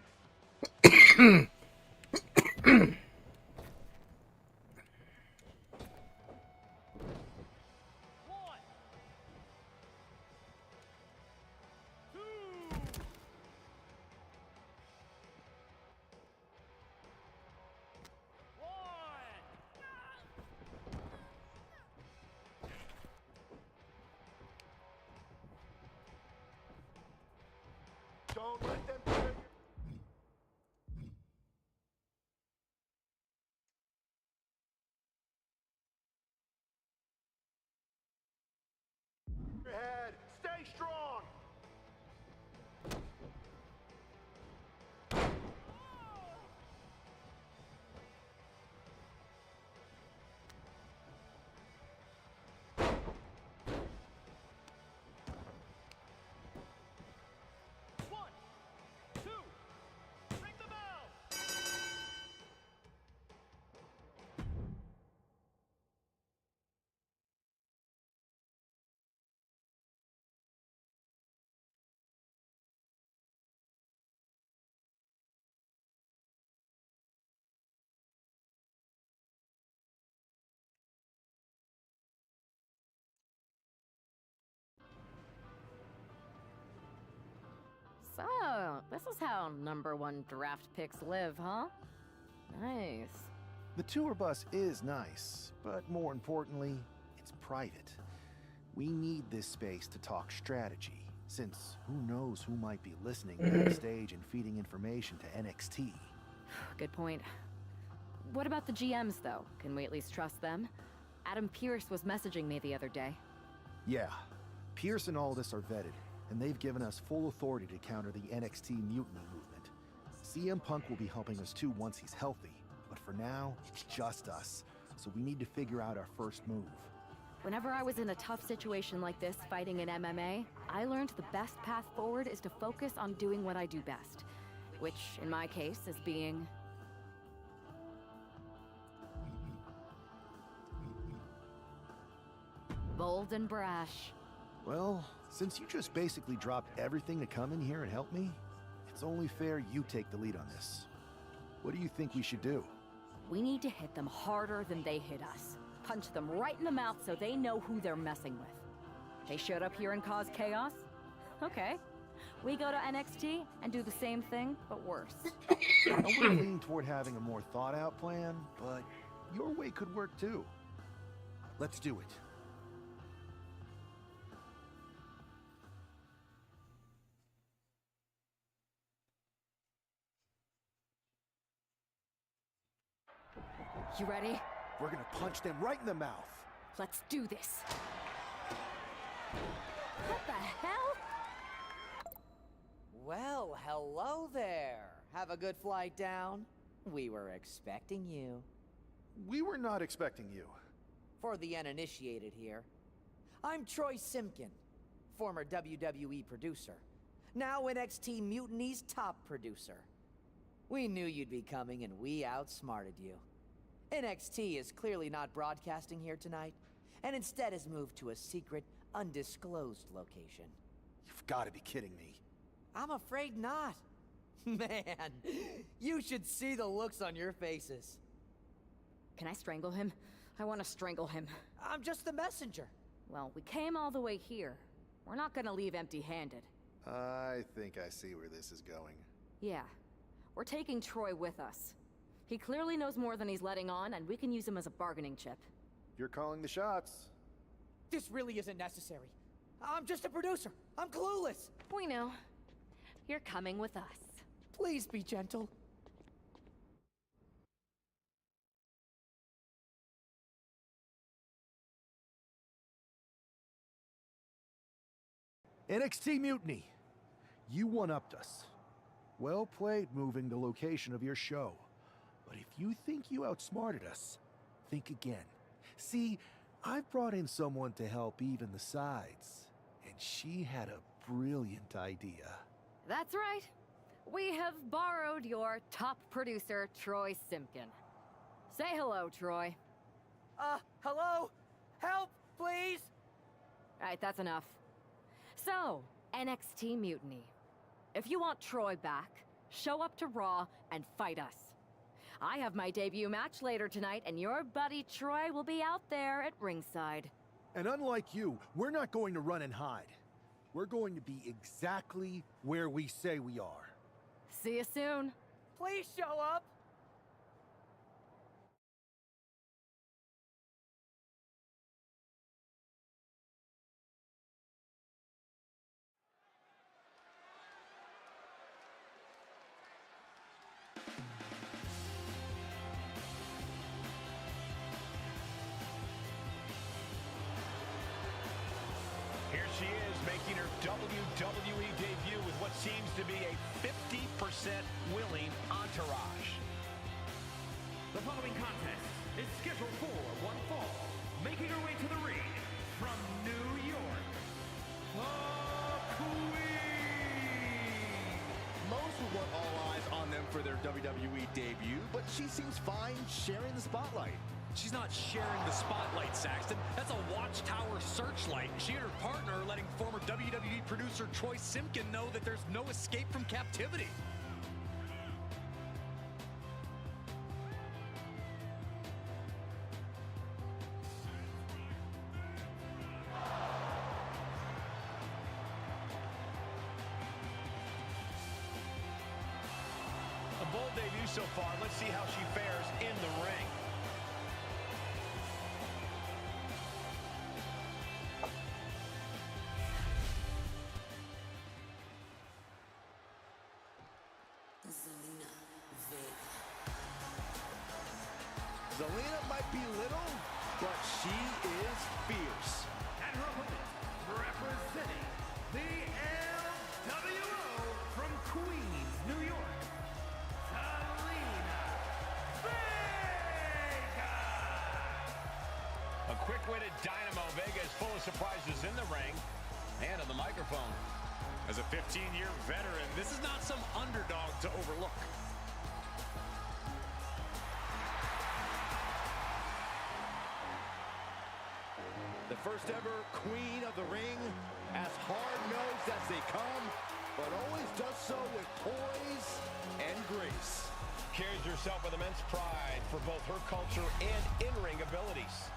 Don't let them So, this is how #1 draft picks live, huh? Nice. The tour bus is nice, but more importantly, it's private. We need this space to talk strategy, since who knows who might be listening backstage and feeding information to NXT. Good point. What about the GMs, though? Can we at least trust them? Adam Pearce was messaging me the other day. Yeah, Pierce and Aldis are vetted, and they've given us full authority to counter the NXT mutiny movement. CM Punk will be helping us too once he's healthy, but for now, it's just us, so we need to figure out our first move. Whenever I was in a tough situation like this fighting in MMA, I learned the best path forward is to focus on doing what I do best, which, in my case, is being... bold and brash. Well, since you just basically dropped everything to come in here and help me, it's only fair you take the lead on this. What do you think we should do? We need to hit them harder than they hit us. Punch them right in the mouth so they know who they're messing with. They showed up here and caused chaos? Okay. We go to NXT and do the same thing, but worse. I would lean toward having a more thought-out plan, but your way could work too. Let's do it. You ready? We're gonna punch them right in the mouth. Let's do this. What the hell? Well, hello there. Have a good flight down. We were expecting you. We were not expecting you. For the uninitiated here, I'm Troy Simkin, former WWE producer, now NXT Mutiny's top producer. We knew you'd be coming and we outsmarted you. NXT is clearly not broadcasting here tonight, and instead has moved to a secret, undisclosed location. You've got to be kidding me. I'm afraid not. Man, you should see the looks on your faces. Can I strangle him? I want to strangle him. I'm just the messenger. Well, we came all the way here. We're not gonna leave empty-handed. I think I see where this is going. Yeah. We're taking Troy with us. He clearly knows more than he's letting on, and we can use him as a bargaining chip. You're calling the shots. This really isn't necessary. I'm just a producer. I'm clueless. We know. You're coming with us. Please be gentle. NXT Mutiny. You one-upped us. Well played moving the location of your show. But if you think you outsmarted us, think again. See, I've brought in someone to help even the sides, and she had a brilliant idea. That's right. We have borrowed your top producer, Troy Simkin. Say hello, Troy. Hello? Help, please? Alright, that's enough. So, NXT Mutiny. If you want Troy back, show up to Raw and fight us. I have my debut match later tonight, and your buddy Troy will be out there at ringside. And unlike you, we're not going to run and hide. We're going to be exactly where we say we are. See you soon. Please show up. Here she is, making her WWE debut with what seems to be a 50% willing entourage. The following contest is scheduled for one fall. Making her way to the ring from New York, the Queen! Most would want all eyes on them for their WWE debut, but she seems fine sharing the spotlight. She's not sharing the spotlight, Saxton. That's a watchtower searchlight. She and her partner are letting former WWE producer Troy Simkin know that there's no escape from captivity. bold debut so far. Let's see how she fares in the ring. Zelina might be little, but she is fierce. And her opponent, representing the LWO from Queens, New York, Zelina Vega. A quick-witted Dynamo. Vega is full of surprises in the ring and on the microphone. As a 15-year veteran, this is not some underdog to overlook. The first ever queen of the ring, as hard-nosed as they come, but always does so with poise and grace. Carries herself with immense pride for both her culture and in-ring abilities.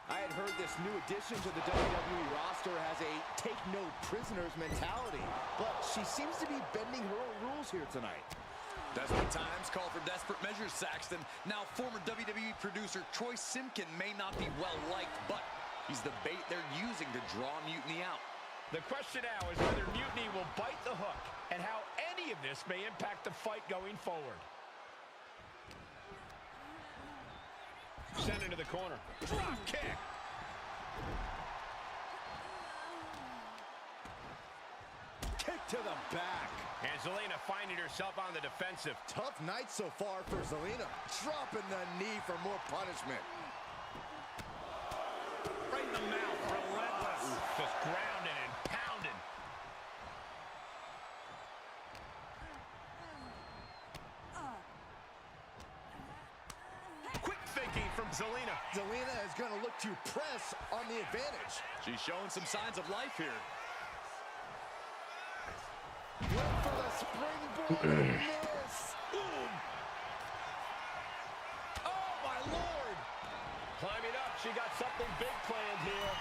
I had heard this new addition to the WWE roster has a take-no-prisoners mentality, but she seems to be bending her own rules here tonight. Desperate times call for desperate measures, Saxton. Now, former WWE producer Troy Simkin may not be well-liked, but he's the bait they're using to draw Mutiny out. The question now is whether Mutiny will bite the hook and how any of this may impact the fight going forward. Sent into the corner. Drop kick. Kick to the back. And Zelina finding herself on the defensive. Tough night so far for Zelina. Dropping the knee for more punishment. Right in the mouth. Relentless. Just grounding and pounding. Quick thinking from Zelina. Zelina is going to look to press on the advantage. She's showing some signs of life here. Went for the springboard and miss. Boom. Oh, my Lord. Climbing up. She got something big planned here.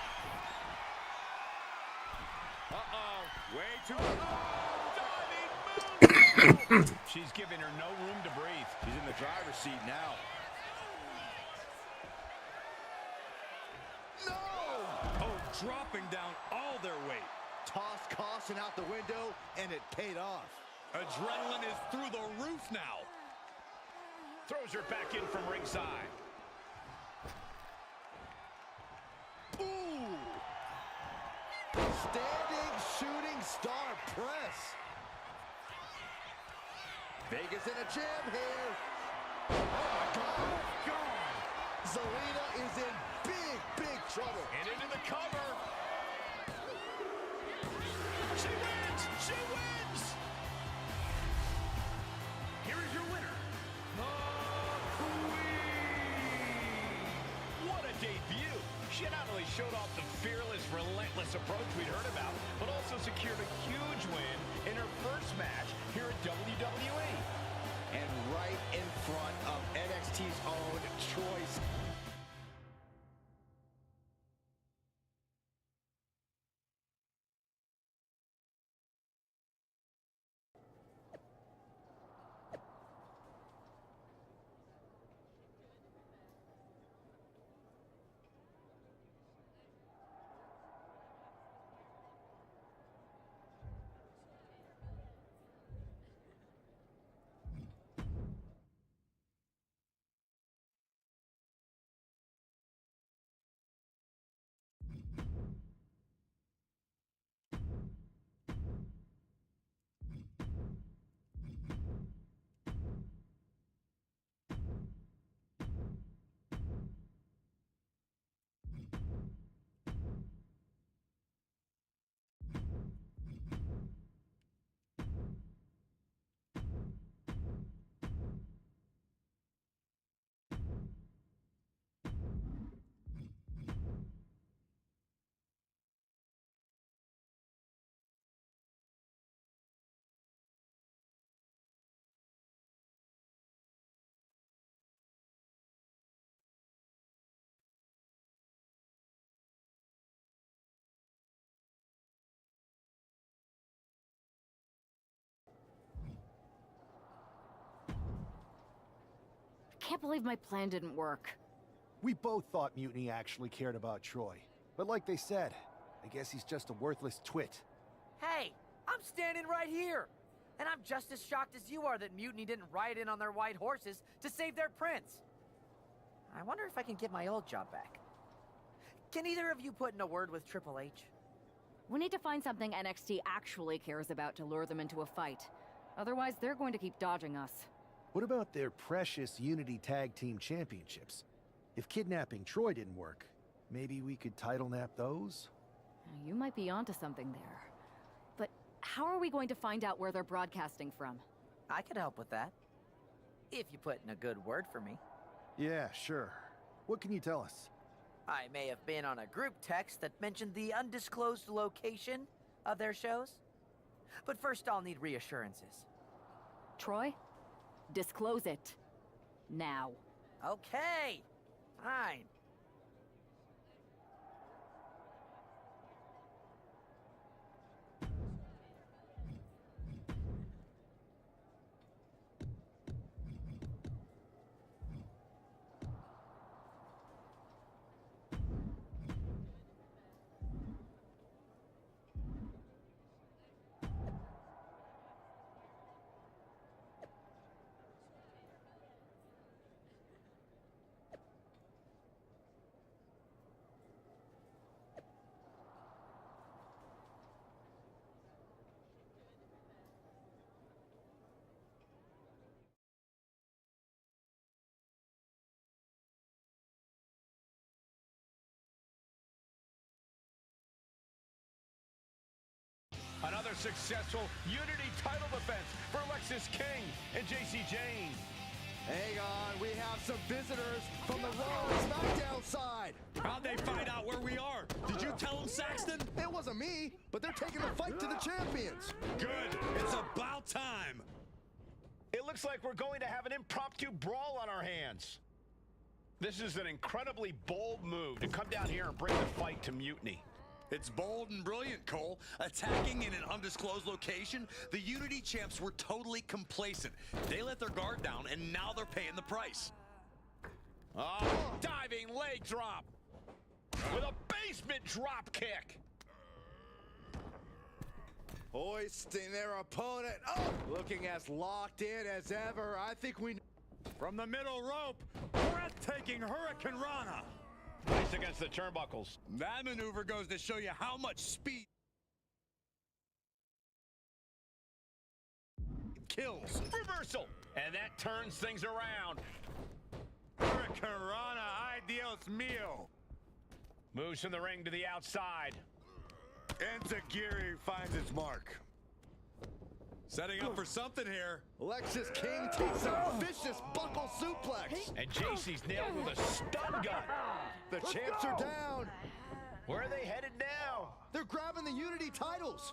Uh-oh. Way too diving moon. She's giving her no room to breathe. She's in the driver's seat now. No! Oh, dropping down all their weight. Tossed caution out the window, and it paid off. Adrenaline is through the roof now. Throws her back in from ringside. Ooh! Standing shooting star press. Vegas in a jam here. Oh my God. Zelina is in big trouble. And into the cover. She wins! She wins! Here is your winner, the Queen. What a debut! She not only showed off the fearless, relentless approach we'd heard about, but also secured a huge win in her first match here at WWE. And right in front of NXT's own Troy. can't believe my plan didn't work. We both thought Mutiny actually cared about Troy. But like they said, I guess he's just a worthless twit. Hey, I'm standing right here. And I'm just as shocked as you are that Mutiny didn't ride in on their white horses to save their prince. I wonder if I can get my old job back. Can either of you put in a word with Triple H? We need to find something NXT actually cares about to lure them into a fight. Otherwise, they're going to keep dodging us. What about their precious Unity Tag Team Championships? If kidnapping Troy didn't work, maybe we could title nap those? You might be onto something there. But how are we going to find out where they're broadcasting from? I could help with that. If you put in a good word for me. Yeah, sure. What can you tell us? I may have been on a group text that mentioned the undisclosed location of their shows. But first I'll need reassurances. Troy? Disclose it. Now. Okay. Fine. Another successful Unity title defense for Alexis King and JC Jane. Hang on, we have some visitors from the Raw and SmackDown side. How'd they find out where we are? Did you tell them, Saxton? It wasn't me, but they're taking the fight to the champions. Good. It's about time. It looks like we're going to have an impromptu brawl on our hands. This is an incredibly bold move to come down here and bring the fight to Mutiny. It's bold and brilliant, Cole. Attacking in an undisclosed location, the Unity champs were totally complacent. They let their guard down, and now they're paying the price. Oh, diving leg drop with a basement drop kick. Hoisting their opponent up, looking as locked in as ever. I think we... From the middle rope, breathtaking Hurricane Rana. Placed against the turnbuckles. That maneuver goes to show you how much speed kills. Reversal, and that turns things around. Hurricane Rana, ay Dios mío. Moves from the ring to the outside. Enziguri finds its mark. Setting up for something here. Alexis King takes a vicious buckle suplex. And JC's nailed with a stun gun. The champs are down. Where are they headed now? They're grabbing the Unity titles.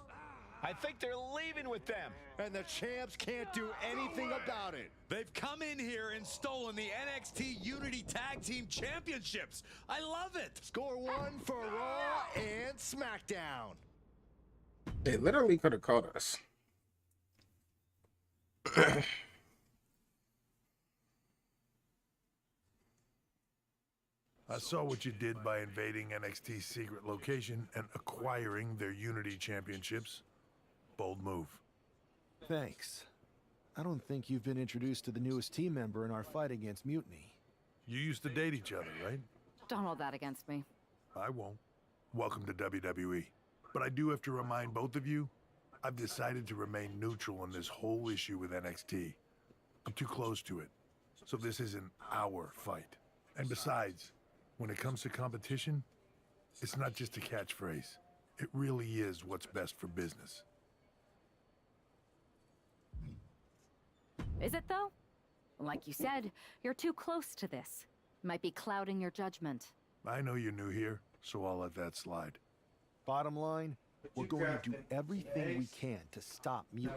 I think they're leaving with them. And the champs can't do anything about it. They've come in here and stolen the NXT Unity Tag Team Championships. I love it. Score one for Raw and SmackDown. They literally could have caught us. I saw what you did by invading NXT's secret location and acquiring their Unity championships. Bold move. Thanks. I don't think you've been introduced to the newest team member in our fight against Mutiny. You used to date each other, right? Don't hold that against me. I won't. Welcome to WWE. But I do have to remind both of you, I've decided to remain neutral on this whole issue with NXT. I'm too close to it. So this isn't our fight. And besides, when it comes to competition, it's not just a catchphrase. It really is what's best for business. Is it, though? Like you said, you're too close to this. Might be clouding your judgment. I know you're new here, so I'll let that slide. Bottom line, we're going to do everything we can to stop Mutiny.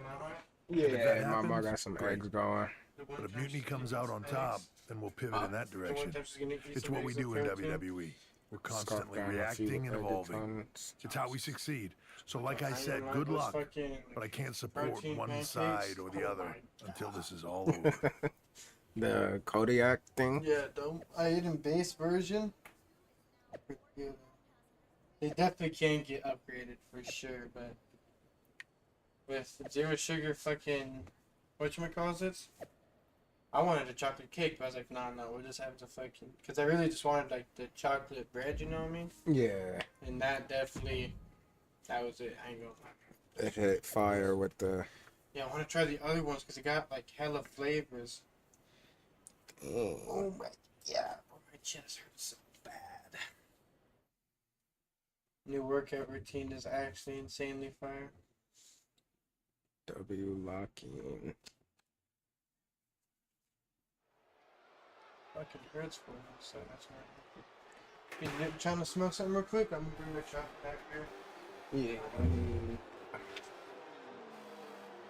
Yeah, Mama got some eggs going. But if Mutiny comes out on top, then we'll pivot in that direction. It's what we do in WWE. We're constantly reacting and evolving. It's how we succeed. So like I said, good luck, but I can't support one side or the other until this is all over. The Kodiak thing? Yeah, the item base version. They definitely can get upgraded for sure, but with zero sugar fucking whatchamacallits, I wanted a chocolate cake, but I was like, no, we'll just have the fucking, because I really just wanted like the chocolate bread, you know what I mean? Yeah. And that definitely, that was it. I ain't gonna lie. It hit fire with the... Yeah, I want to try the other ones because it got like hella flavors. Oh my, yeah. Oh, my chest hurts so bad. New workout routine is actually insanely fire. W locking. Fucking hurts for me, so that's right. You trying to smoke something real quick? I'm gonna bring my shot back here. Yeah.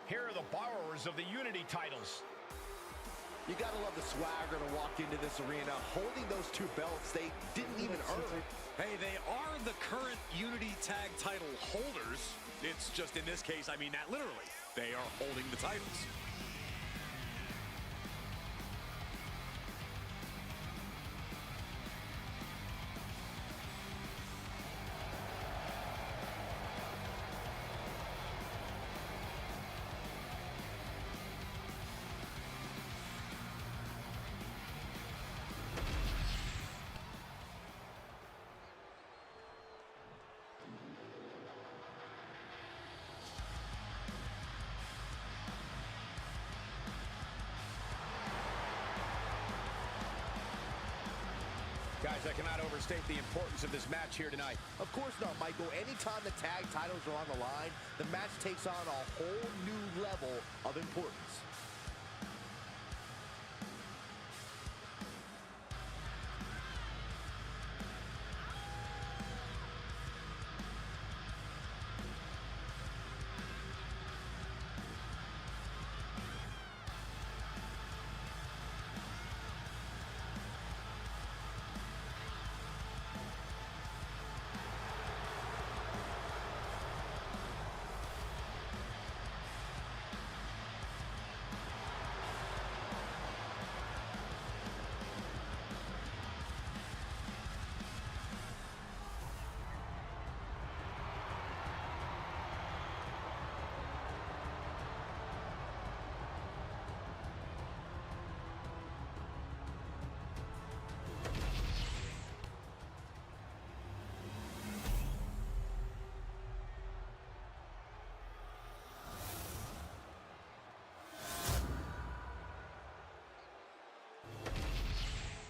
Here are the borrowers of the Unity titles. You gotta love the swagger to walk into this arena holding those two belts they didn't even earn. Hey, they are the current Unity Tag title holders. It's just in this case, I mean that literally. They are holding the titles. Guys, I cannot overstate the importance of this match here tonight. Of course not, Michael. Anytime the tag titles are on the line, the match takes on a whole new level of importance.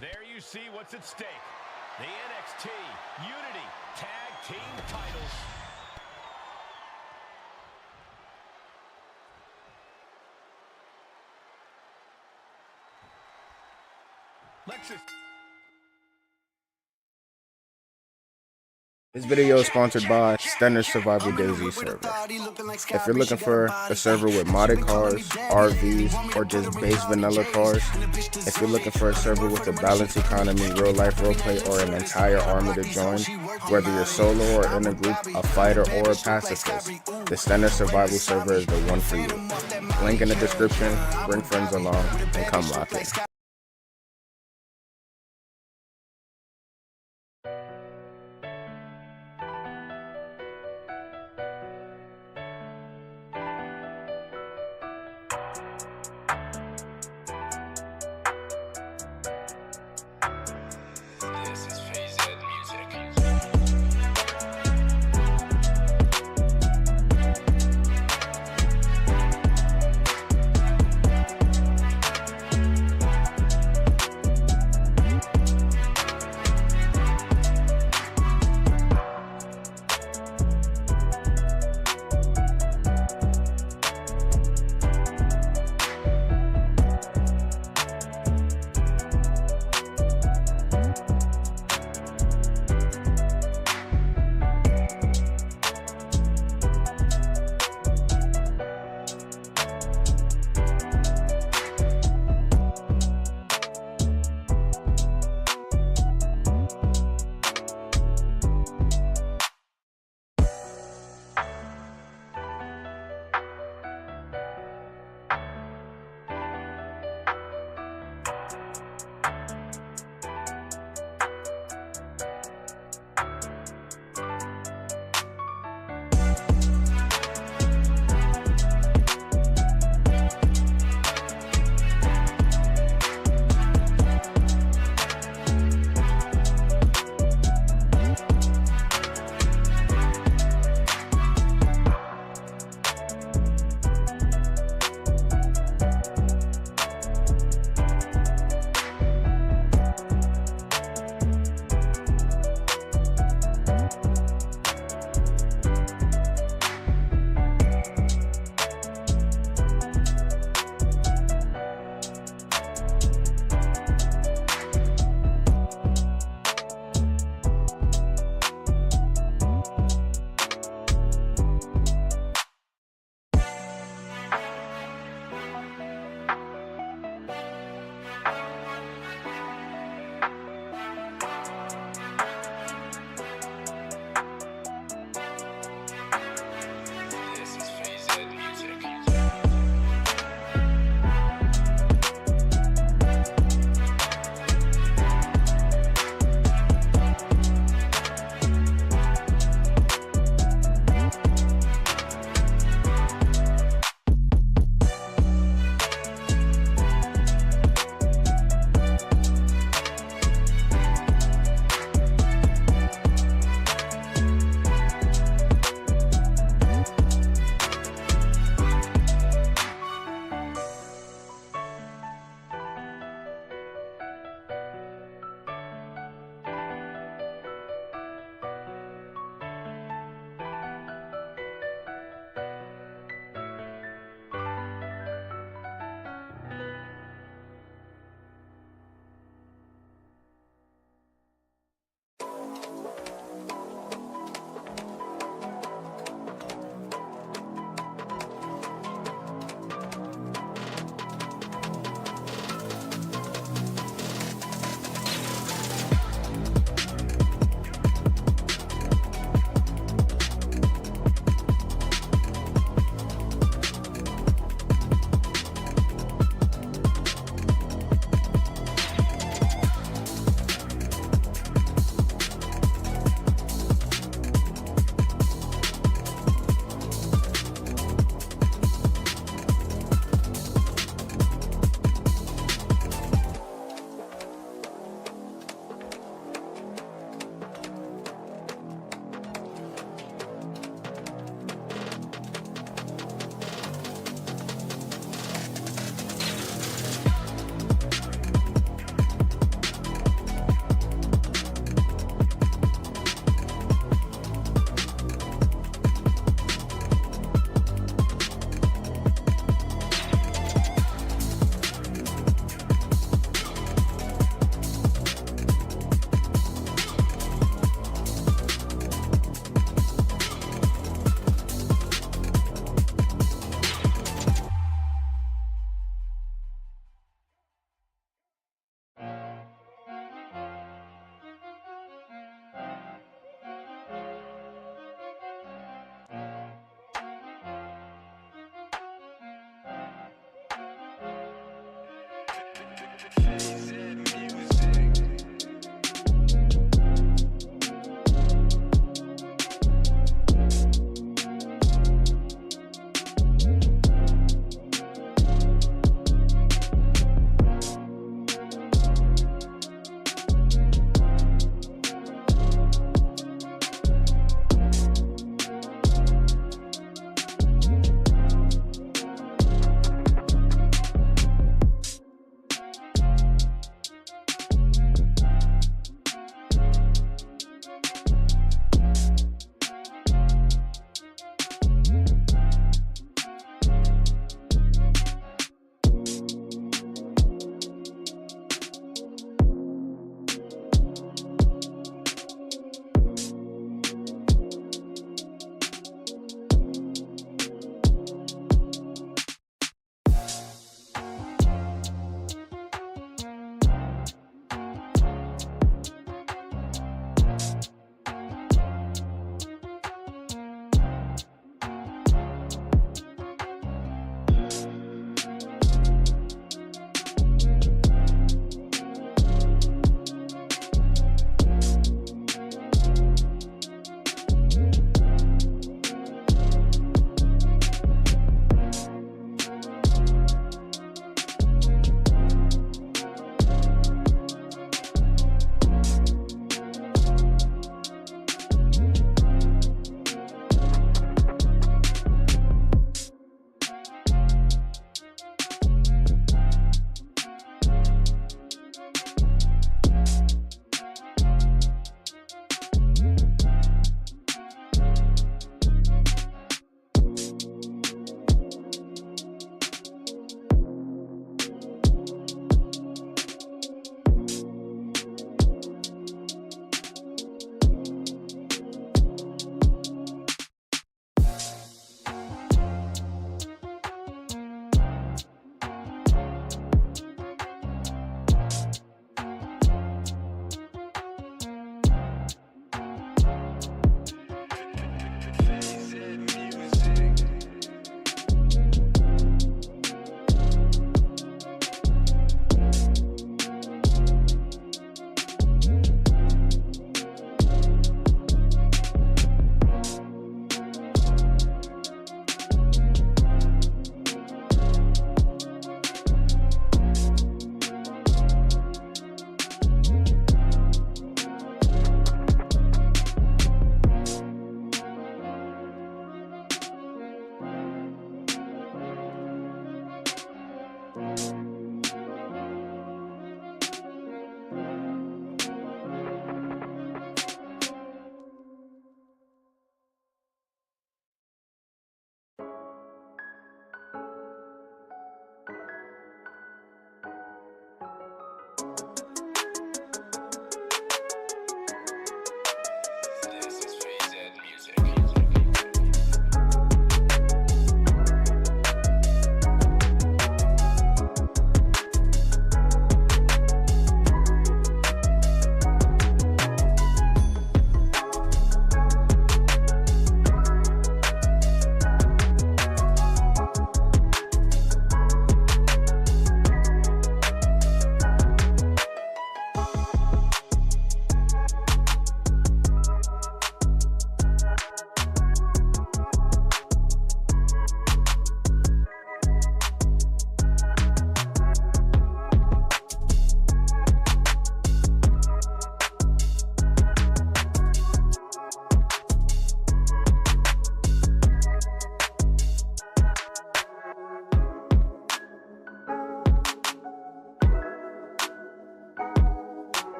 There you see what's at stake. The NXT Unity Tag Team titles. Lexus. This video is sponsored by Standard Survival Daisy server. If you're looking for a server with modded cars, RVs, or just base vanilla cars, if you're looking for a server with a balanced economy, real life roleplay, or an entire army to join, whether you're solo or in a group, a fighter or a pacifist, the Standard Survival server is the one for you. Link in the description, bring friends along, and come lock in.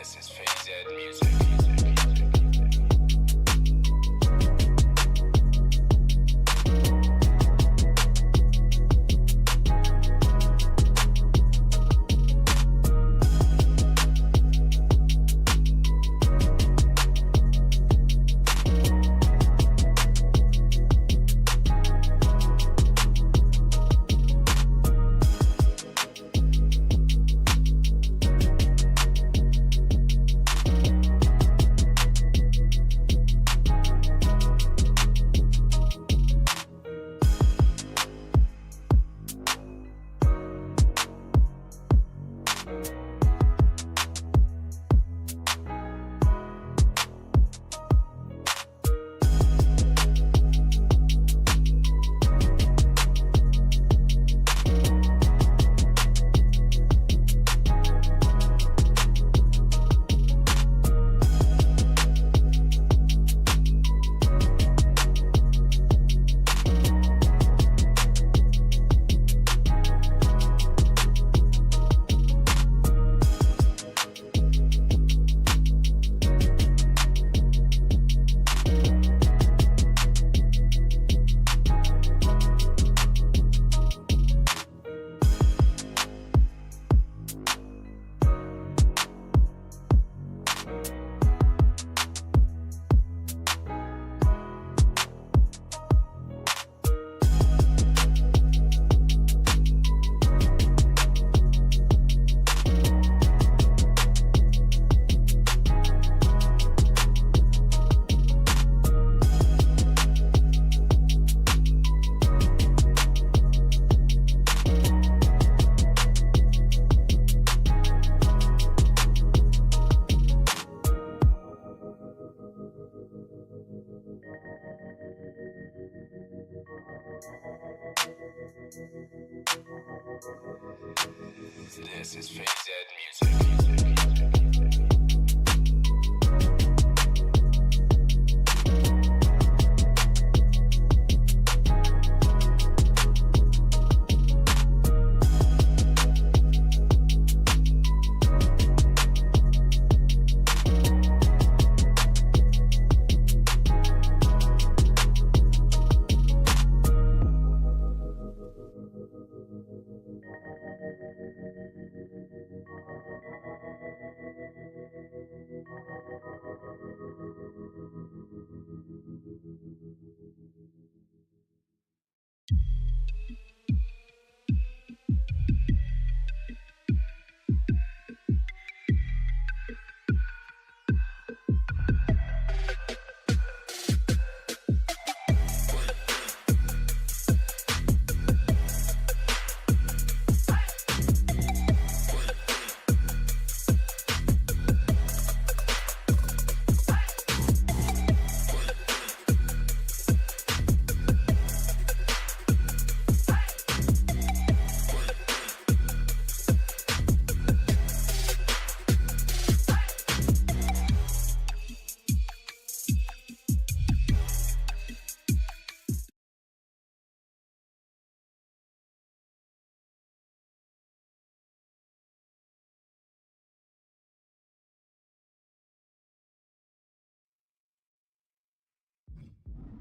This is Phase Ed Music. This is Phase Ed Music.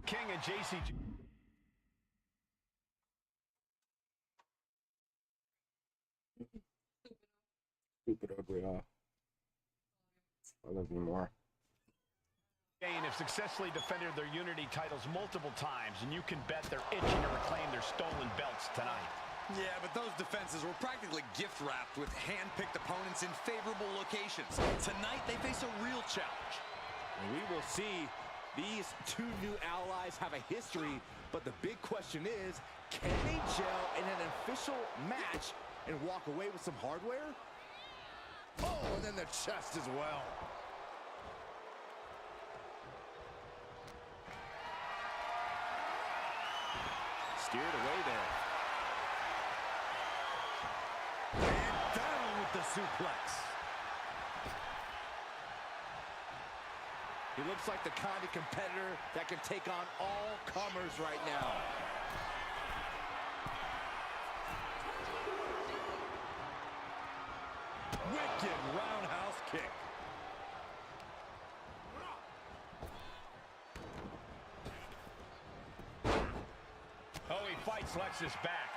King and JC. Stupid ugly, huh? I love you more. Have successfully defended their Unity titles multiple times, and you can bet they're itching to reclaim their stolen belts tonight. Yeah, but those defenses were practically gift-wrapped with hand-picked opponents in favorable locations. Tonight, they face a real challenge. And we will see these two new allies have a history, but the big question is, can they gel in an official match and walk away with some hardware? Oh, and then the chest as well. Steered away there. And down with the suplex. He looks like the kind of competitor that can take on all comers right now. Wicked roundhouse kick. Oh, he fights Lexus back.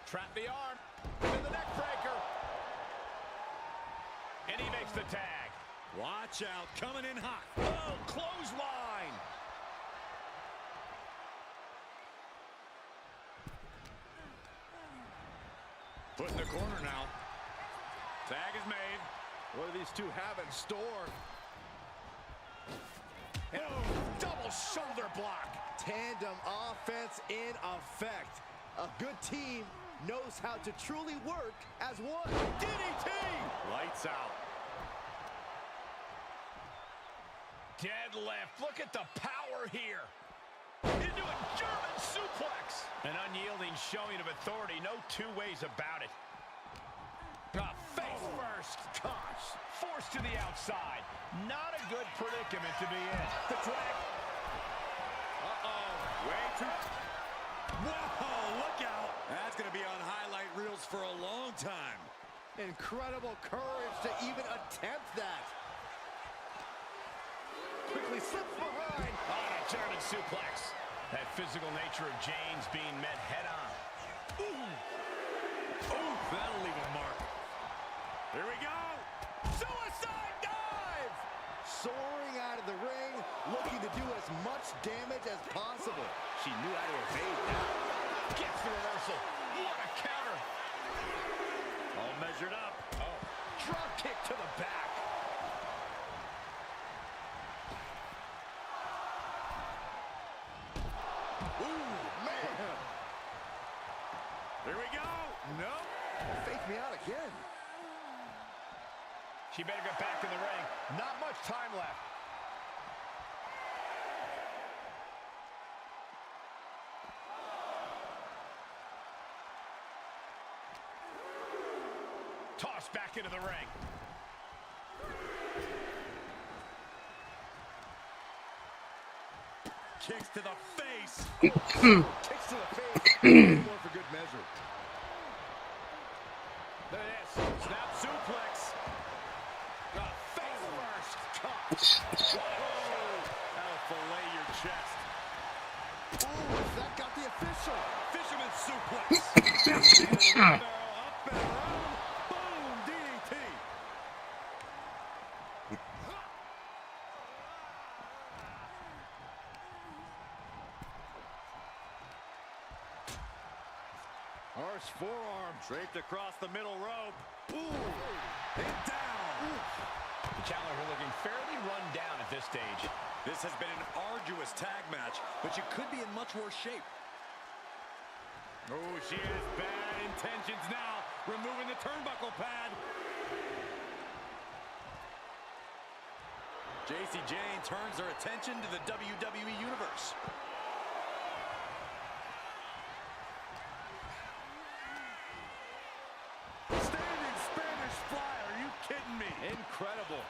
Trap the arm. Into the neck breaker. And he makes the tag. Watch out, coming in hot. Oh, clothesline. Put in the corner now. Tag is made. What do these two have in store? And double shoulder block. Tandem offense in effect. A good team knows how to truly work as one. DDT. Lights out. Deadlift. Look at the power here. Into a German suplex. An unyielding showing of authority. No two ways about it. Face first. Gosh. Forced to the outside. Not a good predicament to be in. The drag. Uh-oh. Way too... Whoa, look out. That's going to be on highlight reels for a long time. Incredible courage to even attempt that. Quickly slips behind. On a German suplex. That physical nature of James being met head on. Ooh. Ooh, that'll leave a mark. Here we go. Suicide dive. Soaring out of the ring, looking to do as much damage as possible. She knew how to evade that. Gets the reversal. What a counter. All measured up. Oh. Drop kick to the back. Ooh, man. Here we go. Nope. Fake me out again. She better get back in the ring. Not much time left. Tossed back into the ring. Kicks to the face. Kicks to the face. More for good measure. Look at this. Snap suplex. Face first. Cut. Whoa. That'll fillet your chest. Ooh, that got the official. Fisherman suplex. Up and around. Boom, DDT. Harsh forearm draped across the middle rope. Ooh, and down. The challenger looking fairly run down at this stage. This has been an arduous tag match, but you could be in much worse shape. Oh, she has bad intentions now, removing the turnbuckle pad. JC Jane turns her attention to the WWE Universe. Standing Spanish fly, are you kidding me? Incredible.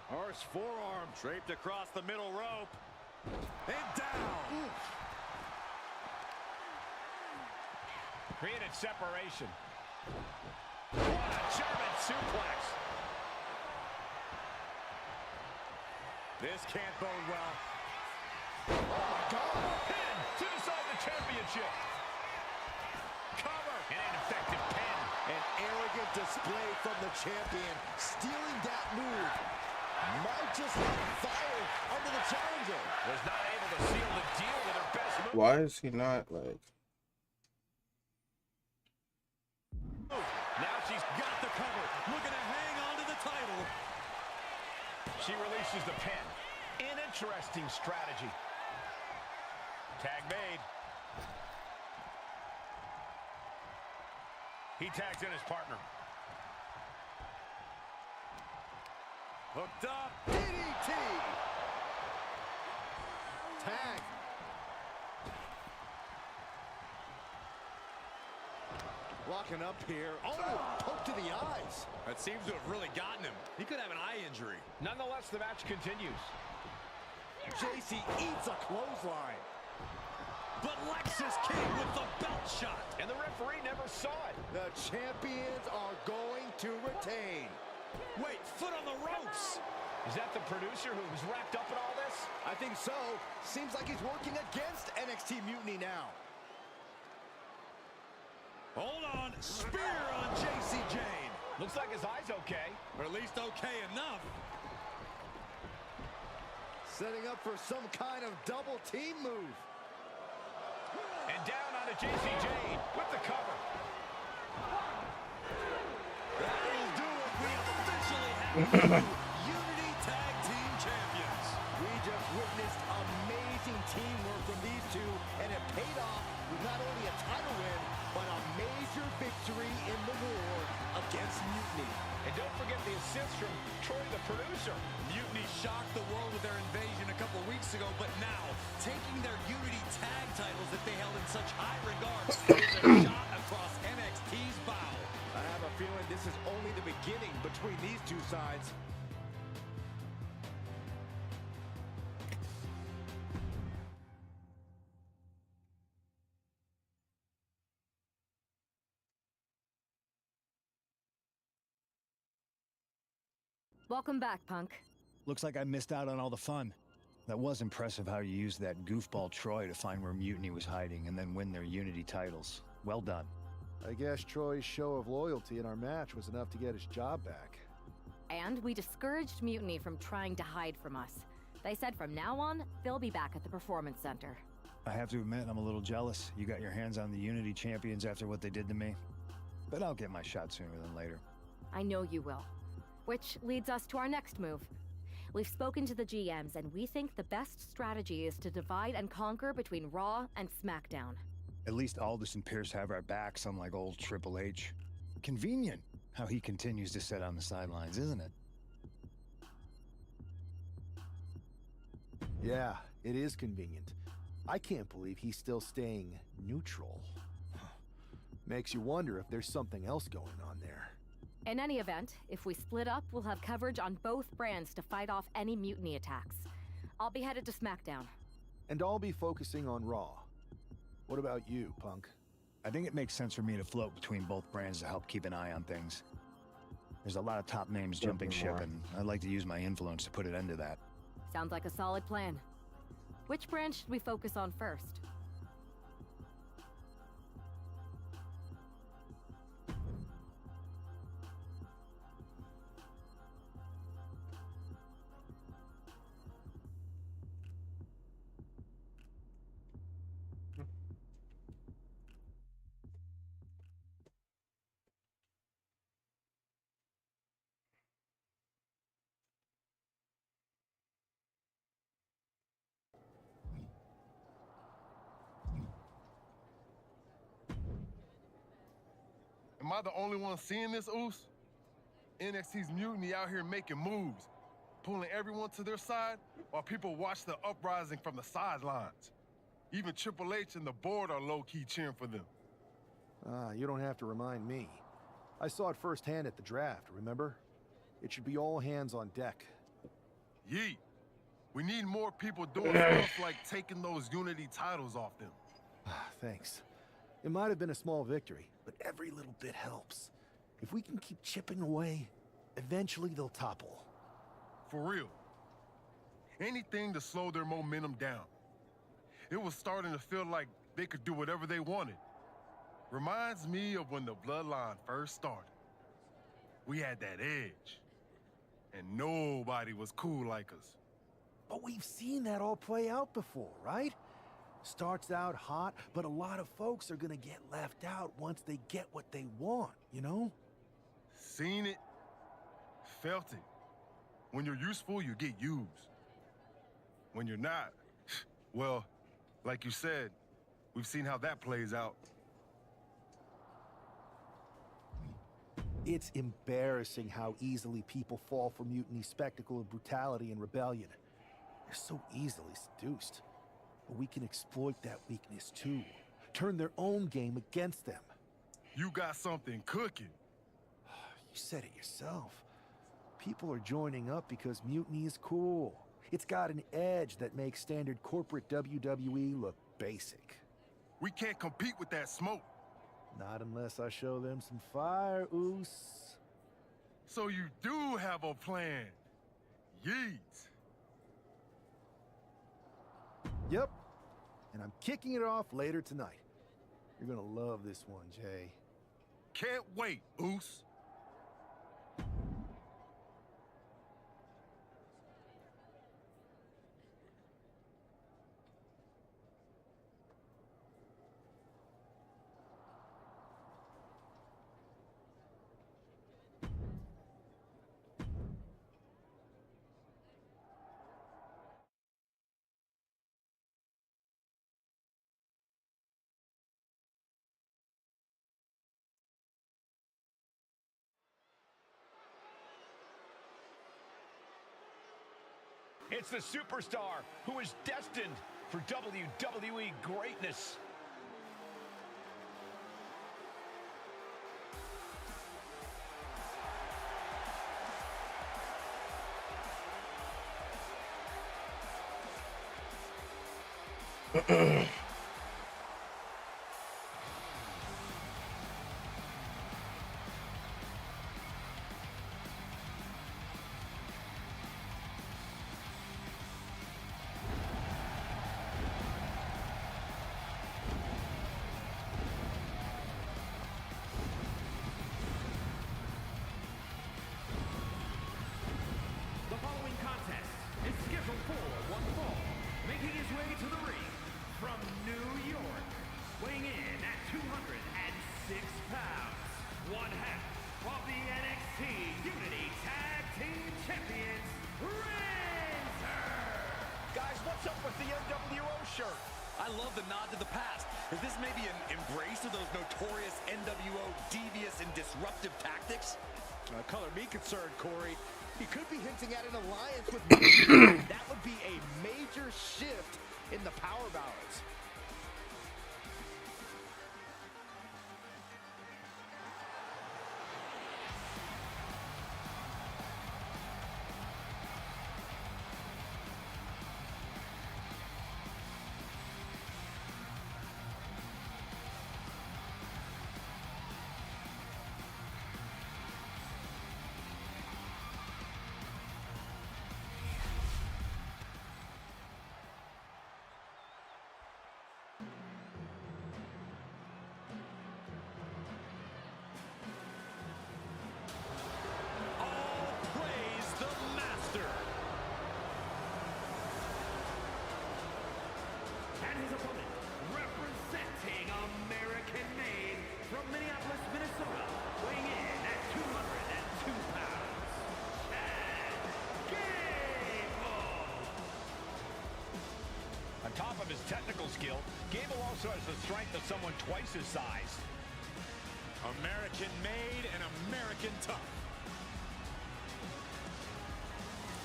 Harsh forearm draped across the middle rope. And down. Oof. Created separation. What a German suplex. This can't bode well. Oh, my God. Pin to decide the championship. cover. And an effective pin. An arrogant display from the champion. Stealing that move. Might just light fire under the challenger. Was not able to seal the deal with her best move. Why is he not like? Now she's got the cover. Looking to hang on to the title. She releases the pin. An interesting strategy. Tag made. He tags in his partner. Hooked up. DDT. Tag. Locking up here. Oh, poke to the eyes. That seems to have really gotten him. He could have an eye injury. Nonetheless, the match continues. JC eats a clothesline. But Lexus King with the belt shot. And the referee never saw it. The champions are going to retain. Wait, foot on the ropes. Is that the producer who's wrapped up in all this? I think so. Seems like he's working against NXT Mutiny now. Hold on. Spear on JC Jane. Looks like his eye's okay. Or at least okay enough. Setting up for some kind of double team move. And down onto JC Jane with the cover. That'll do it. We officially have Unity Tag Team Champions. We just witnessed amazing teamwork from these two, and it paid off with not only a title win, but a major victory in the war against Mutiny. And don't forget the assist from Troy, the producer. Mutiny shocked the world with their invasion a couple weeks ago, but now, taking their Unity tag titles that they held in such high regard is a shot across NXT's bow. I have a feeling this is only the beginning between these two sides. Welcome back, Punk. Looks like I missed out on all the fun. That was impressive how you used that goofball Troy to find where Mutiny was hiding and then win their Unity titles. Well done. I guess Troy's show of loyalty in our match was enough to get his job back. And we discouraged Mutiny from trying to hide from us. They said from now on, they'll be back at the Performance Center. I have to admit, I'm a little jealous. You got your hands on the Unity champions after what they did to me. But I'll get my shot sooner than later. I know you will. Which leads us to our next move. We've spoken to the GMs, and we think the best strategy is to divide and conquer between Raw and SmackDown. At least Aldous and Pierce have our backs, unlike old Triple H. Convenient how he continues to sit on the sidelines, isn't it? Yeah, it is convenient. I can't believe he's still staying neutral. Makes you wonder if there's something else going on there. In any event, if we split up, we'll have coverage on both brands to fight off any Mutiny attacks. I'll be headed to SmackDown. And I'll be focusing on Raw. What about you, Punk? I think it makes sense for me to float between both brands to help keep an eye on things. There's a lot of top names jumping ship, and I'd like to use my influence to put an end to that. Sounds like a solid plan. Which brand should we focus on first? Am I the only one seeing this, Oos? NXT's Mutiny out here making moves, pulling everyone to their side while people watch the uprising from the sidelines. Even Triple H and the board are low-key cheering for them. You don't have to remind me. I saw it firsthand at the draft, remember? It should be all hands on deck. Yeet. We need more people doing stuff like taking those Unity titles off them. Thanks. It might have been a small victory, but every little bit helps. If we can keep chipping away, eventually they'll topple. For real. Anything to slow their momentum down. It was starting to feel like they could do whatever they wanted. Reminds me of when the bloodline first started. We had that edge, and nobody was cool like us. But we've seen that all play out before, right? Starts out hot, but a lot of folks are gonna get left out once they get what they want, you know? Seen it, felt it. When you're useful, you get used. When you're not, well, like you said, we've seen how that plays out. It's embarrassing how easily people fall for Mutiny's spectacle of brutality and rebellion. They're so easily seduced. But we can exploit that weakness too. Turn their own game against them. You got something cooking. You said it yourself. People are joining up because Mutiny is cool. It's got an edge that makes standard corporate WWE look basic. We can't compete with that smoke. Not unless I show them some fire, Oos. So you do have a plan. Yeet. Yep. And I'm kicking it off later tonight. You're gonna love this one, Jay. Can't wait, Oos. It's the superstar who is destined for WWE greatness. The following contest is scheduled for one fall, making his way to the ring from New York, weighing in at 206 pounds, one half of the NXT Unity Tag Team Champions, Razor! Guys, what's up with the NWO shirt? I love the nod to the past. Is this maybe an embrace of those notorious NWO devious and disruptive tactics? Color me concerned, Corey. He could be hinting at an alliance with That would be a major shift in the power balance. And his opponent, representing American-made from Minneapolis, Minnesota, weighing in at 202 pounds, Chad Gable. On top of his technical skill, Gable also has the strength of someone twice his size. American-made and American tough.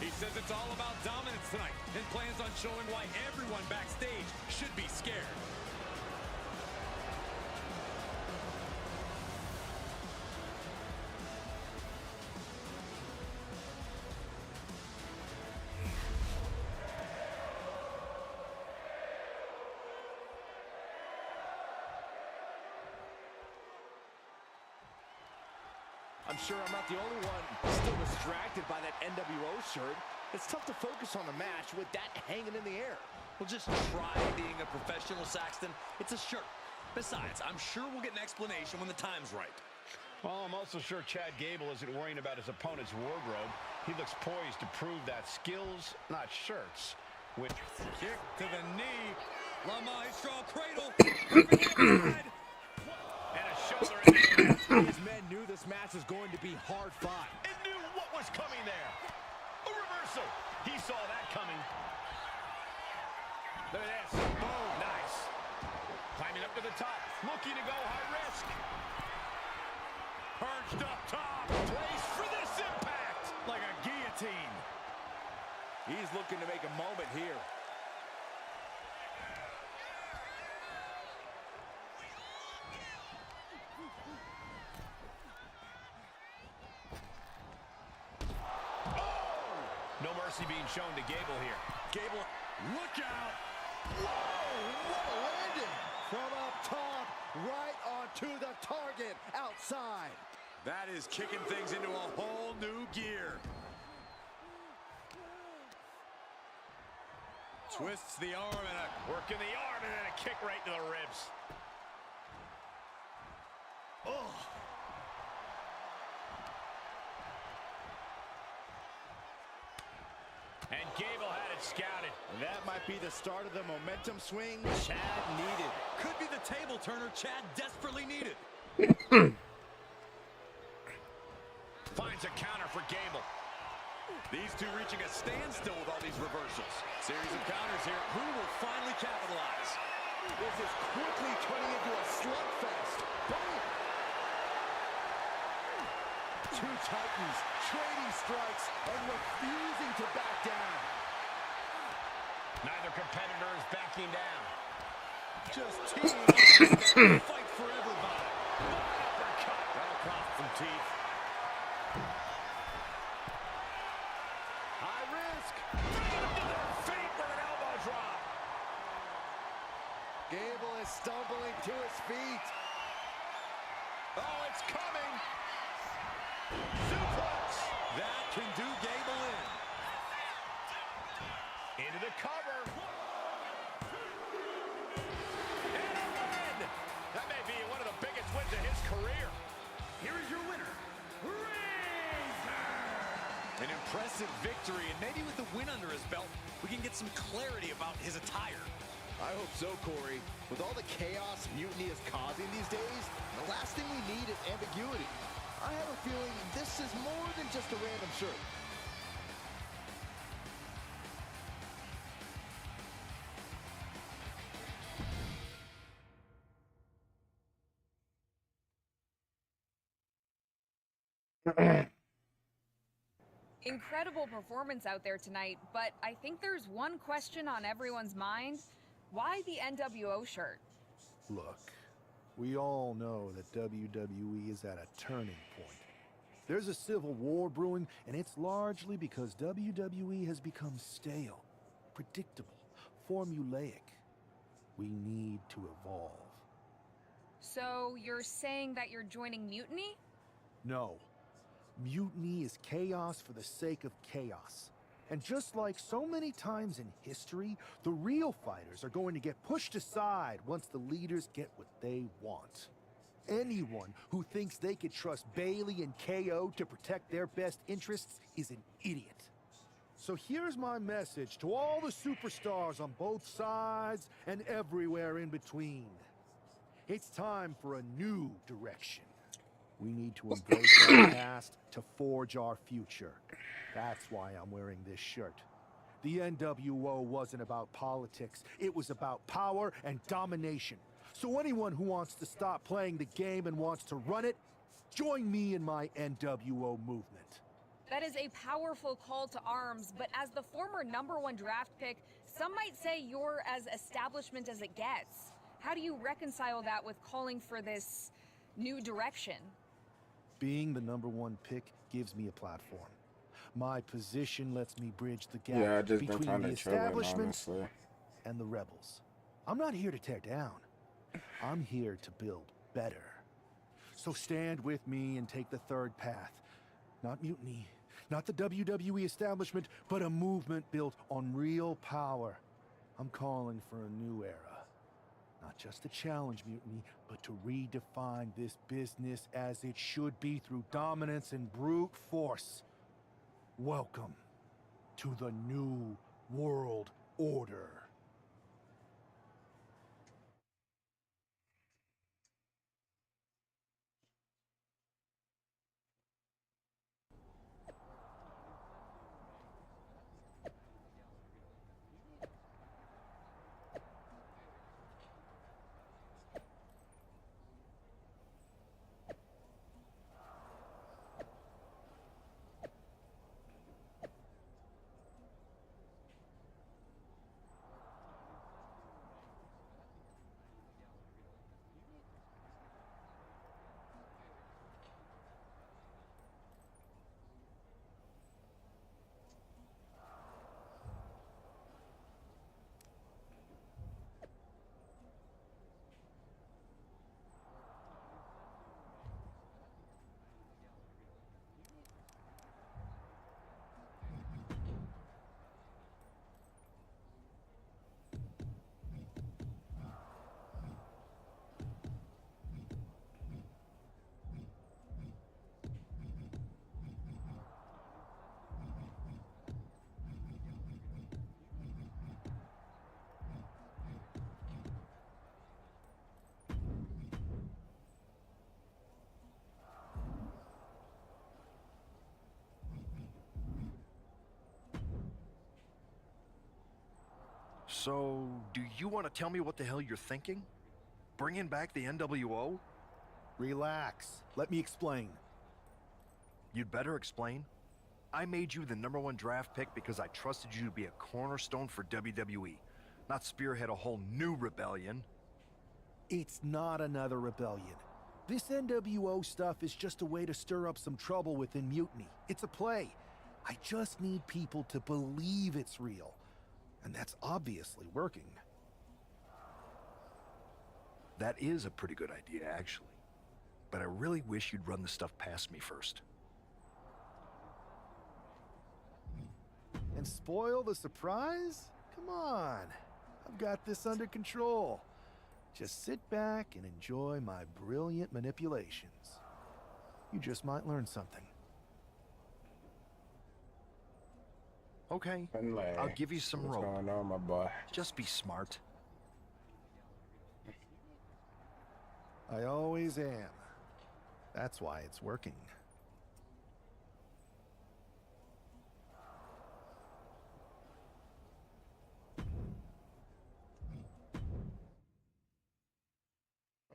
He says it's all about dominance tonight and plans on showing why everyone backstage should be scared. I'm sure I'm not the only one still distracted by that NWO shirt. It's tough to focus on the match with that hanging in the air. Well, just try being a professional, Saxton. It's a shirt. Besides, I'm sure we'll get an explanation when the time's right. Well, I'm also sure Chad Gable isn't worrying about his opponent's wardrobe. He looks poised to prove that skills, not shirts, with kick to the knee. La Maestro cradle. And a shoulder in the These men knew this match was going to be hard fought. and knew what was coming there. A reversal. He saw that coming. Look at this. Boom. Nice. Climbing up to the top. Looking to go high risk. Perched up top. Place for this impact. Like a guillotine. He's looking to make a moment here. No mercy being shown to Gable here. Gable, look out. Whoa, what a landing! From up top, right onto the target, outside. That is kicking things into a whole new gear. Twists the arm and a Working the arm and then a kick right to the ribs. Oh. And Gable had it scouted. That might be the start of the momentum swing Chad needed. could be the table turner Chad desperately needed. Finds a counter for Gable. These two reaching a standstill with all these reversals. Series of counters here. Who will finally capitalize? This is quickly turning into a slugfest. Boom! Two titans trading strikes and refusing to back down. Neither competitor is backing down. Just teaming up. Fight forever vibe. Uppercut. That'll cost some teeth. High risk. To their feet with an elbow drop. Gable is stumbling to his feet. Oh, it's coming. Suplex. That can do Gable in. Into the cover. And a win. That may be one of the biggest wins of his career. Here is your winner, Razor! An impressive victory, and maybe with the win under his belt, we can get some clarity about his attire. I hope so, Corey. With all the chaos Mutiny is causing these days, the last thing we need is ambiguity. I have a feeling this is more than just a random shirt. Incredible performance out there tonight, but I think there's one question on everyone's mind. Why the NWO shirt? Look, we all know that WWE is at a turning point. There's a civil war brewing, and it's largely because WWE has become stale, predictable, formulaic. We need to evolve. So you're saying that you're joining Mutiny? No. Mutiny is chaos for the sake of chaos. And just like so many times in history, the real fighters are going to get pushed aside once the leaders get what they want. Anyone who thinks they could trust Bailey and KO to protect their best interests is an idiot. So here's my message to all the superstars on both sides and everywhere in between. It's time for a new direction. We need to embrace our past to forge our future. That's why I'm wearing this shirt. The NWO wasn't about politics. It was about power and domination. So anyone who wants to stop playing the game and wants to run it, join me in my NWO movement. That is a powerful call to arms, but as the former #1 draft pick, some might say you're as establishment as it gets. How do you reconcile that with calling for this new direction? Being the #1 pick gives me a platform. My position lets me bridge the gap Yeah, I just been between kind the of chilling, establishment honestly. and the rebels. I'm not here to tear down. I'm here to build better. So stand with me and take the third path. Not mutiny, not the WWE establishment, but a movement built on real power. I'm calling for a new era. Not just to challenge Mutiny, but to redefine this business as it should be through dominance and brute force. Welcome to the New World Order. So, do you want to tell me what the hell you're thinking? Bringing back the NWO? Relax. Let me explain. You'd better explain. I made you the #1 draft pick because I trusted you to be a cornerstone for WWE, not spearhead a whole new rebellion. It's not another rebellion. This NWO stuff is just a way to stir up some trouble within Mutiny. It's a play. I just need people to believe it's real. And that's obviously working. That is a pretty good idea, actually. But I really wish you'd run the stuff past me first. And spoil the surprise? Come on. I've got this under control. Just sit back and enjoy my brilliant manipulations. You just might learn something. Okay, Finlay, I'll give you some what's rope. going on, my boy? Just be smart. I always am. That's why it's working.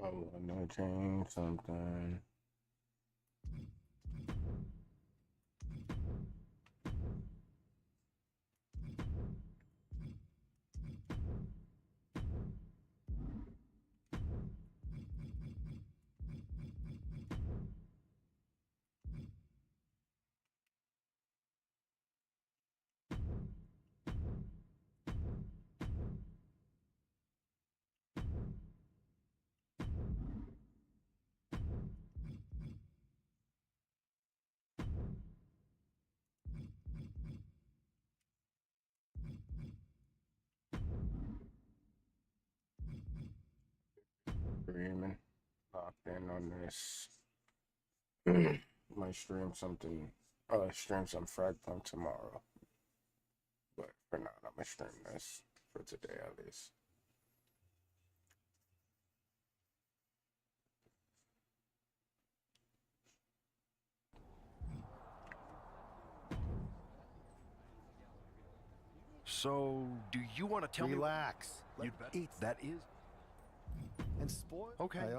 I wanna change something. Screaming, locked in on this. Might stream something. Stream some Frag Punk tomorrow. But for now, I'm gonna stream this for today at least. So, do you want to tell me? Relax. You'd bet. That is. And spoil. Okay.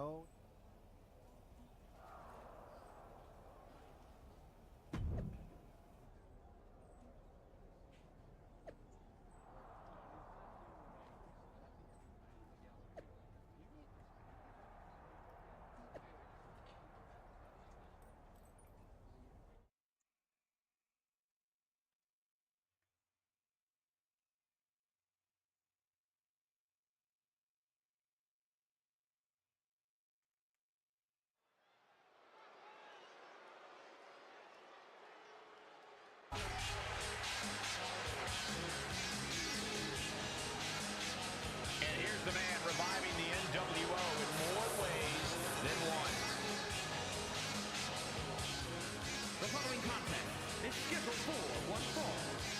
contest is scheduled for one fall,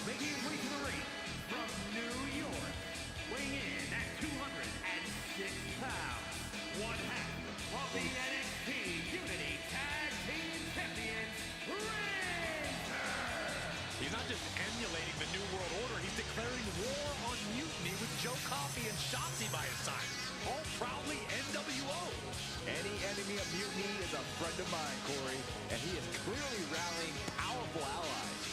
making his way to the ring from New York, weighing in at 206 pounds, one half of the NXT Unity Tag Team Champions, Rampage! He's not just emulating the New World Order, he's declaring war on mutiny with Joe Coffey and Shotzi by his side. All proudly NWO. Any enemy of mutiny is a friend of mine, Corey, and he is clearly rallying powerful allies.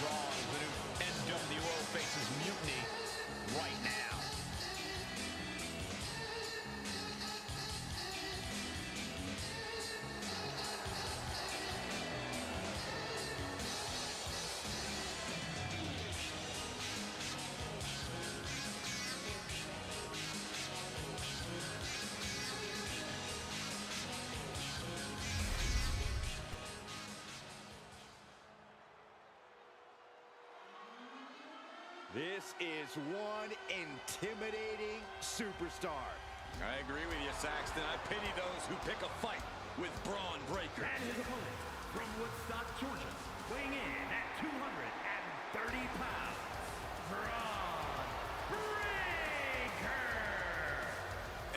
draw as the new NWO faces mutiny right now. This is one intimidating superstar. I agree with you, Saxton. I pity those who pick a fight with Braun Breaker. And his opponent from Woodstock, Georgia, weighing in at 230 pounds, Braun Breaker.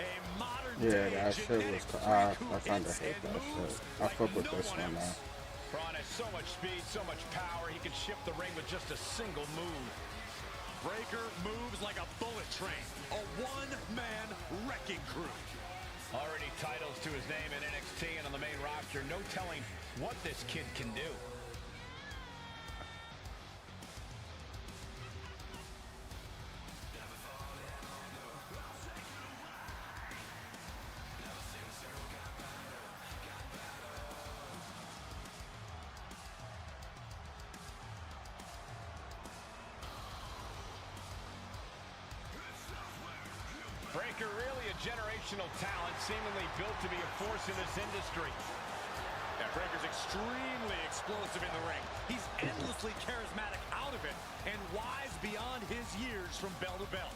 A modern Yeah, that shit was. I kind of hate that shit. I fuck with this one now. Braun has so much speed, so much power. He can shift the ring with just a single move. Breaker moves like a bullet train, a one-man wrecking crew. Already titles to his name in NXT and on the main roster. No telling what this kid can do. Breaker, really a generational talent, seemingly built to be a force in this industry. Yeah, Breaker's extremely explosive in the ring. He's endlessly charismatic out of it and wise beyond his years from bell to bell.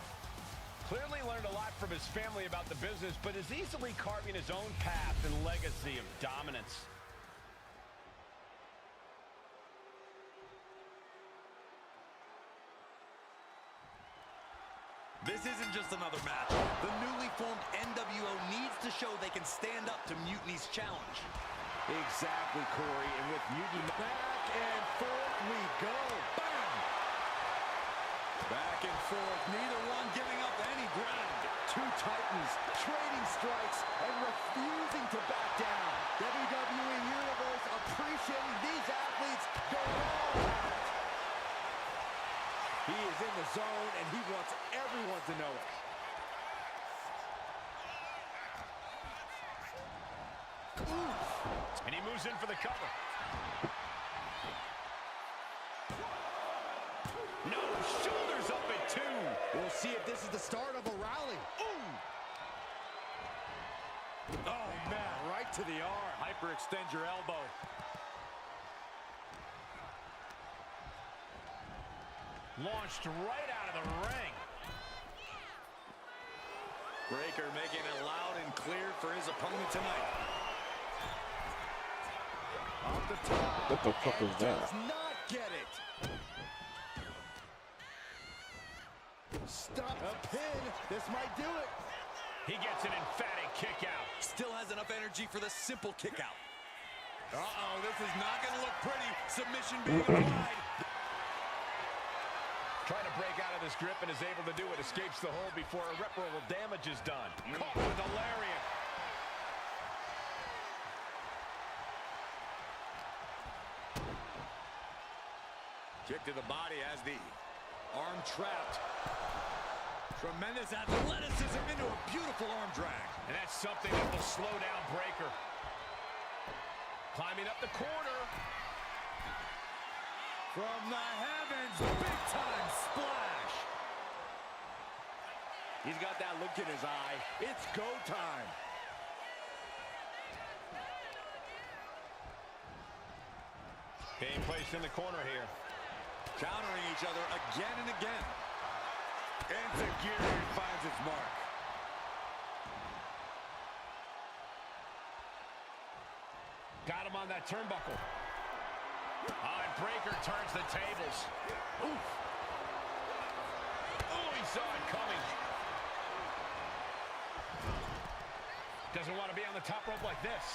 Clearly learned a lot from his family about the business, but is easily carving his own path and legacy of dominance. This isn't just another match. The newly formed NWO needs to show they can stand up to Mutiny's challenge. Exactly, Corey. And with Mutiny back and forth we go. Bam! Back and forth, neither one giving up any ground. Two titans trading strikes and refusing to back down. WWE Universe appreciating these athletes going all out. He is in the zone, and he wants everyone to know it. Oof. And he moves in for the cover. No, shoulders up at two. We'll see if this is the start of a rally. Ooh. Oh, man, right to the arm. Hyperextend your elbow. Launched right out of the ring. Breaker making it loud and clear for his opponent tonight. Off the top. What the fuck is that? Does not get it. Stop a pin. This might do it. He gets an emphatic kick out. Still has enough energy for the simple kick out. Uh-oh, this is not going to look pretty. Submission being applied. Trying to break out of this grip and is able to do it. Escapes the hold before irreparable damage is done. Caught with a lariat. Kick to the body as the arm trapped. Tremendous athleticism into a beautiful arm drag. And that's something that will slow down Breakker. Climbing up the corner. From the heavens, big time splash. He's got that look in his eye. It's go time. Being placed in the corner here. Countering each other again and again. And Zagiri finds its mark. Got him on that turnbuckle. And Breakker turns the tables. Oof. Oh, he saw it coming. Doesn't want to be on the top rope like this.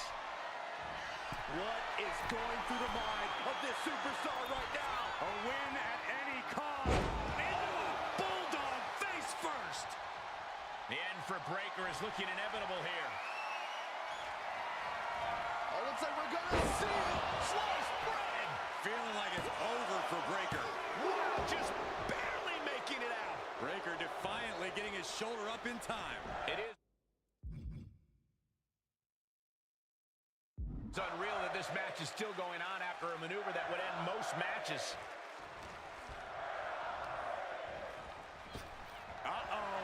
What is going through the mind of this superstar right now? A win at any cost. Into a bulldog face first. The end for Breakker is looking inevitable here. Oh, looks like we're gonna see it. Sliced bread. Feeling like it's over for Breakker. Wow, just barely making it out. Breakker defiantly getting his shoulder up in time. It is. It's unreal that this match is still going on after a maneuver that would end most matches. Uh-oh.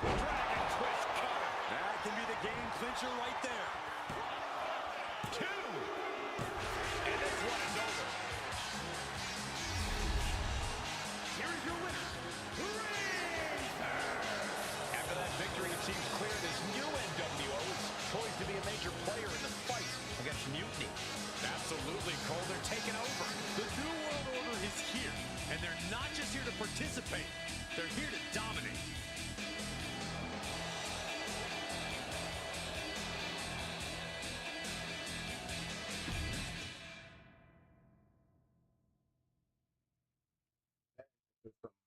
Dragon twist cover. That can be the game clincher right there. 2. And this one is over. Here is your winner, Rampage. After that victory, it seems clear this new NWO is poised to be a major player in the fight against Mutiny. Absolutely, Cole. They're taking over. The New World Order is here, and they're not just here to participate. They're here to dominate.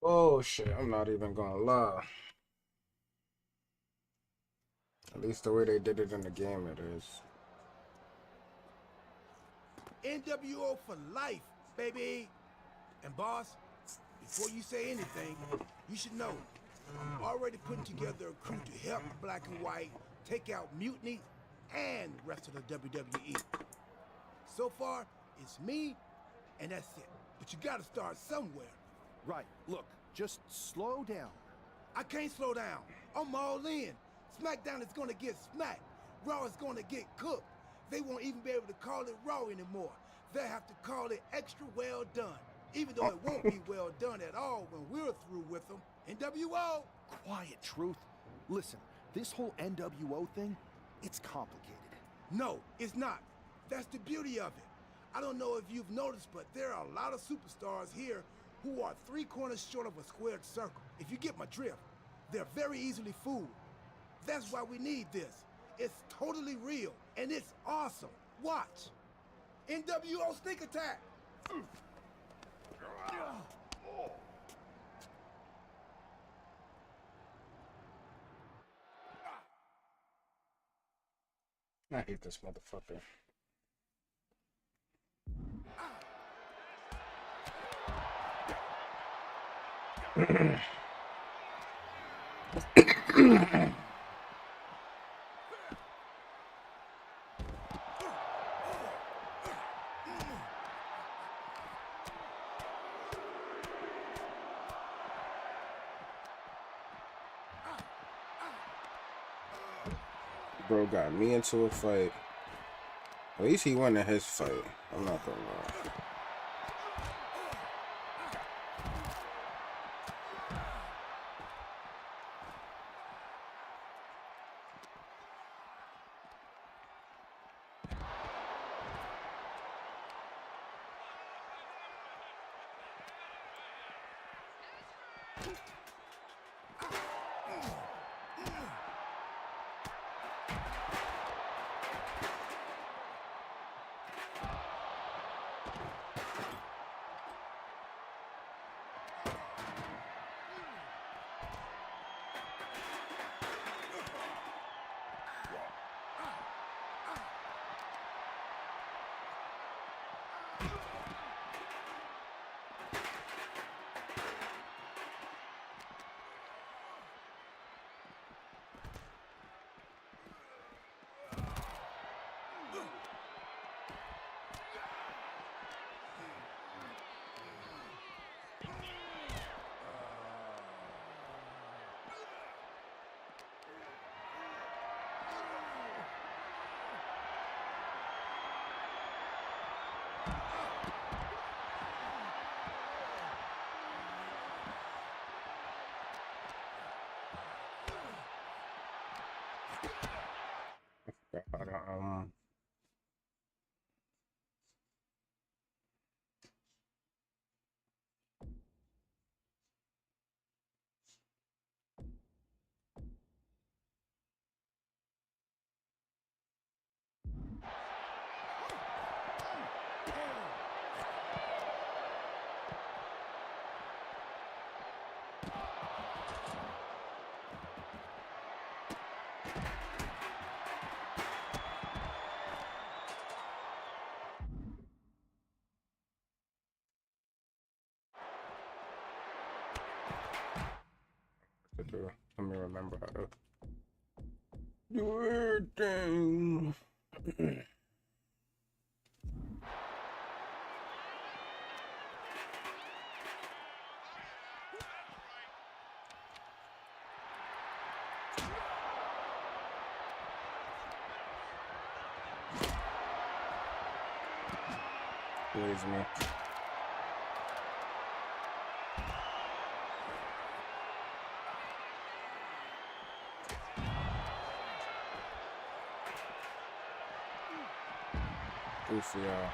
Bullshit, I'm not even gonna lie. At least the way they did it in the game, it is. NWO for life, baby. And boss, before you say anything, you should know I'm already putting together a crew to help Black and White take out Mutiny and the rest of the WWE. So far, it's me, and that's it. But you gotta start somewhere. Right. Look, just slow down. I can't slow down. I'm all in. SmackDown is gonna get smacked. Raw is gonna get cooked. They won't even be able to call it Raw anymore. They'll have to call it extra well done. Even though it won't be well done at all when we're through with them. NWO! Quiet, Truth. Listen, this whole NWO thing, it's complicated. No, it's not. That's the beauty of it. I don't know if you've noticed, but there are a lot of superstars here who are 3 corners short of a squared circle. If you get my drift, they're very easily fooled. That's why we need this. It's totally real, and it's awesome. Watch. NWO Sneak Attack. I hate this motherfucker. Bro got me into a fight. At least he won in his fight. I'm not gonna lie. do. Let me remember how to do everything. Please me. Goofy, y'all.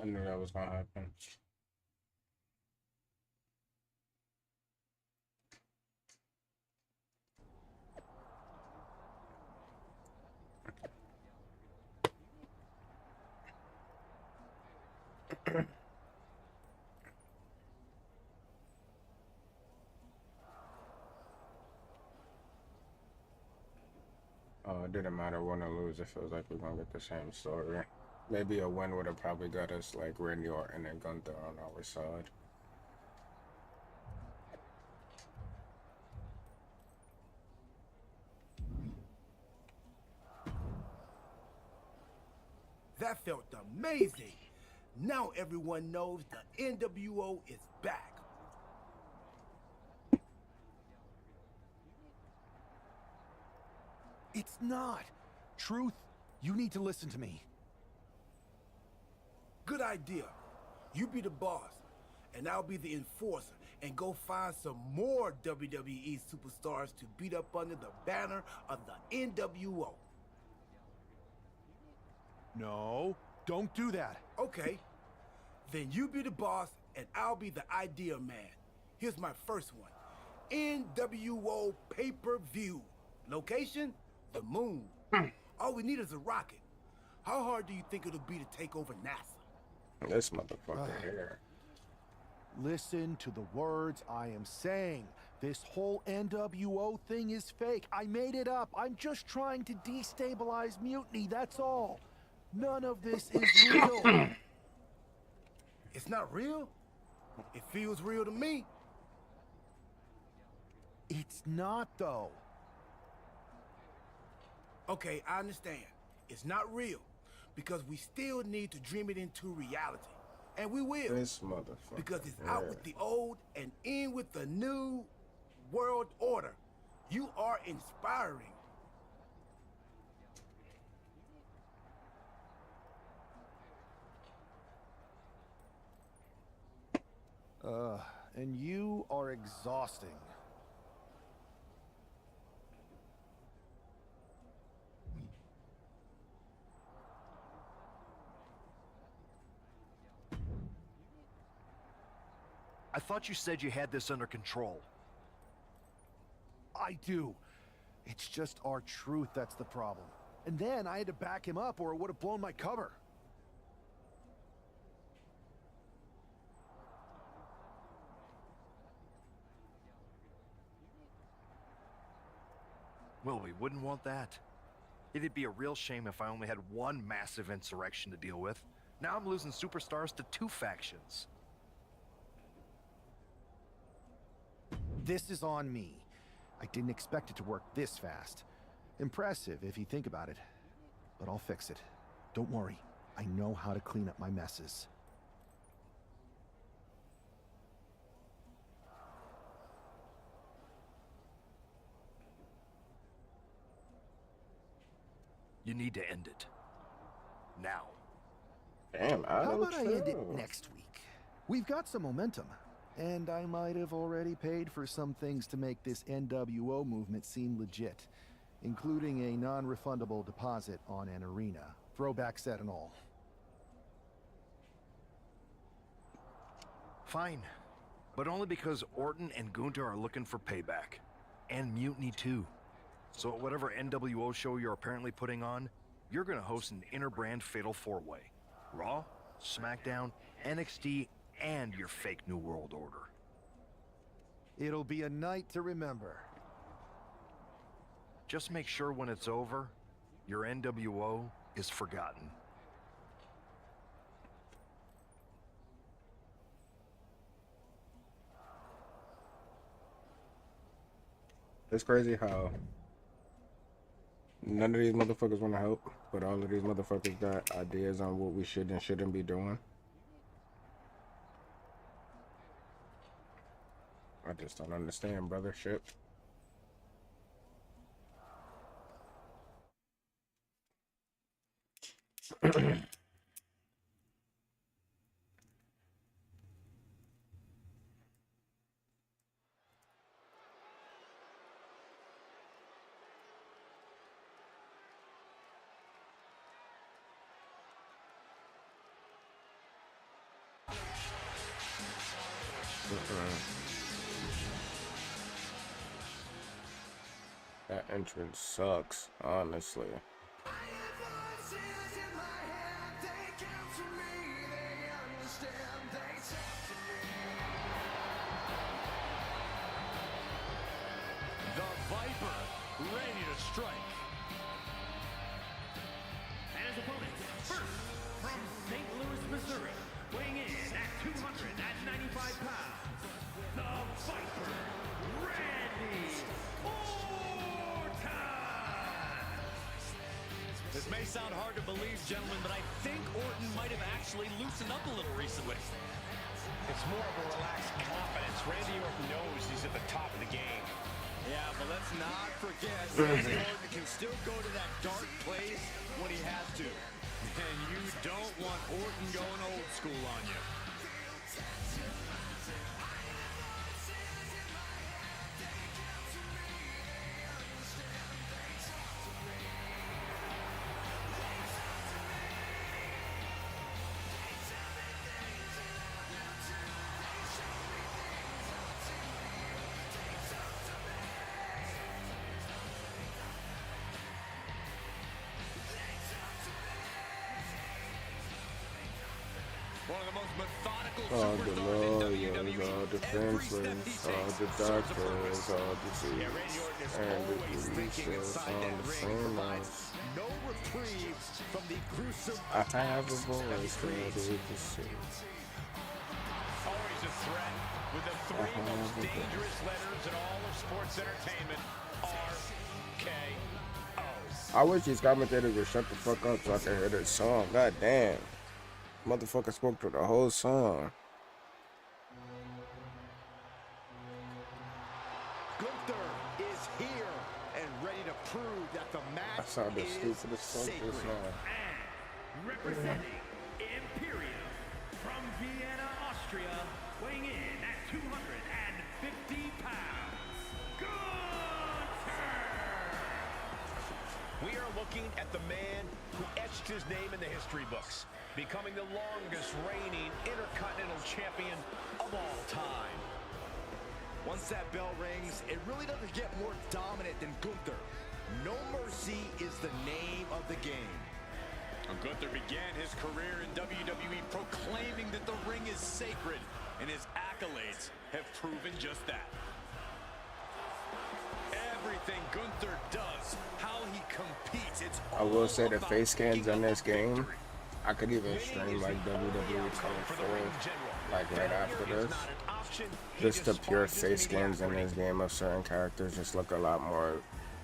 I knew that was gonna happen. It didn't matter win or lose. It feels like we're gonna get the same story. Maybe a win would have probably got us like Randy Orton and Gunther on our side. That felt amazing. Now everyone knows the NWO is back. It's not. Truth, you need to listen to me. Good idea. You be the boss, and I'll be the enforcer, and go find some more WWE superstars to beat up under the banner of the NWO. No, don't do that. Okay. Then you be the boss, and I'll be the idea man. Here's my first one. NWO pay-per-view. Location? The moon. All we need is a rocket. How hard do you think it'll be to take over NASA? This motherfucker here. Listen to the words I am saying. This whole NWO thing is fake. I made it up. I'm just trying to destabilize Mutiny, that's all. None of this is real. It's not real? It feels real to me. It's not, though. Okay, I understand. It's not real, because we still need to dream it into reality. And we will. This motherfucker. Because it's out with the old and in with the new world order. You are inspiring. And you are exhausting. I thought you said you had this under control. I do. It's just our truth that's the problem. And then I had to back him up or it would have blown my cover. Well, we wouldn't want that. It'd be a real shame if I only had one massive insurrection to deal with. Now I'm losing superstars to two factions. This is on me. I didn't expect it to work this fast. Impressive if you think about it. But I'll fix it. Don't worry. I know how to clean up my messes. You need to end it. Now. Damn, How about I end it next week? We've got some momentum. And I might have already paid for some things to make this NWO movement seem legit. Including a non-refundable deposit on an arena. Throwback set and all. Fine. But only because Orton and Gunther are looking for payback. And Mutiny too. So at whatever NWO show you're apparently putting on, you're gonna host an inter-brand fatal four-way. Raw, SmackDown, NXT, and your fake New World Order. It'll be a night to remember. Just make sure when it's over, your NWO is forgotten. It's crazy how none of these motherfuckers want to help, but all of these motherfuckers got ideas on what we should and shouldn't be doing. I just don't understand, brothership. That entrance sucks, honestly. The Viper, ready to strike. And his opponent, first, from St. Louis, Missouri, weighing in at 295 pounds, the Viper, Randy Orton! This may sound hard to believe, gentlemen, but I think Orton might have actually loosened up a little recently. It's more of a relaxed confidence. Randy Orton knows he's at the top of the game. Yeah, but let's not forget, Randy Orton can still go to that dark place when he has to. And you don't want Orton going old school on you. One of the most methodical All the superstars in lawyers, WWE. all the Every step he defenseless, takes all the serves a doctors, purpose. all the Yeah, Randy Orton is and the always thinking police inside on that the ring. same Provides line. no reprieve from the gruesome I have a attacks that he voice for creates. the see. Always a threat with the three most dangerous letters in all of sports entertainment, RKO. I wish these commentators would shut the fuck up so I can hear this song. God damn. Motherfucker spoke through the whole song. Gunther is here and ready to prove that the match I sounded is stupid as fuck sacred. just now. Representing Imperium from Vienna, Austria, weighing in at 250 pounds, Gunther! We are looking at the man who etched his name in the history books, becoming the longest reigning Intercontinental Champion of all time. Once that bell rings, it really doesn't get more dominant than Gunther. No Mercy is the name of the game. Gunther began his career in WWE proclaiming that the ring is sacred, and his accolades have proven just that. Everything Gunther does, how he competes, it's I will all say the about face scans picking in up this a game, victory. I could even stream like WWE 24, like right after this. Just the pure face scans in this game of certain characters just look a lot more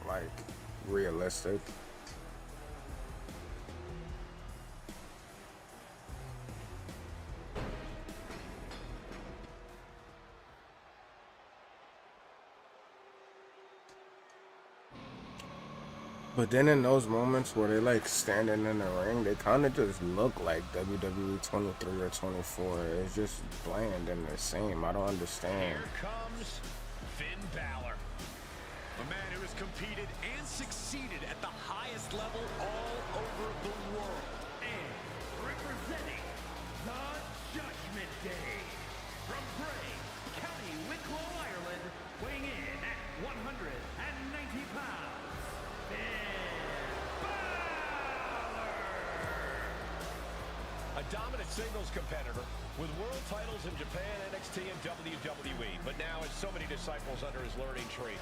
like realistic. But then in those moments where they like standing in the ring, they kind of just look like WWE 23 or 24. It's just bland and the same. I don't understand. Here comes Finn Balor. A man who has competed and succeeded at the highest level all over the world. And representing the Judgment Day, from Bray, County Wicklow, Ireland, weighing in at 190 pounds, A dominant singles competitor with world titles in Japan, NXT, and WWE, but now has so many disciples under his learning tree.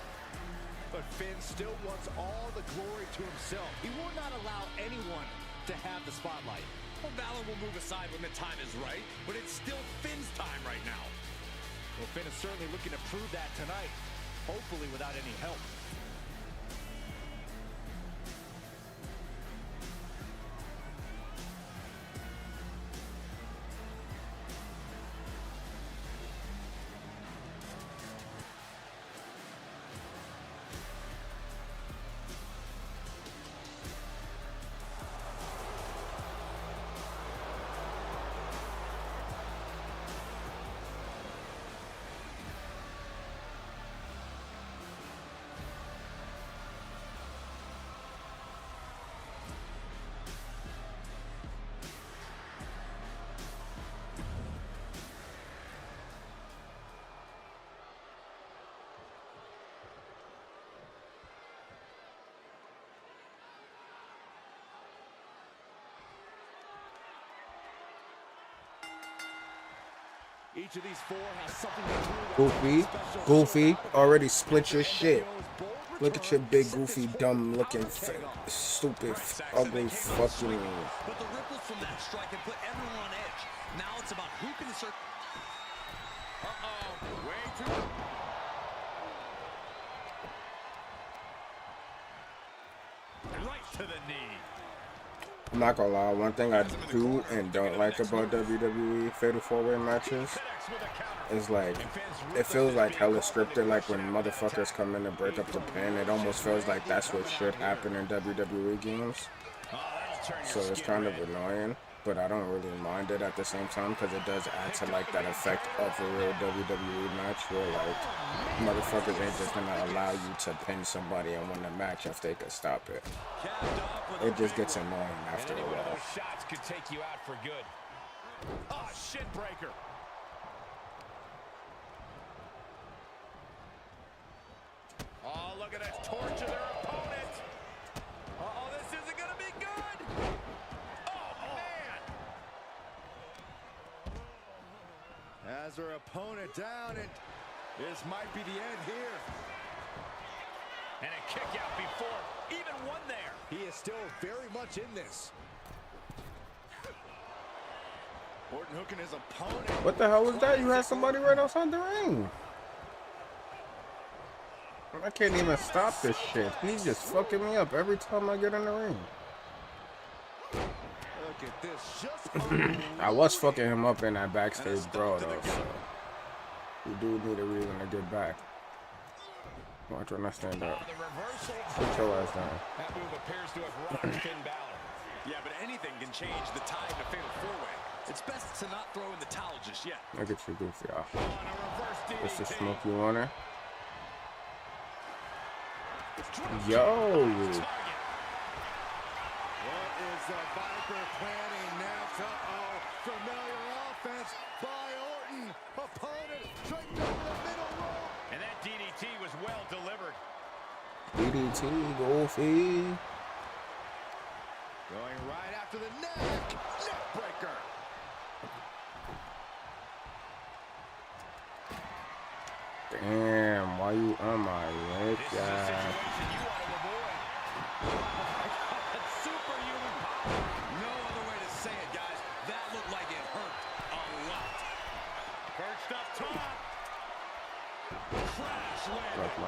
But Finn still wants all the glory to himself. He will not allow anyone to have the spotlight. Well, Balor will move aside when the time is right, but it's still Finn's time right now. Well, Finn is certainly looking to prove that tonight. hopefully without any help. Each of these four has something to prove. Goofy, already split your shit. Look at your big, goofy, dumb looking, stupid, ugly fucking. But the ripples from that strike have put everyone on edge. Now it's about who can insert. Way too. Right to the knee. I'm not gonna lie, one thing I do and don't like about WWE Fatal 4-Way matches is like, it feels like hella scripted, like when motherfuckers come in to break up the pin, it almost feels like that's what should happen in WWE games. So it's kind of annoying, but I don't really mind it at the same time because it does add to like that effect of a real WWE match where like motherfuckers ain't just gonna allow you to pin somebody and win the match if they could stop it. It just gets annoying after a while. Shots could take you out for good. Oh, shin breaker. Oh, look at that torture their opponent. Oh, this isn't going to be good. Oh, man. Has her opponent down, and this might be the end here. And a kick out before even one there. He is still very much in this. Orton hooking his opponent. What the hell was that? You had somebody right outside the ring. I can't even stop this shit. He's just fucking me up every time I get in the ring. Look at this. Just I was fucking him up in that backstage brawl though, so you do need a reason to get back. Watch when I stand up. Put your ass down. That move appears to have rocked Finn Balor. Yeah, but anything can change the tide in a fatal four-way. It's best to not throw in the towel just yet. Look at you, goofy off. It's the smoke you want her. Yo! What is the Viper planning next? Familiar offense by Orton. Opponent straight down the middle row. And that DDT was well delivered. DDT, goofy. Going right after the neck. Neck breaker. Damn, why you on my leg, guy? Superhuman power. No other way to say it, guys. That looked like it hurt a lot. Perched up top. Crash landing.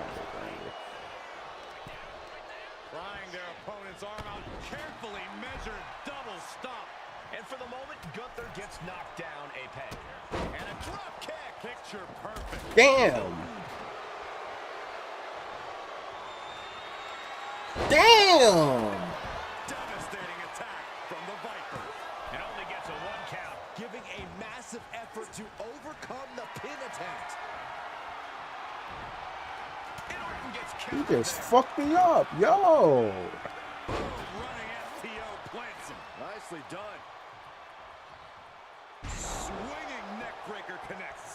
Prying their opponent's arm out. Carefully measured double stomp. And for the moment, Gunther gets knocked down a peg. And a drop kick. Picture perfect. Damn! Damn! Devastating attack from the Viper. It only gets a 1 count. Giving a massive effort to overcome the pin attempt. He just fucked me up, yo! Running FTO plants him. Nicely done. Swinging neckbreaker connects.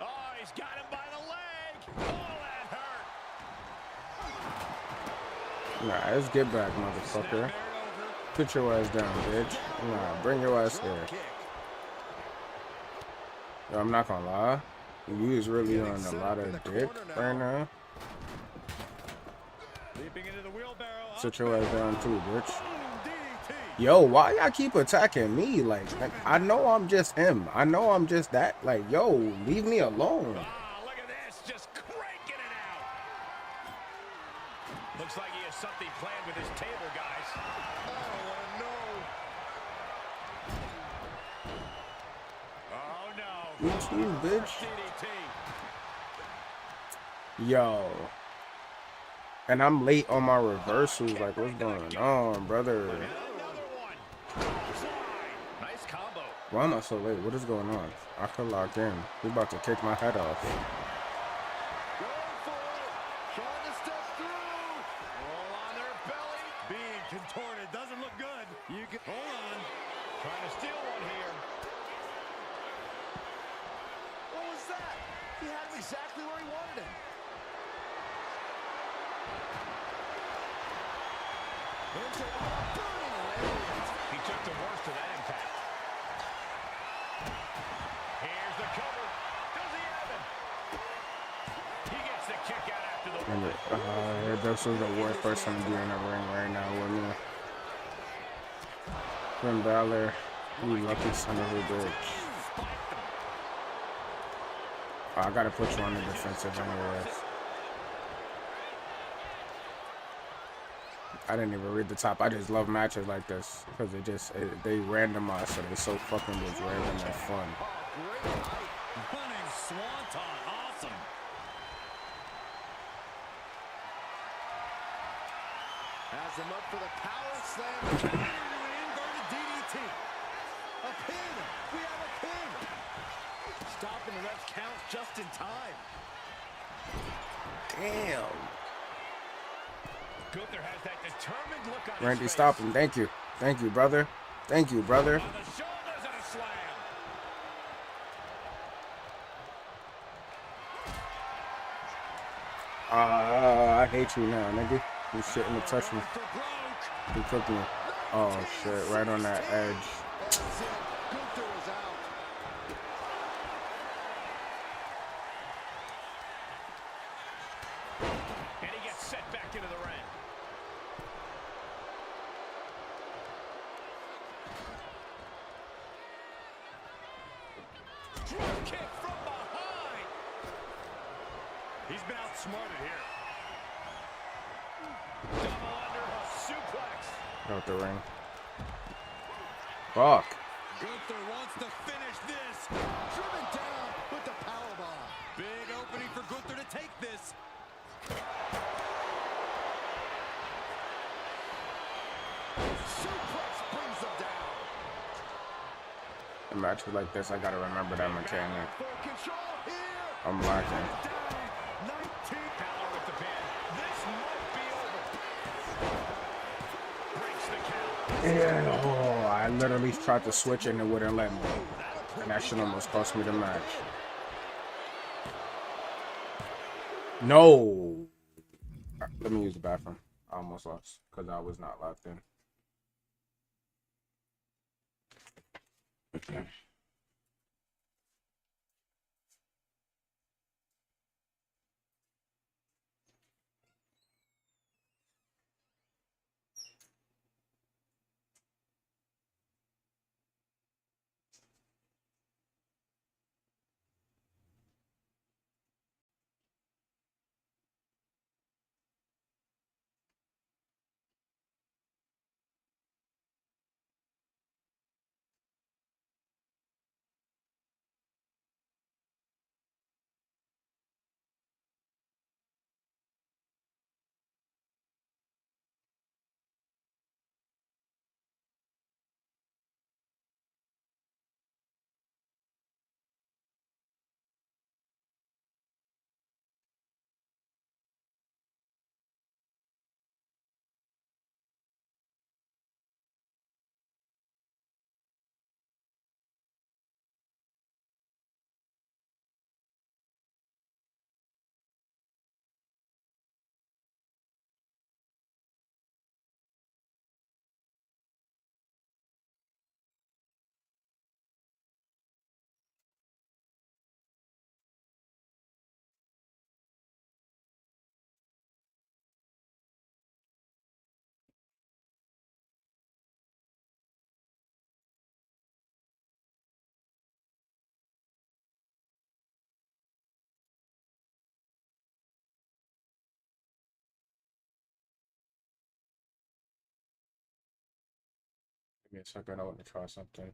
Oh, he's got him by the leg. Oh, that hurt. Nah, let's get back, motherfucker. Put your ass down, bitch. Nah, bring your ass here. Yo, I'm not gonna lie. You is really on a lot of dick right now. Leaping into the wheelbarrow. Sit your ass down too, bitch. Yo, why y'all keep attacking me? Like, I know I'm just him. I know I'm just that. Like, yo, leave me alone. Ah, look at this. Just Looks like he has something planned with his table, guys. Oh, no. Oh, no. What's you, bitch? DDT. Yo. And I'm late on my reversals. Like, what's going on, brother? Nice combo. Why am I so late? What is going on? I could lock in. He about to kick my head off. Trying to step through. Roll on their belly. Being contorted doesn't look good. You can hold on. Trying to steal one here. What was that? He had him exactly where he wanted him. Into a burning radiant. He took the worst of that impact. Here's the cover. Does he have it? He gets the kick out after the one. This is the worst person to be in the ring right now with me. Finn Balor, you lucky son of a bitch. I gotta put you on the defensive anyways. I didn't even read the top. I just love matches like this because they randomize, so they so fucking just random and fun. Great height. Running swanton. Awesome. Has him up for the power slam. Inverted DDT. A pin. We have a pin. Stopping the ref count just in time. Damn. Gunther has that determined look on Randy, his stop face. him. Thank you. Thank you, brother. Thank you, brother. On the shoulders and a slam. I hate you now, nigga. You shouldn't have touched me. You cooked me. Oh, shit. Right on that edge. Gunther is out. And he gets set back into the ring. Drop kick from behind. He's been outsmarted here. Double underhook suplex. Out the ring. Fuck. Gunther wants to finish this. Driven down with the powerbomb. Big opening for Gunther to take this. Suplex brings him down. In matches like this, I gotta remember that mechanic. Full control here. I'm lacking. 19 Power with the pin. This might be over. Breaks the count. Yeah, oh, I literally tried to switch and it wouldn't let me. And that shit almost cost me the match. No. Let me use the bathroom. I almost lost because I was not locked in. Give me a second. I want to try something.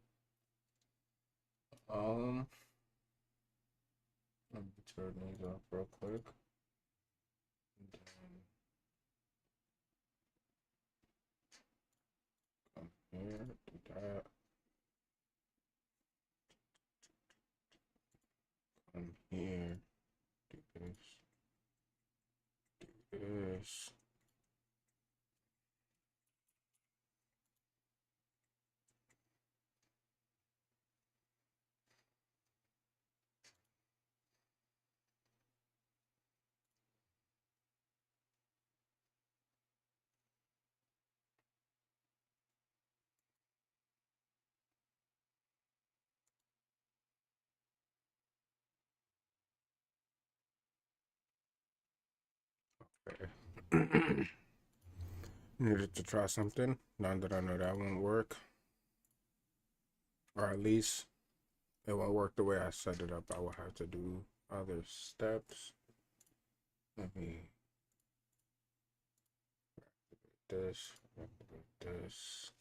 Let me turn these off real quick. And then come here, do that. Come here, do this. Do this. Needed to try something. Now that I know that won't work, or at least it won't work the way I set it up, I will have to do other steps. Let me activate this.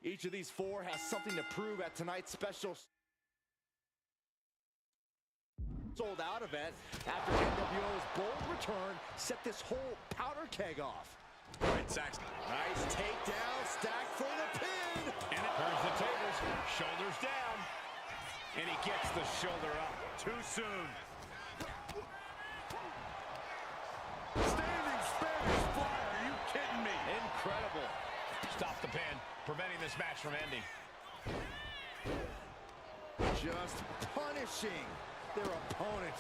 Each of these four has something to prove at tonight's special sold-out event after NWO's bold return set this whole powder keg off. All right, Saxton. Nice takedown, stacked for the pin. And it turns the tables, shoulders down. And he gets the shoulder up too soon. Standing Spanish fly, are you kidding me? Incredible. Stop the pin, preventing this match from ending. Just punishing their opponent.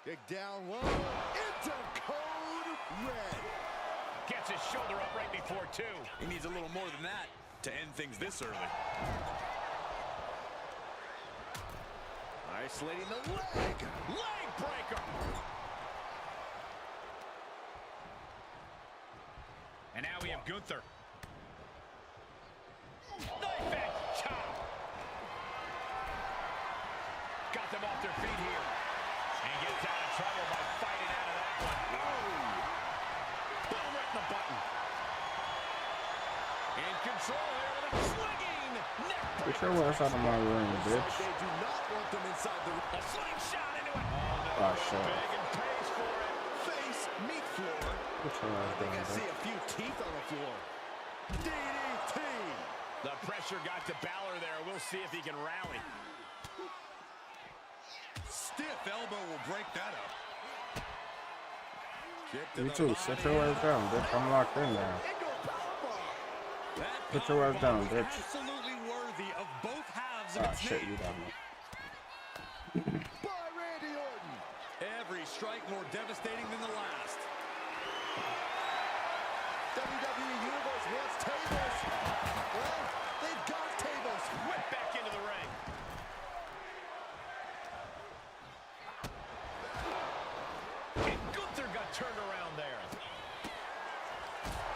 Kick down low into code red. Gets his shoulder up right before two. He needs a little more than that to end things this early. Isolating the leg. Leg breaker. And now we have Gunther. Knife edge chop. Got them off their feet here. And gets out of trouble by fighting out of that one. Oh! Boom, right in the button. In control here with a swinging neck breaker. Get your ass out of my ring, bitch. They do not want them inside the ring. A slingshot into it. Oh, shit. Big and pays for it. Face, meat floor. Get your ass I think I down, see bitch. a few teeth on the floor. DDT. The pressure got to Balor there. We'll see if he can rally. Stiff elbow will break that up. Kick to You the too. body. Sit your ass down, bitch. I'm locked in now. That Put your ass down, powerbomb bitch. is absolutely worthy of both halves of Ah, its shit, name. you got me. By Randy Orton. Every strike more devastating than the last. WWE Universe wants tables. Well, they've got tables. Whip back into the ring. And Gunther got turned around there.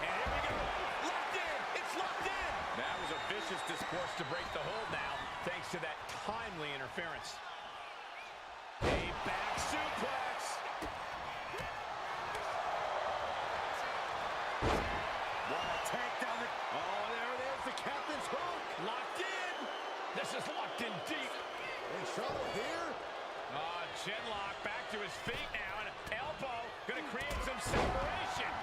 And here we go. Locked in. It's locked in. That was a vicious discourse to break the hold now, thanks to that timely interference. A back suplex. What a takedown. Oh, there it is. The captain's hook. Locked in. This is locked in deep. In trouble here. Chin lock back to his feet now, and elbow going to create some separation.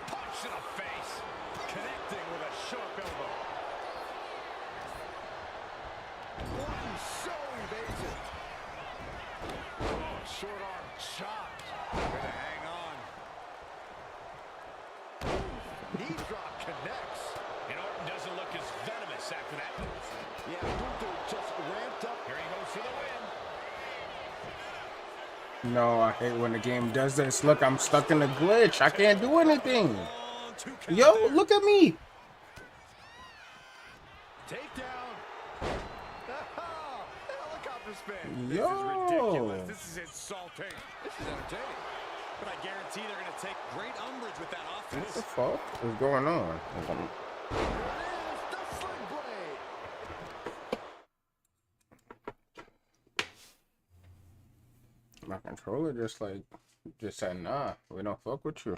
Punch to the face. Connecting with a sharp elbow. Orton so evasive. Oh, short arm chop. Gonna hang on. Knee drop connects. And Orton doesn't look as venomous after that move. Yeah, Gunther just ramped up. Here he goes for the win. No, I hate when the game does this. Look, I'm stuck in the glitch. I can't do anything. Yo, look at me. Takedown. Helicopter spin. Yo. This is ridiculous. This is insulting. This is entertaining. But I guarantee they're going to take great umbrage with that What offense. the fuck is going on? My controller just said, nah, we don't fuck with you.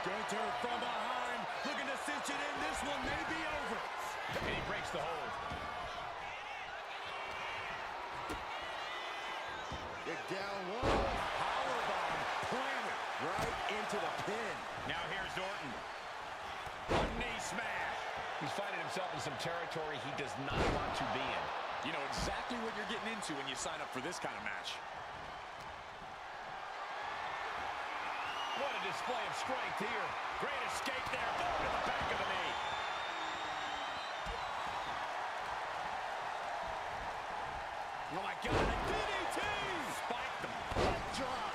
Gunther from behind, looking to cinch it in. This one may be over. And he breaks the hold. Get down low. Powerbomb planted right into the pin. Now here's Orton. A knee smash. He's finding himself in some territory he does not want to be in. You know exactly what you're getting into when you sign up for this kind of match. What a display of strength here. Great escape there. Oh, to the back of the knee. Oh my God, a DDT! Spiked them. Hot drop.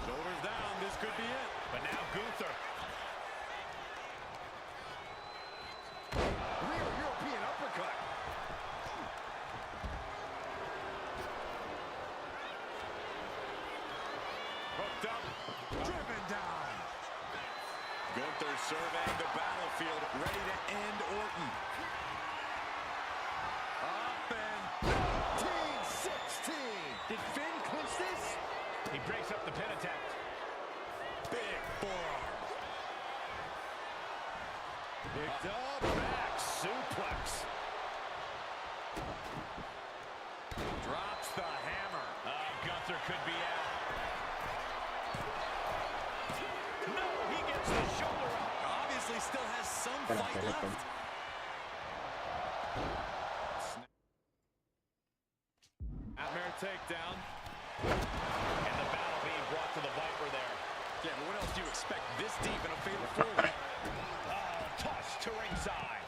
Shoulders down, this could be it. But now Gunther. Rear European uppercut. Hooked up, driven down. Gunther surveying the battlefield, ready to end Orton. Up and 19-16. Did Finn clinch this? He breaks up the pin attempt. Big forearm. Picked up, back suplex. Drops the hammer. Gunther could be out. No, he gets the shoulder up. Obviously still has some fight left. Nightmare takedown. And the battle being brought to the Viper there. Yeah, but what else do you expect this deep in a fatal four-way? Toss to ringside.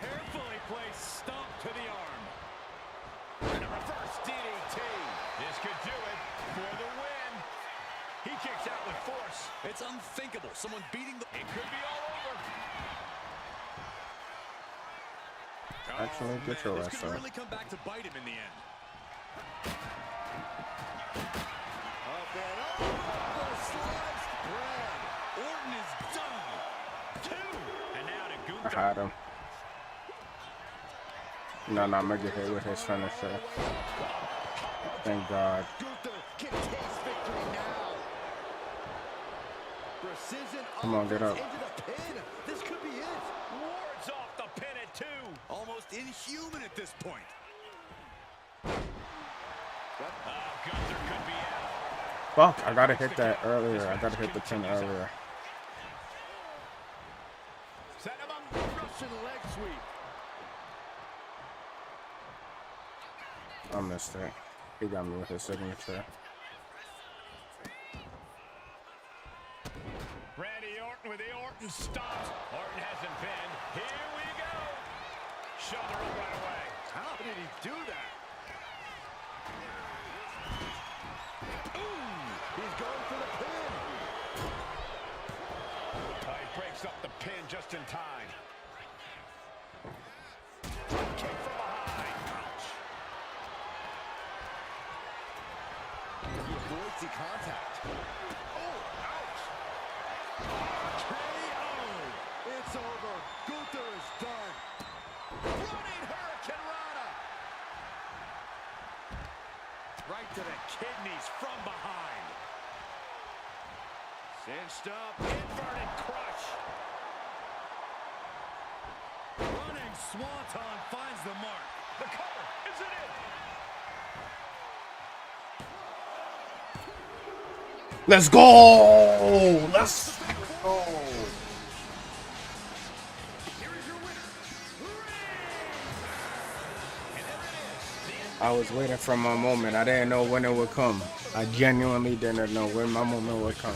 Carefully placed stomp to the arm. And a reverse DDT. This could do it for the win. He kicks out with force. It's unthinkable. Someone beating the... It could be all over. Actually, get your This ass could up. really come back to bite him in the end. Up and over, sliced bread. Orton is done. Two. And now to I Gunther. had him. No, I'm gonna get hit with his finisher. Thank God. Gunther can taste victory now. Precision Come on, get up. into the pin. This could be it. Wards off the pin at 2. Almost inhuman at this point. Gunther could be out. Fuck, I gotta hit that earlier. I gotta hit the pin earlier. Set him up. Russian leg sweep. I missed it. He got me with his signature. Randy Orton with the Orton stomp. Orton hasn't been. Here we go. Shoulder up right away. How did he do that? He's going for the pin. He breaks up the pin just in time. Kick from behind. Ouch. He avoids the contact. Oh, ouch. KO. It's over. Gunther is done. Running Hurricane Rana. Right to the kidneys from behind. Cinched up. Inverted crush. Running Swanton finds the mark. The cover. Is it in? Let's go! Let's go! Here is your winner, I was waiting for my moment. I didn't know when it would come. I genuinely didn't know when my moment would come.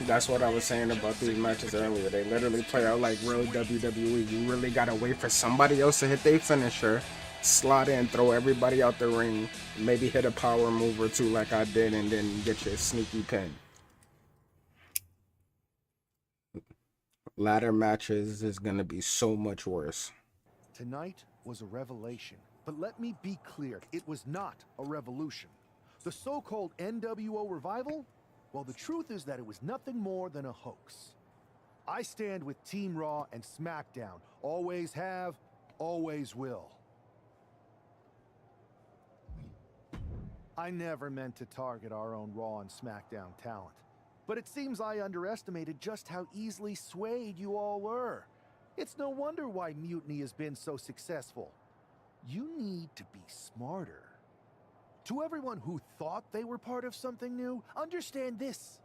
That's what I was saying about these matches earlier. They literally play out like real WWE. You really gotta wait for somebody else to hit their finisher, slot in, throw everybody out the ring, maybe hit a power move or two like I did, and then get your sneaky pin. Ladder matches is gonna be so much worse. Tonight was a revelation, but let me be clear, it was not a revolution. The so-called NWO revival? Well, the truth is that it was nothing more than a hoax. I stand with Team Raw and SmackDown. Always have, always will. I never meant to target our own Raw and SmackDown talent. But it seems I underestimated just how easily swayed you all were. It's no wonder why Mutiny has been so successful. You need to be smarter. To everyone who thought they were part of something new, understand this.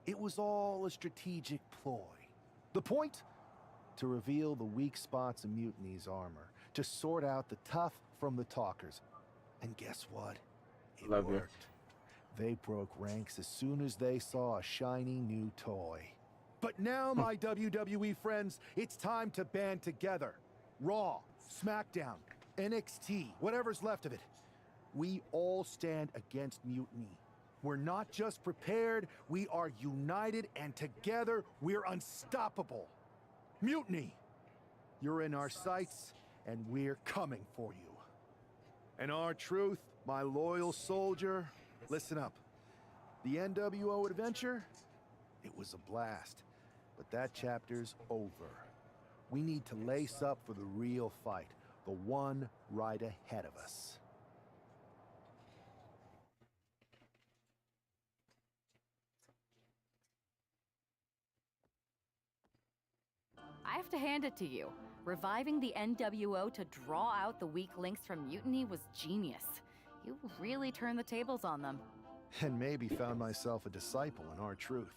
It was all a strategic ploy. The point? To reveal the weak spots in Mutiny's armor, to sort out the tough from the talkers. And guess what? It worked. They broke ranks as soon as they saw a shiny new toy. But now, my WWE friends, it's time to band together. Raw, SmackDown, NXT, whatever's left of it. We all stand against Mutiny. We're not just prepared, we are united, and together we're unstoppable. Mutiny, you're in our sights, and we're coming for you. And our truth, my loyal soldier, listen up. The NWO adventure, it was a blast, but that chapter's over. We need to lace up for the real fight, the one right ahead of us. I have to hand it to you. Reviving the NWO to draw out the weak links from Mutiny was genius. You really turned the tables on them. And maybe found myself a disciple in our truth.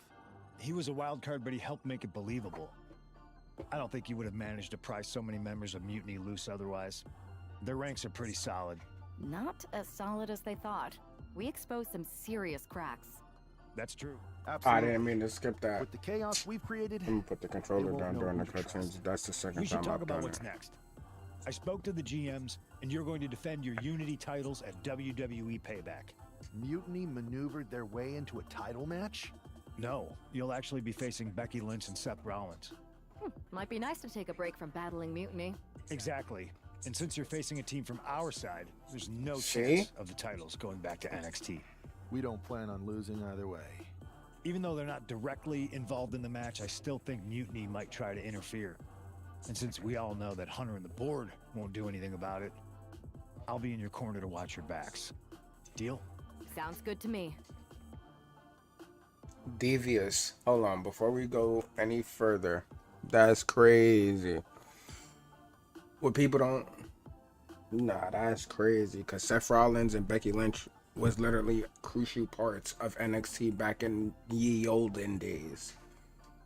He was a wild card, but he helped make it believable. I don't think he would have managed to pry so many members of Mutiny loose otherwise. Their ranks are pretty solid. Not as solid as they thought. We exposed some serious cracks. That's true. I didn't mean to skip that. With the chaos we've created, I'm gonna put the controller down during the cutscenes. That's the second We should time talk I've about done what's it. next. I spoke to the GMs, and you're going to defend your Unity titles at WWE Payback. Mutiny maneuvered their way into a title match? No, you'll actually be facing Becky Lynch and Seth Rollins. Might be nice to take a break from battling Mutiny. Exactly. And since you're facing a team from our side, there's no See? chance of the titles going back to NXT. We don't plan on losing either way. Even though they're not directly involved in the match, I still think Mutiny might try to interfere. And since we all know that Hunter and the board won't do anything about it, I'll be in your corner to watch your backs. Deal? Sounds good to me. Devious. Hold on, before we go any further, that's crazy. What people don't... Nah, that's crazy, because Seth Rollins and Becky Lynch was literally crucial parts of NXT back in ye olden days.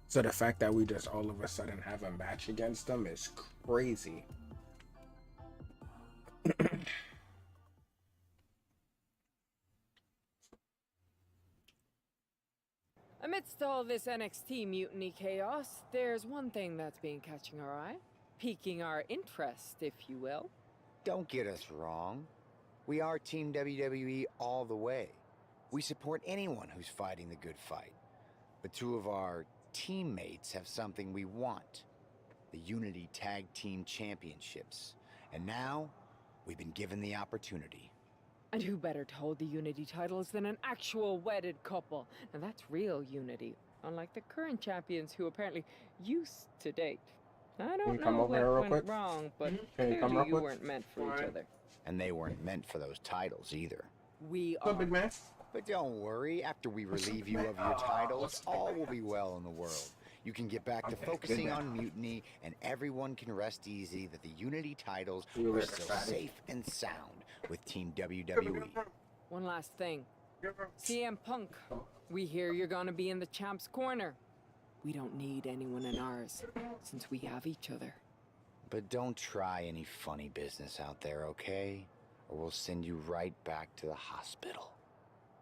So the fact that we just all of a sudden have a match against them is crazy. Amidst all this NXT mutiny chaos, there's one thing that's been catching our eye, piquing our interest, if you will. Don't get us wrong. We are Team WWE all the way. We support anyone who's fighting the good fight. But two of our teammates have something we want. The Unity Tag Team Championships. And now, we've been given the opportunity. And who better to hold the Unity titles than an actual wedded couple? Now that's real unity, unlike the current champions who apparently used to date. I don't know what went wrong, but clearly you weren't meant for each other. And they weren't meant for those titles either. We are. Big man. But don't worry, after we relieve you of your titles, all will be well in the world. You can get back to focusing on Mutiny, and everyone can rest easy that the Unity titles are still safe and sound with Team WWE. One last thing. CM Punk, we hear you're gonna be in the champ's corner. We don't need anyone in ours, since we have each other. But don't try any funny business out there, okay? Or we'll send you right back to the hospital.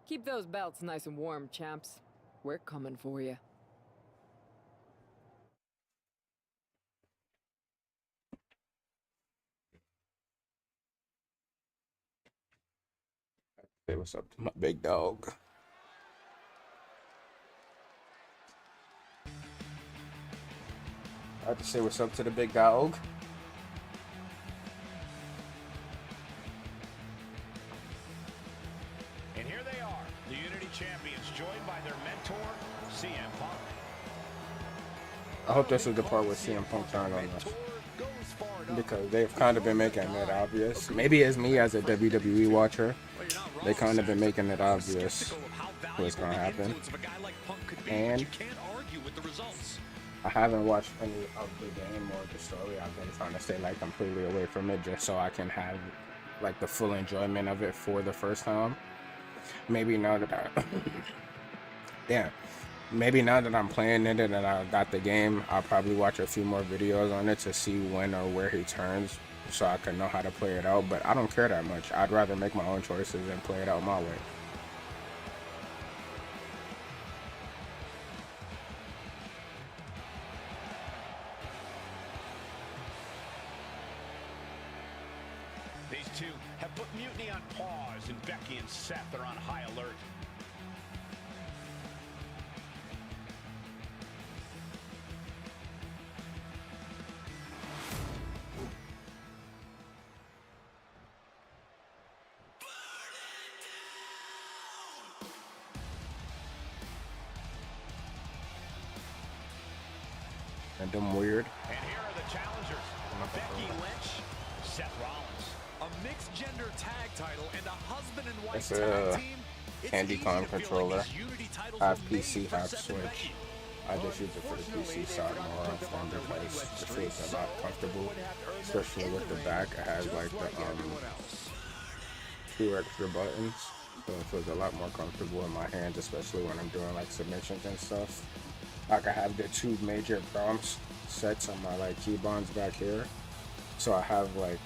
Keep those belts nice and warm, champs. We're coming for you. Say what's up to my big dog. I have to say what's up to the big dog. And here they are, the Unity Champions, joined by their mentor, CM Punk. I hope this is the part where CM Punk turned on us, because they've kind of been making it obvious. Maybe it's me as a WWE watcher. They kind of been making it obvious what's going to happen. And I haven't watched any of the game or the story. I've been trying to stay like completely away from it just so I can have like the full enjoyment of it for the first time. Maybe now that maybe now that I'm playing it and I got the game, I'll probably watch a few more videos on it to see when or where he turns so I can know how to play it out. But I don't care that much. I'd rather make my own choices and play it out my way. These two have put Mutiny on pause, and Becky and Seth are on high alert. And them weird. And here are the challengers, Becky Lynch, Seth Rollins. A mixed gender tag title and a husband and wife It's tag a team. Handycom controller. Half PC, half Switch. I just use it for the PC side more often because it feels a lot comfortable, especially with the back. It has like the 2 extra buttons, so it feels a lot more comfortable in my hands, especially when I'm doing like submissions and stuff. Like I have the 2 major prompts sets on my like keybinds back here, so I have like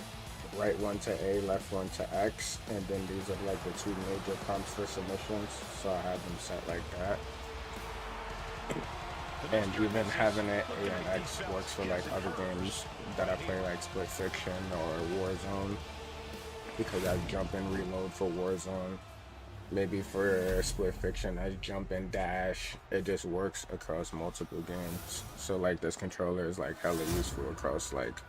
right one to A, left one to X, and then these are like the 2 major prompts for submissions, so I have them set like that. And even having it A and X works for like other games that I play, like Split Fiction or Warzone, because I jump and reload for Warzone. Maybe for Split Fiction, I jump and dash. It just works across multiple games. So like this controller is like hella useful across like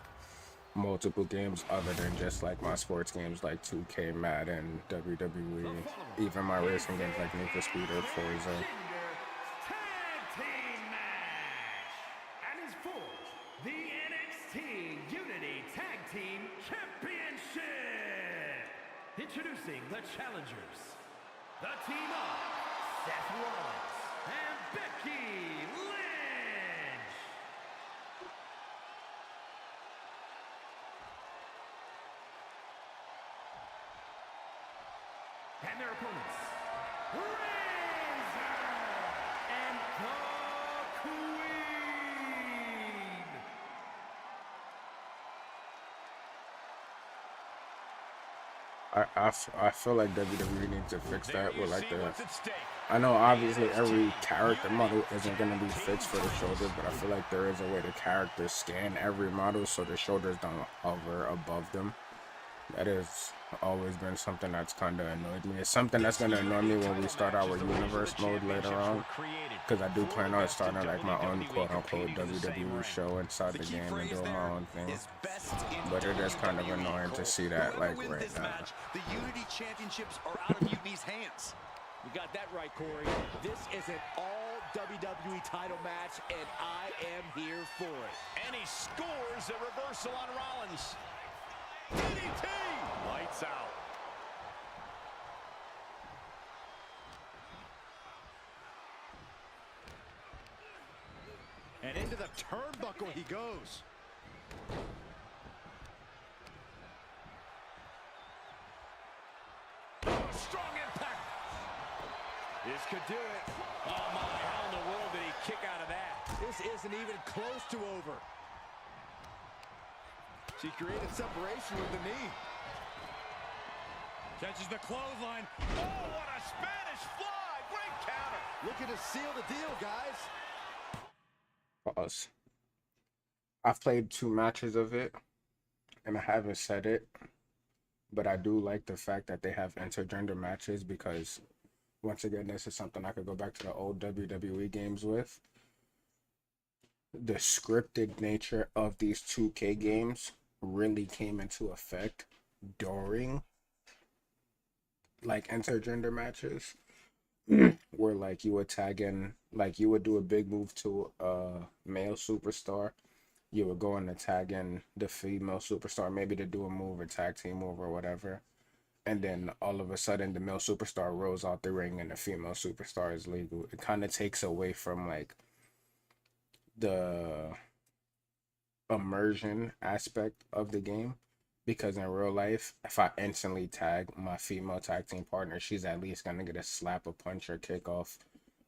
multiple games other than just like my sports games like 2K, Madden, WWE, even my racing games like Need for Speed or Forza. The NXT Unity Tag Team Championship! Introducing the challengers, the team of Seth Rollins and Becky Lynch! And their opponents, Razor and the Queen! I feel like WWE needs to fix that with like the, I know obviously every character model isn't going to be fixed for the shoulders, but I feel like there is a way the characters scan every model so the shoulders don't hover above them. That has always been something that's kind of annoyed me. It's something that's going to annoy me when we start our universe mode later on, because I do plan on starting like my own quote-unquote WWE show inside the game and doing my own thing. But it is kind of annoying to see that like right now. The Unity Championships are out of Mutiny's hands. You got that right, Corey. This is an all WWE title match, and I am here for it. And he scores a reversal on Rollins. DDT! Lights out. And into the turnbuckle he goes. Oh, strong impact. This could do it. Oh, my, how in the world did he kick out of that? This isn't even close to over. She created separation with the knee. Catches the clothesline. Oh, what a Spanish fly! Great counter. Looking to seal the deal, guys. Pause. I've played 2 matches of it, and I haven't said it, but I do like the fact that they have intergender matches because, once again, this is something I could go back to the old WWE games with. The scripted nature of these 2K games really came into effect during like intergender matches where like you would tag in, like you would do a big move to a male superstar, you would go in to tag in the female superstar, maybe to do a move, a tag team move or whatever, and then all of a sudden the male superstar rolls out the ring and the female superstar is legal. It kind of takes away from like the immersion aspect of the game, because in real life, if I instantly tag my female tag team partner, she's at least gonna get a slap, a punch, or kick off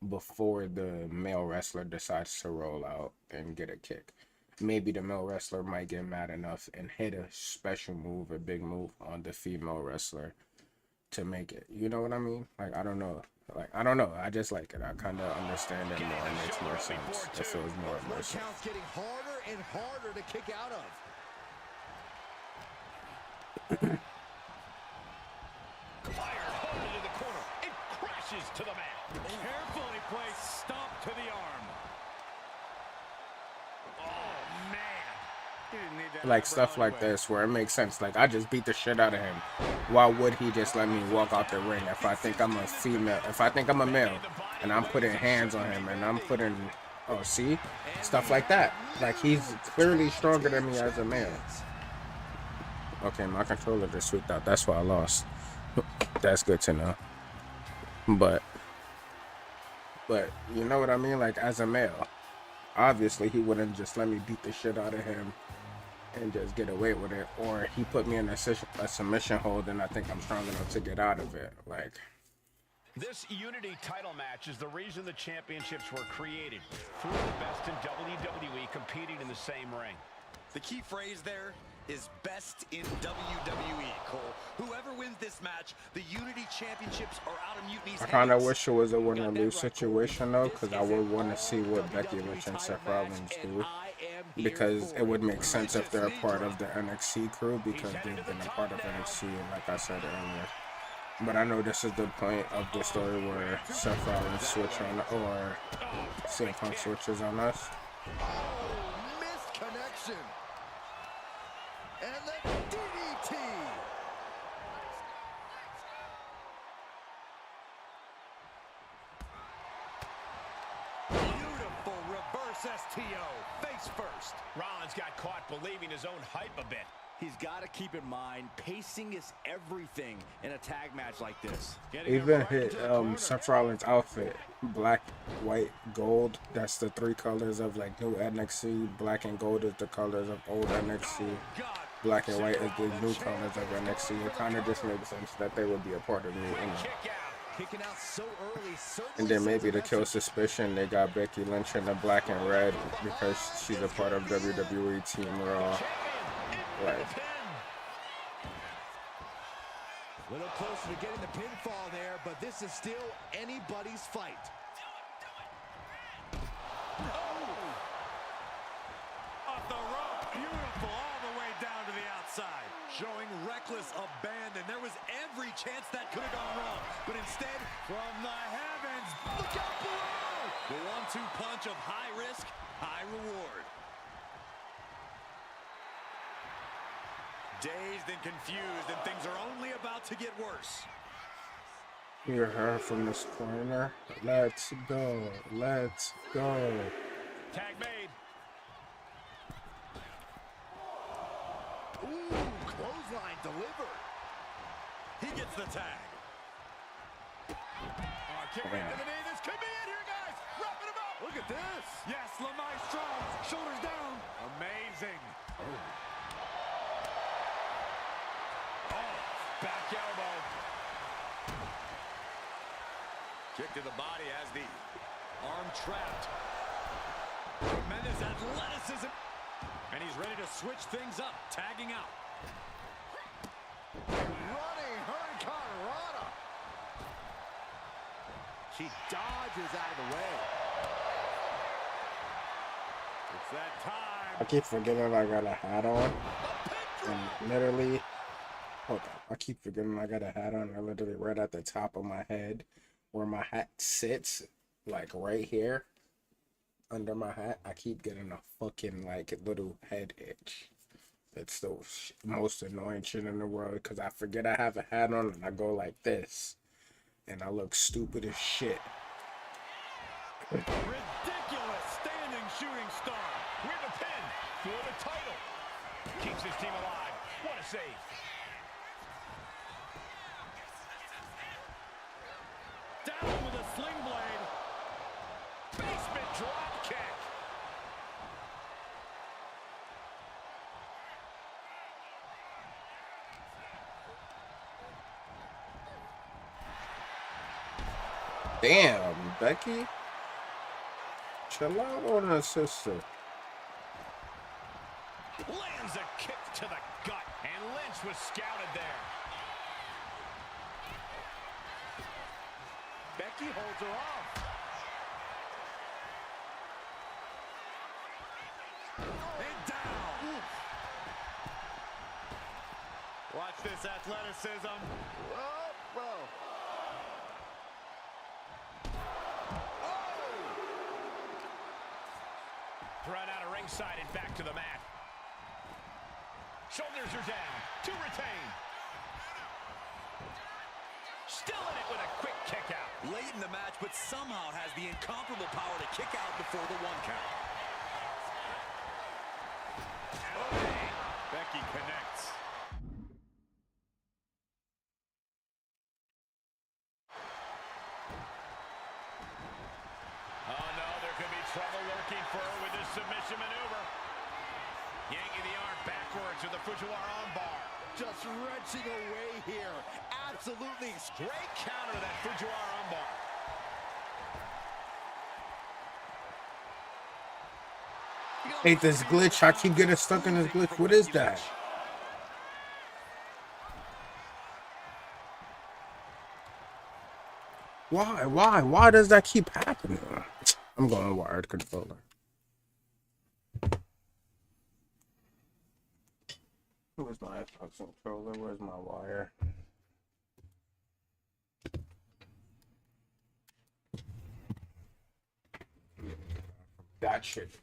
before the male wrestler decides to roll out and get a kick. Maybe the male wrestler might get mad enough and hit a special move, a big move on the female wrestler to make it. You know what I mean? Like, I don't know. I don't know. I just like it. I kind of understand it more. It makes more sense. It feels more immersive. Count's getting harder and harder to kick out of. Fired hard into the corner. It crashes to the mat. Carefully placed stomp to the arm. Oh, man. He didn't need that. Like stuff like this where it makes sense. Like, I just beat the shit out of him. Why would he just let me walk out the ring if I think I'm a female, if I think I'm a male and I'm putting hands on him and I'm putting, oh, see? Stuff like that. Like, he's clearly stronger than me as a male. Okay, my controller just tweaked out. That's why I lost. That's good to know. But you know what I mean? Like, as a male, obviously he wouldn't just let me beat the shit out of him and just get away with it. Or he put me in a submission hold and I think I'm strong enough to get out of it. Like, this Unity title match is the reason the championships were created. 4 of the best in WWE competing in the same ring. The key phrase there is best in WWE, Cole. Whoever wins this match, the Unity Championships are out of Mutiny's I kind of hands. wish it was a win-or-lose situation, though, because I would want to see what Becky Lynch and Seth Rollins do. Because it would make sense if they're a part of the NXT crew, because they've been a part of NXT, like I said earlier. But I know this is the point of the story where Seth Rollins switch on, or CM Punk switches on us. Oh, missed connection. And the DDT. Beautiful reverse STO. Face first. Rollins got caught believing his own hype a bit. He's got to keep in mind, pacing is everything in a tag match like this. Even hit Seth Rollins' outfit, black, white, gold. That's the 3 colors of like new NXT. Black and gold is the colors of old NXT. Black and white is the new colors of NXT. It kind of just makes sense that they would be a part of new NXT. Kicking out so early, And then maybe to kill suspicion, they got Becky Lynch in the black and red because she's a part of WWE Team Raw. Like, a little closer to getting the pinfall there, but this is still anybody's fight. Off the rope. Beautiful all the way down to the outside. Showing reckless abandon. There was every chance that could have gone wrong. But instead, from the heavens, look out below. The 1-2 punch of high risk, high reward. Dazed and confused, and things are only about to get worse. hear her from this corner. Let's go. Let's go. Tag made. Ooh, clothesline delivered. He gets the tag. Kick right to the knee. This could be it here, guys. Wrapping him up. Look at this. Yes, LeMaestro. Shoulders down. Amazing. Back elbow. Kick to the body as the arm trapped. Tremendous athleticism. And he's ready to switch things up, tagging out. Running Hurricane Rana. She dodges out of the way. It's that time. I keep forgetting I got a hat on. And literally, hold on. I keep forgetting I got a hat on. I literally right at the top of my head where my hat sits, like right here under my hat. I keep getting a fucking like little head itch. It's the most annoying shit in the world because I forget I have a hat on and I go like this and I look stupid as shit. Ridiculous standing shooting star with a pin for the title. Keeps his team alive. What a save. Down with a sling blade. Basement drop kick. Damn, Becky. Chill out on her sister. Lands a kick to the gut. And Lynch was scouted there. Becky holds her off. And down. Watch this athleticism. Oh, well. Thrown out of ringside and back to the mat. Shoulders are down. To retain. Still in it with a quick kick out. Late in the match, but somehow has the incomparable power to kick out before the 1 count. Okay. Becky connects. Oh no, there could be trouble lurking for her with this submission maneuver. Yanking the arm backwards with the Fujiwara armbar. Just wrenching away here. Absolutely. Great counter to that Fujiwara armbar. Hate this glitch. I keep getting stuck in this glitch. What is that? Why? Why does that keep happening? I'm going wired controller. Where's my Xbox controller? Where's my wire? That shit.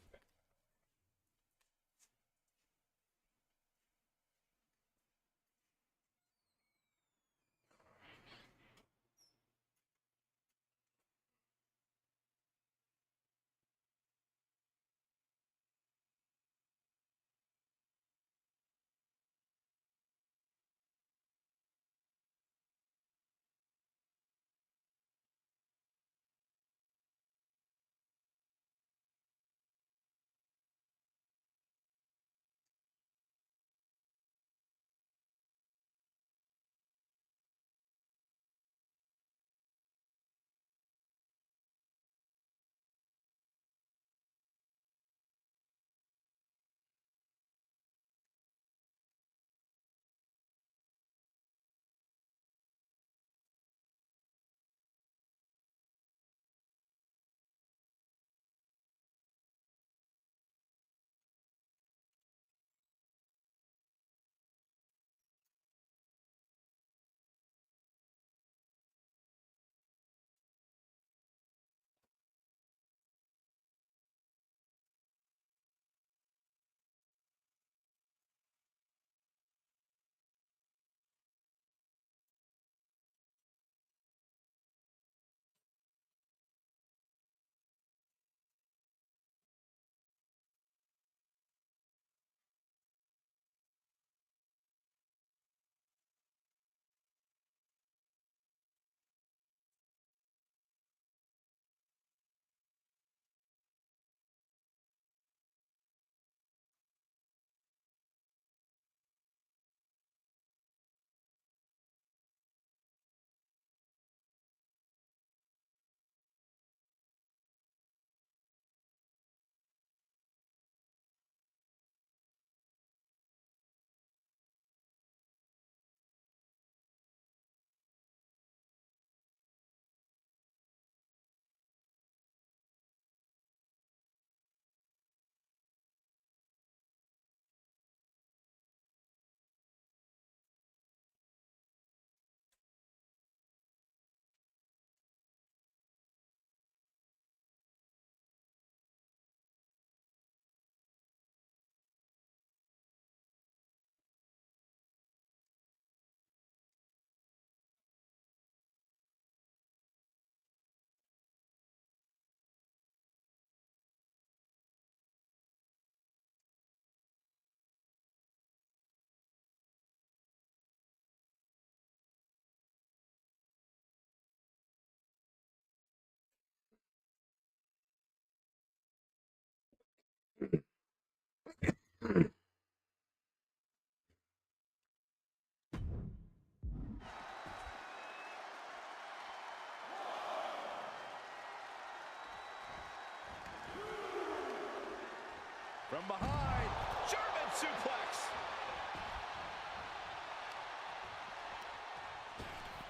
From behind, German suplex.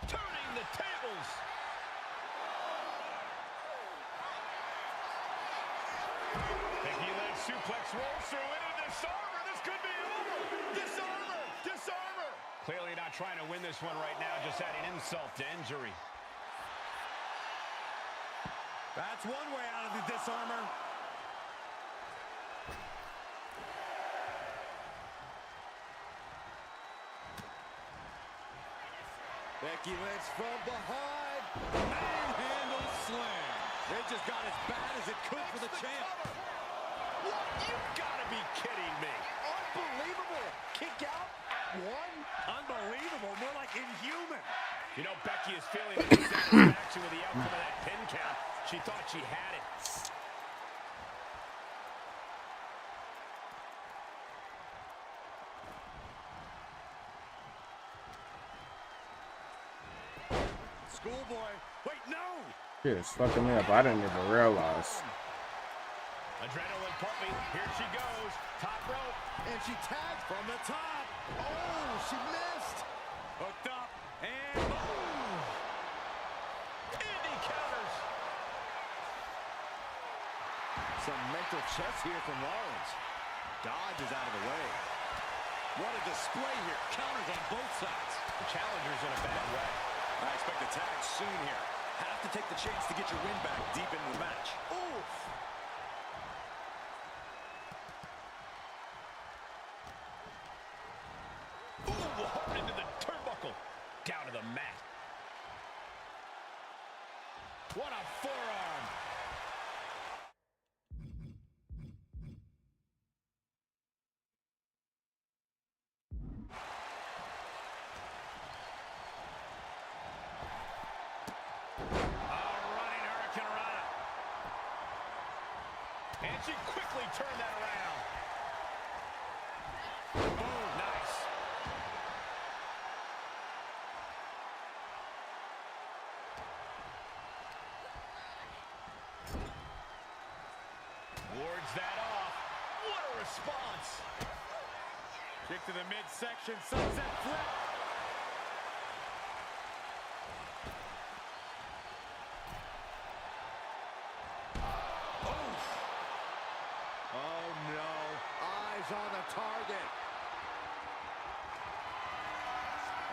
Turning the tables. Becky Lynch suplex rolls through into disarmer. This could be over. Disarmer. Disarmer. Clearly not trying to win this one right now, just adding insult to injury. That's one way out of the disarmor. Becky Lynch from behind. Manhandle slam. It just got as bad as it could for the champ. What? You've got to be kidding me. Unbelievable. Kick out at one. Unbelievable. More like inhuman. You know, Becky is feeling the dissatisfaction with the outcome of that pin count. She thought she had it. Schoolboy. Wait, no! Shit is fucking me up. I didn't even realize. Adrenaline pumping. Here she goes. Top rope. And she tagged from the top. Oh, she missed. Hooked up. And boom! Indy counters. Some mental chess here from Rollins. Dodge is out of the way. What a display here. Counters on both sides. The challenger's in a bad way. I expect a tag soon here. Have to take the chance to get your win back deep into the match. Oof! Ooh, hard into the turnbuckle. Down to the mat. What a forearm. And she quickly turned that around. Boom, nice. Wards that off. What a response. Kick to the midsection, sunset flip. On the target.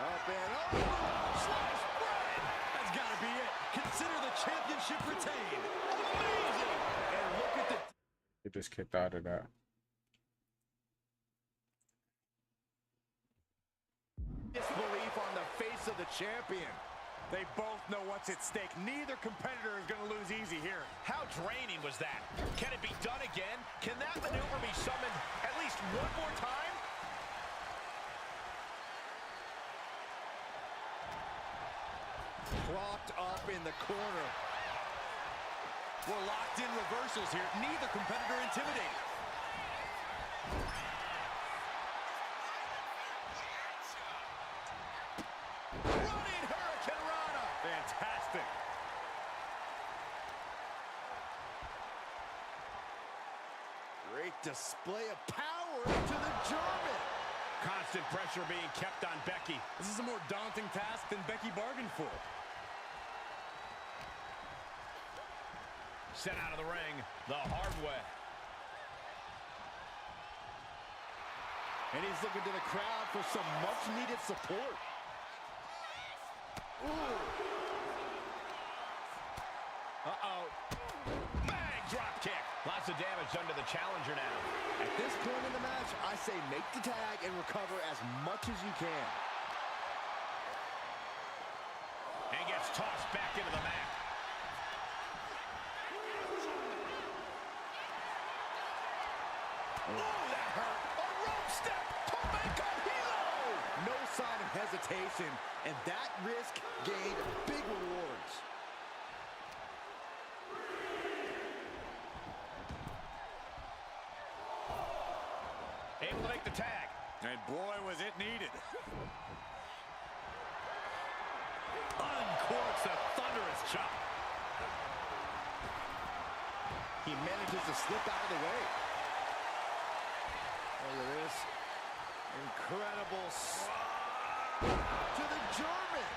Up and over. Slice bread. That's got to be it. Consider the championship retained. Amazing. And look at the... It just kicked out of that. Disbelief on the face of the champion. They both know what's at stake. Neither competitor is going to lose easy here. How draining was that? Can it be done again? Can that maneuver be summoned at least one more time? Propped up in the corner. We're locked in reversals here. Neither competitor intimidated. Fantastic. Great display of power to the German. Constant pressure being kept on Becky. This is a more daunting task than Becky bargained for. Sent out of the ring the hard way. And he's looking to the crowd for some much-needed support. Ooh. Uh-oh. Bang! Drop kick. Lots of damage done to the challenger now. At this point in the match, I say make the tag and recover as much as you can. And gets tossed back into the mat. Ooh, that hurt. A rope step. Tomeko Hilo. No sign of hesitation, and that risk gained big rewards. Able to make the tag. And boy, was it needed. Uncorks a thunderous chop. He manages to slip out of the way. Look at this. Incredible to the German.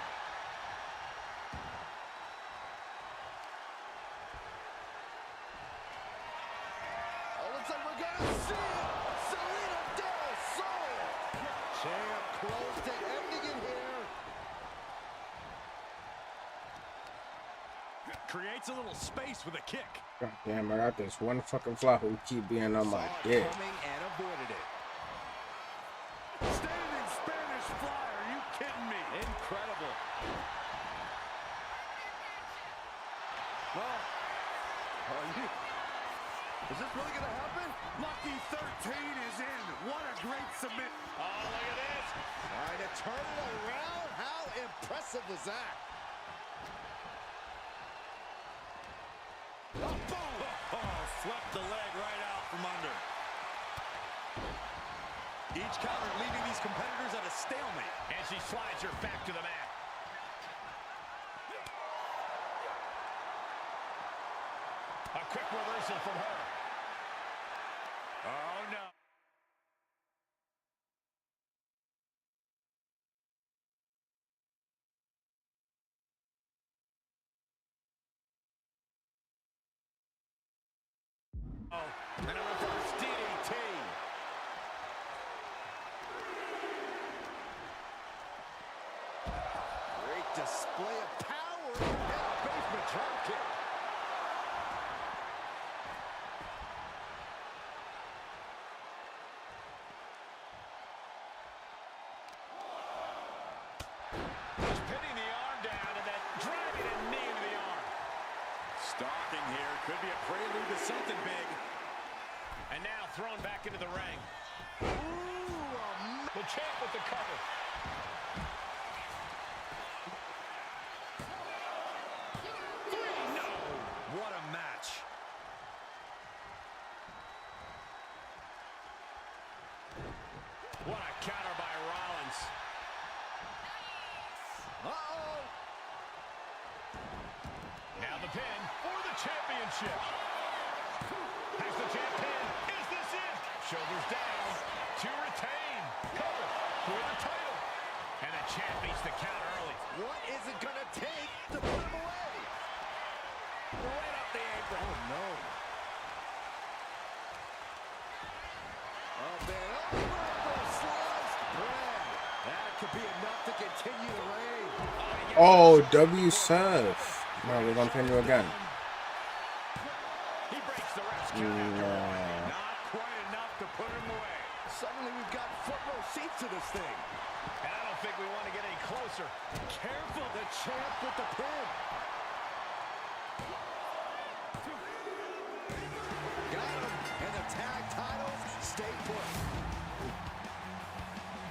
Oh, looks like we're gonna see it. Serena Del Sol. Champ close to ending it here. Creates a little space with a kick. God damn, I got this one fucking fly who keep being on my dick. Coming and avoided it. Standing Spanish fly. Are you kidding me? Incredible. Is this really going to happen? Lucky 13 is in. What a great submit. Oh, look at this. Trying to turn it around. How impressive was that? Oh, boom. Oh, swept the leg right out from under. Each counter leaving these competitors at a stalemate. And she slides her back to the mat. A quick reversal from her. Oh, no. Oh, and a reverse DDT. Great display of power and a basement drop kick. He's pinning the arm down and then driving a knee into the arm. Stalking here could be a prelude to something big. And now thrown back into the ring. Ooh, the champ with the cover. No! What a match. What a counter by Rollins. Uh-oh! Now the pin for the championship. Has the champ pin. Is this it? Shoulders down to retain. Cover for the title. And the champ beats the count early. What is it going to take to put him away? Right up the apron. Oh, no. Oh, man. Oh, sliced bread. That could be enough to continue the reign. Oh, W Seth. No, we're gonna pin you again. He breaks the ref's count after one. Not quite enough to put him away. Suddenly we've got front row seats to this thing. And I don't think we want to get any closer. Careful, the champ with the pin. Got him, and the tag titles stay put.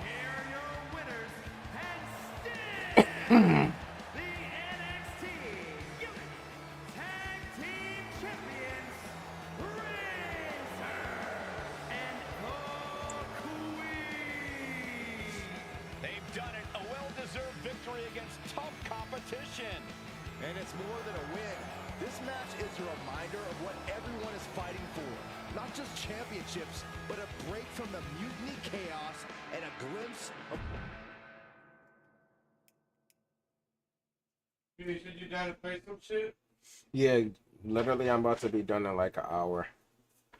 Here are your winners, and still the NXT Tag Team Champions, Razor and the Queen. They've done it. A well-deserved victory against tough competition. And it's more than a win. This match is a reminder of what everyone is fighting for. Not just championships, but a break from the mutiny chaos and a glimpse of... You said you down to play some shit? Yeah, literally, I'm about to be done in like an hour.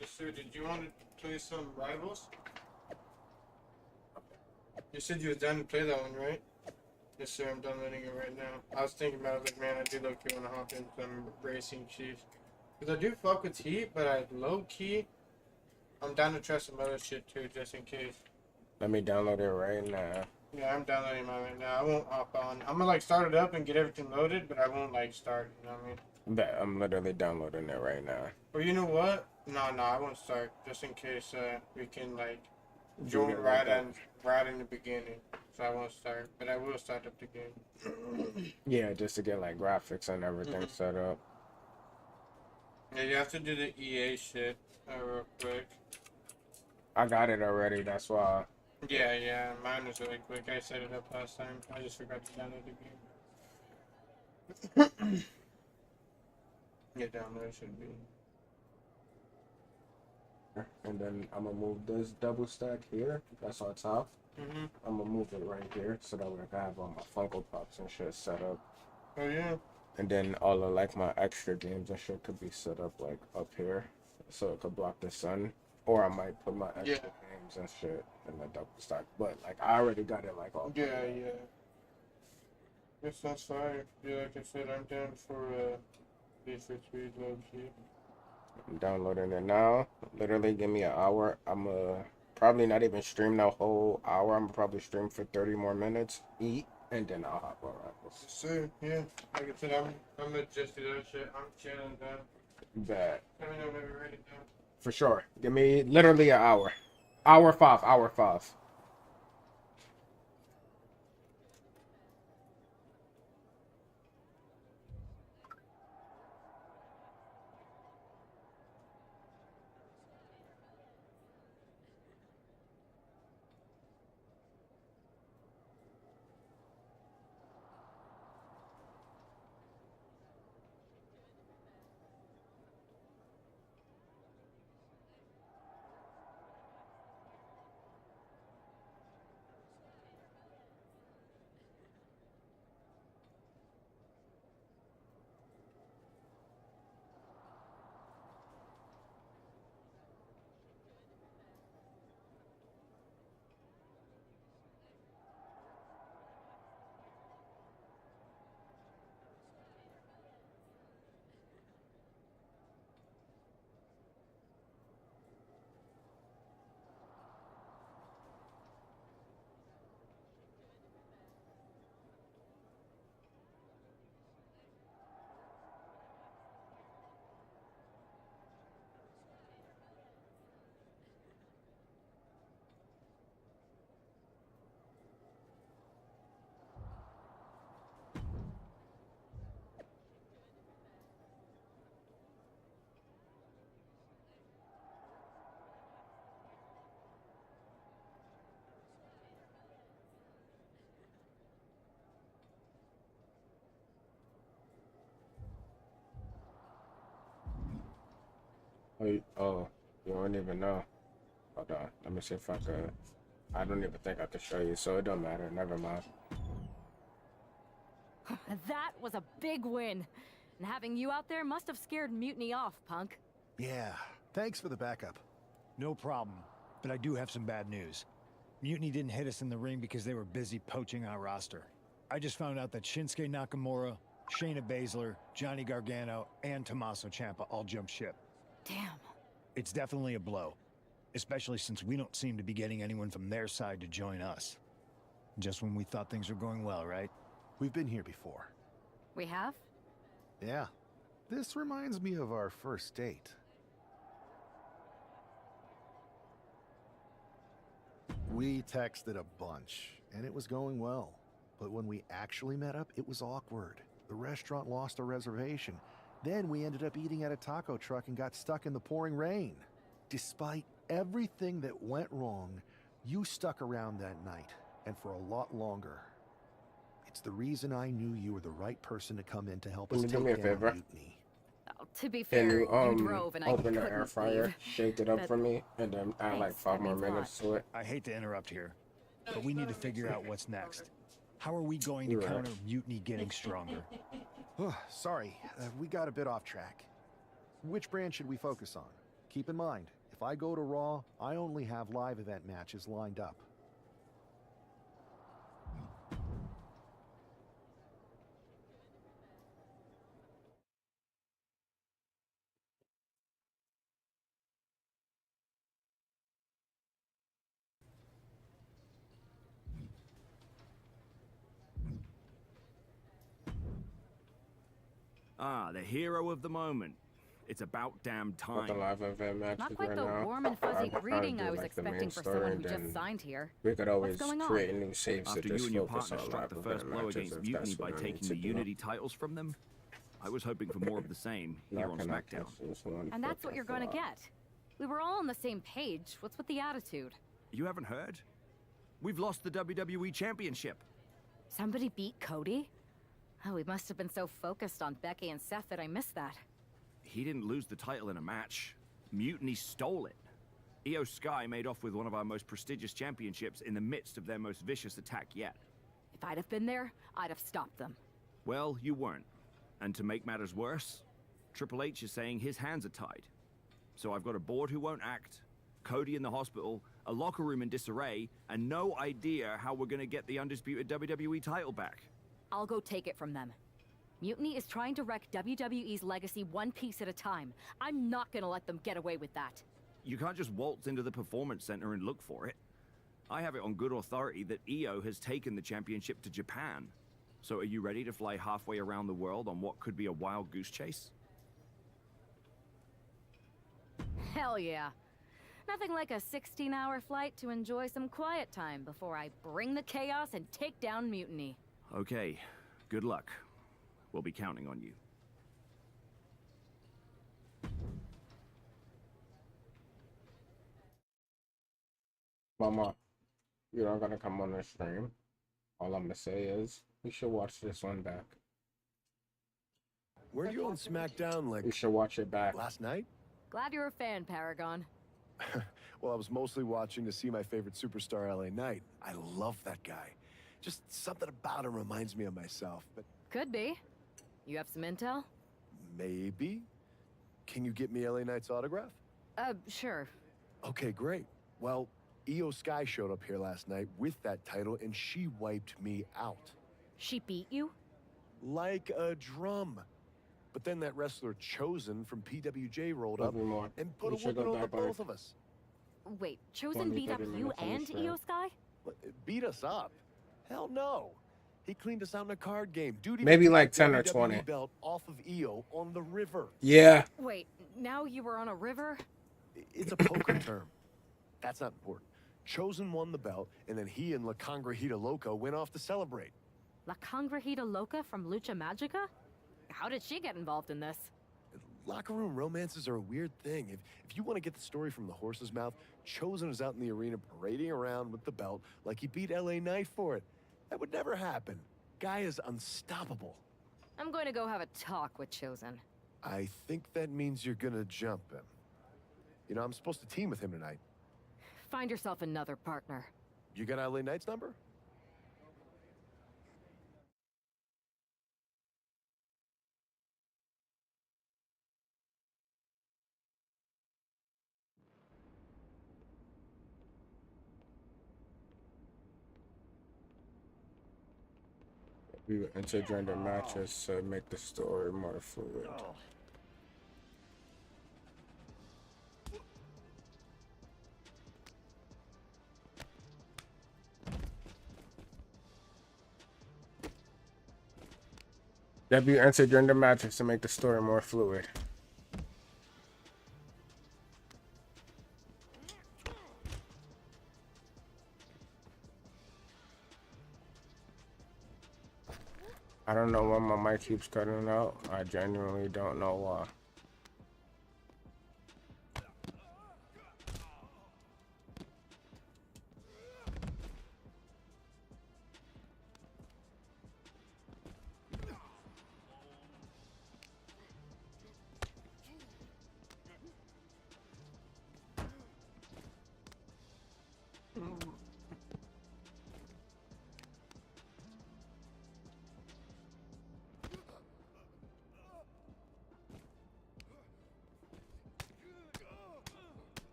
Yes, sir. Did you want to play some Rivals? You said you was down to play that one, right? Yes, sir. I'm downloading it right now. I was thinking about it, like, man, I do low-key want to hop in some Racing Chiefs. Because I do fuck with Heat, but I low-key, I'm down to try some other shit, too, just in case. Let me download it right now. Yeah, I'm downloading mine right now. I won't hop on. I'm gonna, like, start it up and get everything loaded, but I won't, like, start, you know what I mean? Bet I'm literally downloading it right now. Or you know what? No, I won't start, just in case we can, like, join right in the beginning. So I won't start, but I will start up the game. Yeah, just to get like graphics and everything set up. Yeah, you have to do the EA shit real quick. I got it already, that's why. Yeah, mine was really quick. I set it up last time. I just forgot to download the game. Yeah, download should be. and then I'm gonna move this double stack here. That's on top. I'm gonna move it right here so that way I can have all my Funko Pops and shit set up. Oh yeah. And then all of like my extra games and shit could be set up like up here, so it could block the sun. Or I might put my extra games and shit in the double stack. But like I already got it like all. Yeah, yeah. Guess that's fine. Yeah, like I said, I'm down for Need for Speed low key. I'm downloading it now. Literally give me an hour. I'm probably not even stream the whole hour. I'm gonna probably stream for 30 more minutes, eat, and then I'll hop on Rivals. So yeah, like I said, I'm adjusted to that shit. I'm chilling down. Bad. Let me know whenever you're ready down. For sure. Give me literally an hour. Hour 5. Oh, you don't even know. Hold on. Let me see if I could. I don't even think I could show you, so it don't matter. Never mind. That was a big win. And having you out there must have scared Mutiny off, punk. Yeah, thanks for the backup. No problem, but I do have some bad news. Mutiny didn't hit us in the ring because they were busy poaching our roster. I just found out that Shinsuke Nakamura, Shayna Baszler, Johnny Gargano, and Tommaso Ciampa all jumped ship. Damn. It's definitely a blow, especially since we don't seem to be getting anyone from their side to join us. Just when we thought things were going well, right? We've been here before. We have? Yeah. This reminds me of our first date. We texted a bunch, and it was going well. But when we actually met up, it was awkward. The restaurant lost a reservation. Then we ended up eating at a taco truck and got stuck in the pouring rain. Despite everything that went wrong, you stuck around that night, and for a lot longer. It's the reason I knew you were the right person to come in to help us take down Mutiny. Oh, to be Can fair, you you drove and I open the couldn't air fryer, leave. shake it up But for me, and then add like thanks, 5 that more means a lot. minutes to it? I hate to interrupt here, but we need to figure out what's next. How are we going to You're right. counter Mutiny getting stronger? Sorry, we got a bit off track. Which brand should we focus on? Keep in mind, if I go to Raw, I only have live event matches lined up. Ah, the hero of the moment. It's about damn What the time. live event matches Not quite right the now. warm and fuzzy I'd probably greeting do, I was like, the main expecting for story, someone who and just then signed here. We could always What's going on? create new saves After to you just and your focus partner on struck live the event first blow matches against if Mutiny that's by what I need taking to the do. Unity titles from them, I was hoping for more of the same here on SmackDown. And that's what you're going to get. We were all on the same page. What's with the attitude? You haven't heard? We've lost the WWE Championship. Somebody beat Cody? Oh, we must have been so focused on Becky and Seth that I missed that. He didn't lose the title in a match. Mutiny stole it. Io Sky made off with one of our most prestigious championships in the midst of their most vicious attack yet. If I'd have been there, I'd have stopped them. Well, you weren't. And to make matters worse, Triple H is saying his hands are tied. So I've got a board who won't act, Cody in the hospital, a locker room in disarray, and no idea how we're gonna get the undisputed WWE title back. I'll go take it from them. Mutiny is trying to wreck WWE's legacy one piece at a time. I'm not gonna let them get away with that. You can't just waltz into the Performance Center and look for it. I have it on good authority that Io has taken the championship to Japan. So are you ready to fly halfway around the world on what could be a wild goose chase? Hell yeah. Nothing like a 16-hour flight to enjoy some quiet time before I bring the chaos and take down Mutiny. Okay, good luck. We'll be counting on you. Mama, you're not gonna come on the stream. All I'm gonna say is, you should watch this one back. Were you on SmackDown like... You should watch it back. Last night? Glad you're a fan, Paragon. Well, I was mostly watching to see my favorite superstar, LA Knight. I love that guy. Just something about him reminds me of myself, but... Could be. You have some intel? Maybe? Can you get me LA Knight's autograph? Sure. Okay, great. Well, Io Sky showed up here last night with that title, and she wiped me out. She beat you? Like a drum. But then that wrestler Chosen from PWJ rolled up and put a whooping over both of us. Wait, Chosen beat up you and Io Sky? Beat us up? Hell no. He cleaned us out in a card game. Dude, Maybe like 10 or 20. Belt off of Io on the river. Yeah. Wait, now you were on a river? It's a poker term. That's not important. Chosen won the belt, and then he and La Congrejita Loca went off to celebrate. La Congrejita Loca from Lucha Magica? How did she get involved in this? Locker room romances are a weird thing. If you want to get the story from the horse's mouth, Chosen is out in the arena parading around with the belt like he beat LA Knight for it. That would never happen. Guy is unstoppable. I'm going to go have a talk with Chosen. I think that means you're gonna jump him. You know, I'm supposed to team with him tonight. Find yourself another partner. You got LA Knight's number? We enter during the matches to make the story more fluid. W enter during the matches to make the story more fluid. I don't know why my mic keeps cutting out. I genuinely don't know why.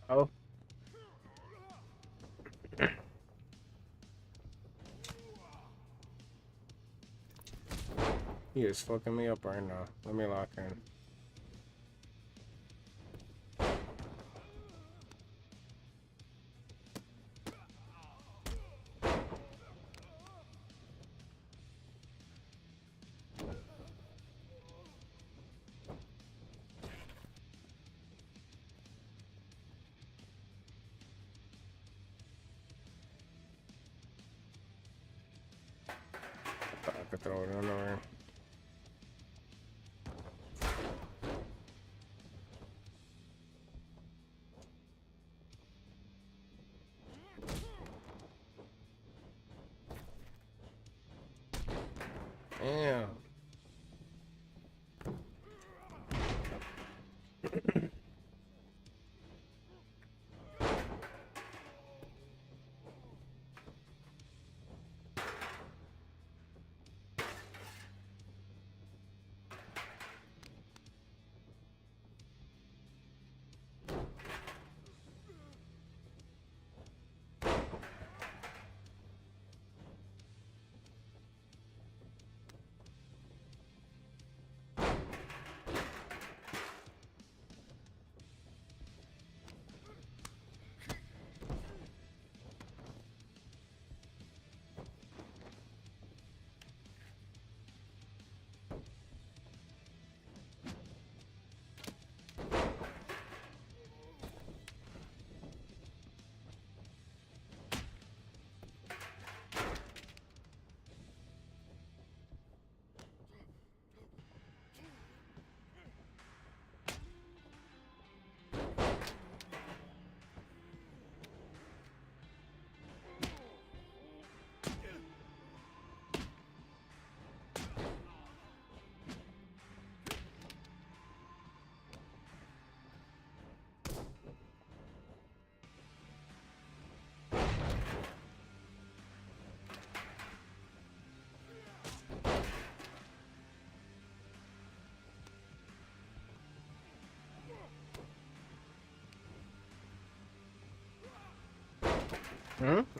Oh. He is fucking me up right now. Let me lock in. I could throw it in the ring. Damn.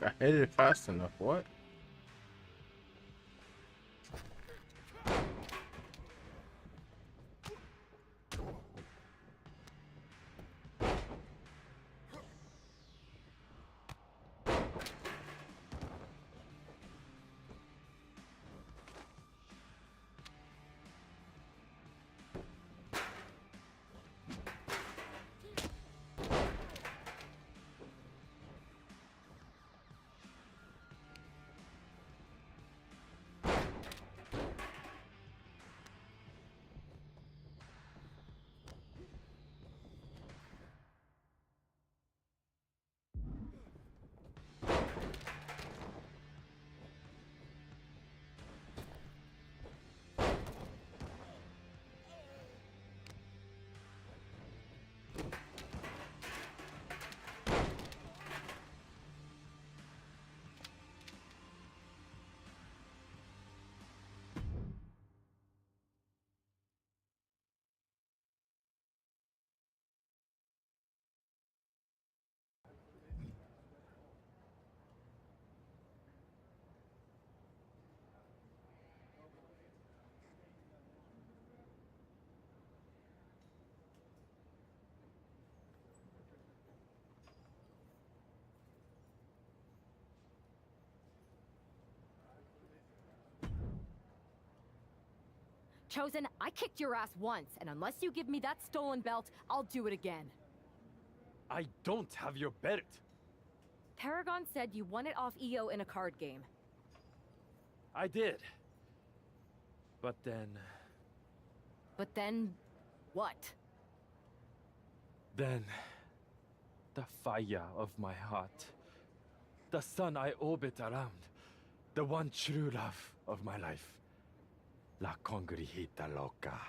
I hit it fast enough. What? Chosen, I kicked your ass once, and unless you give me that stolen belt, I'll do it again. I don't have your belt. Paragon said you won it off EO in a card game. I did. But then... But then... what? Then... the fire of my heart. The sun I orbit around. The one true love of my life. La Congrijita Loca.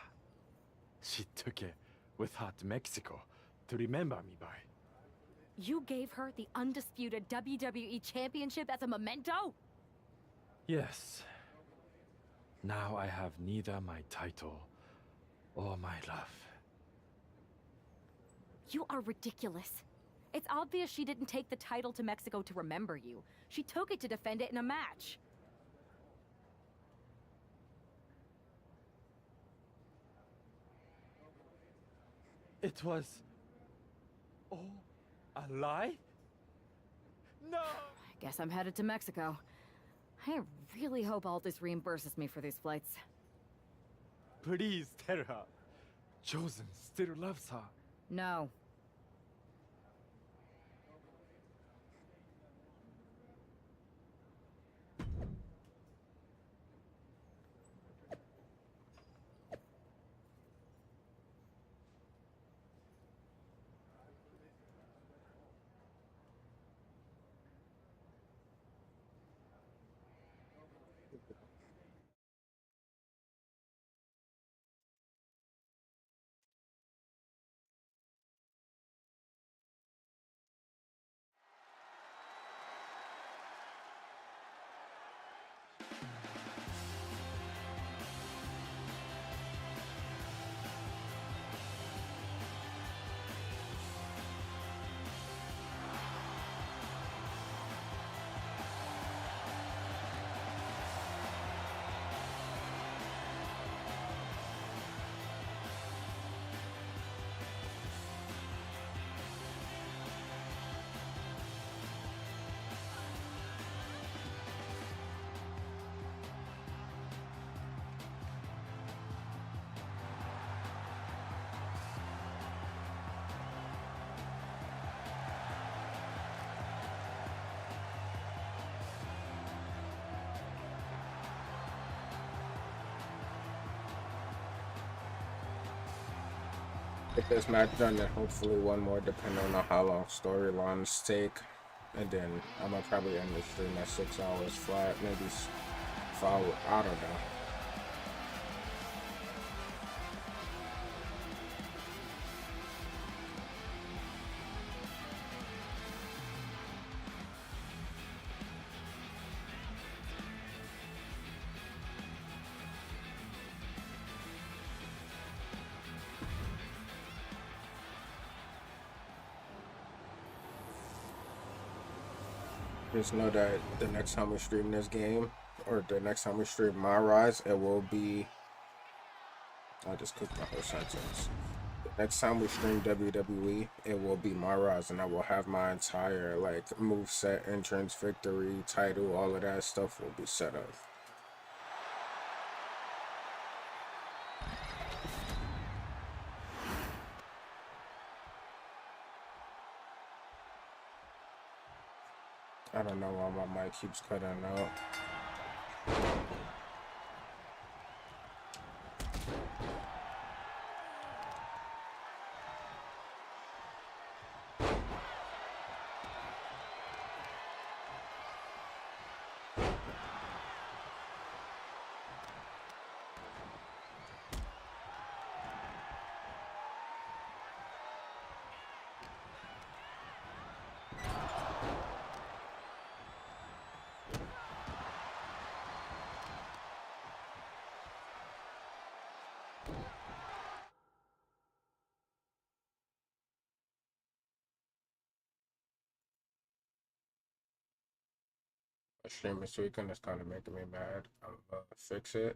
She took it with Hot Mexico to remember me by. You gave her the undisputed WWE Championship as a memento? Yes. Now I have neither my title or my love. You are ridiculous. It's obvious she didn't take the title to Mexico to remember you. She took it to defend it in a match. It was all a lie? No! I guess I'm headed to Mexico. I really hope Aldous reimburses me for these flights. Please tell her. Chosen still loves her. No. Get this match done, and hopefully one more, depending on how long storylines take. And then I'm gonna probably end the stream at 6 hours flat, maybe 5. I don't know. Just know that the next time we stream this game, or the next time we stream My Rise, it will be... I just cooked my whole sentence. The next time we stream WWE, it will be My Rise, and I will have my entire, like, moveset, entrance, victory, title, all of that stuff will be set up. I don't know why my mic keeps cutting out. Stream this weekend is kind of making me mad. I'm gonna fix it.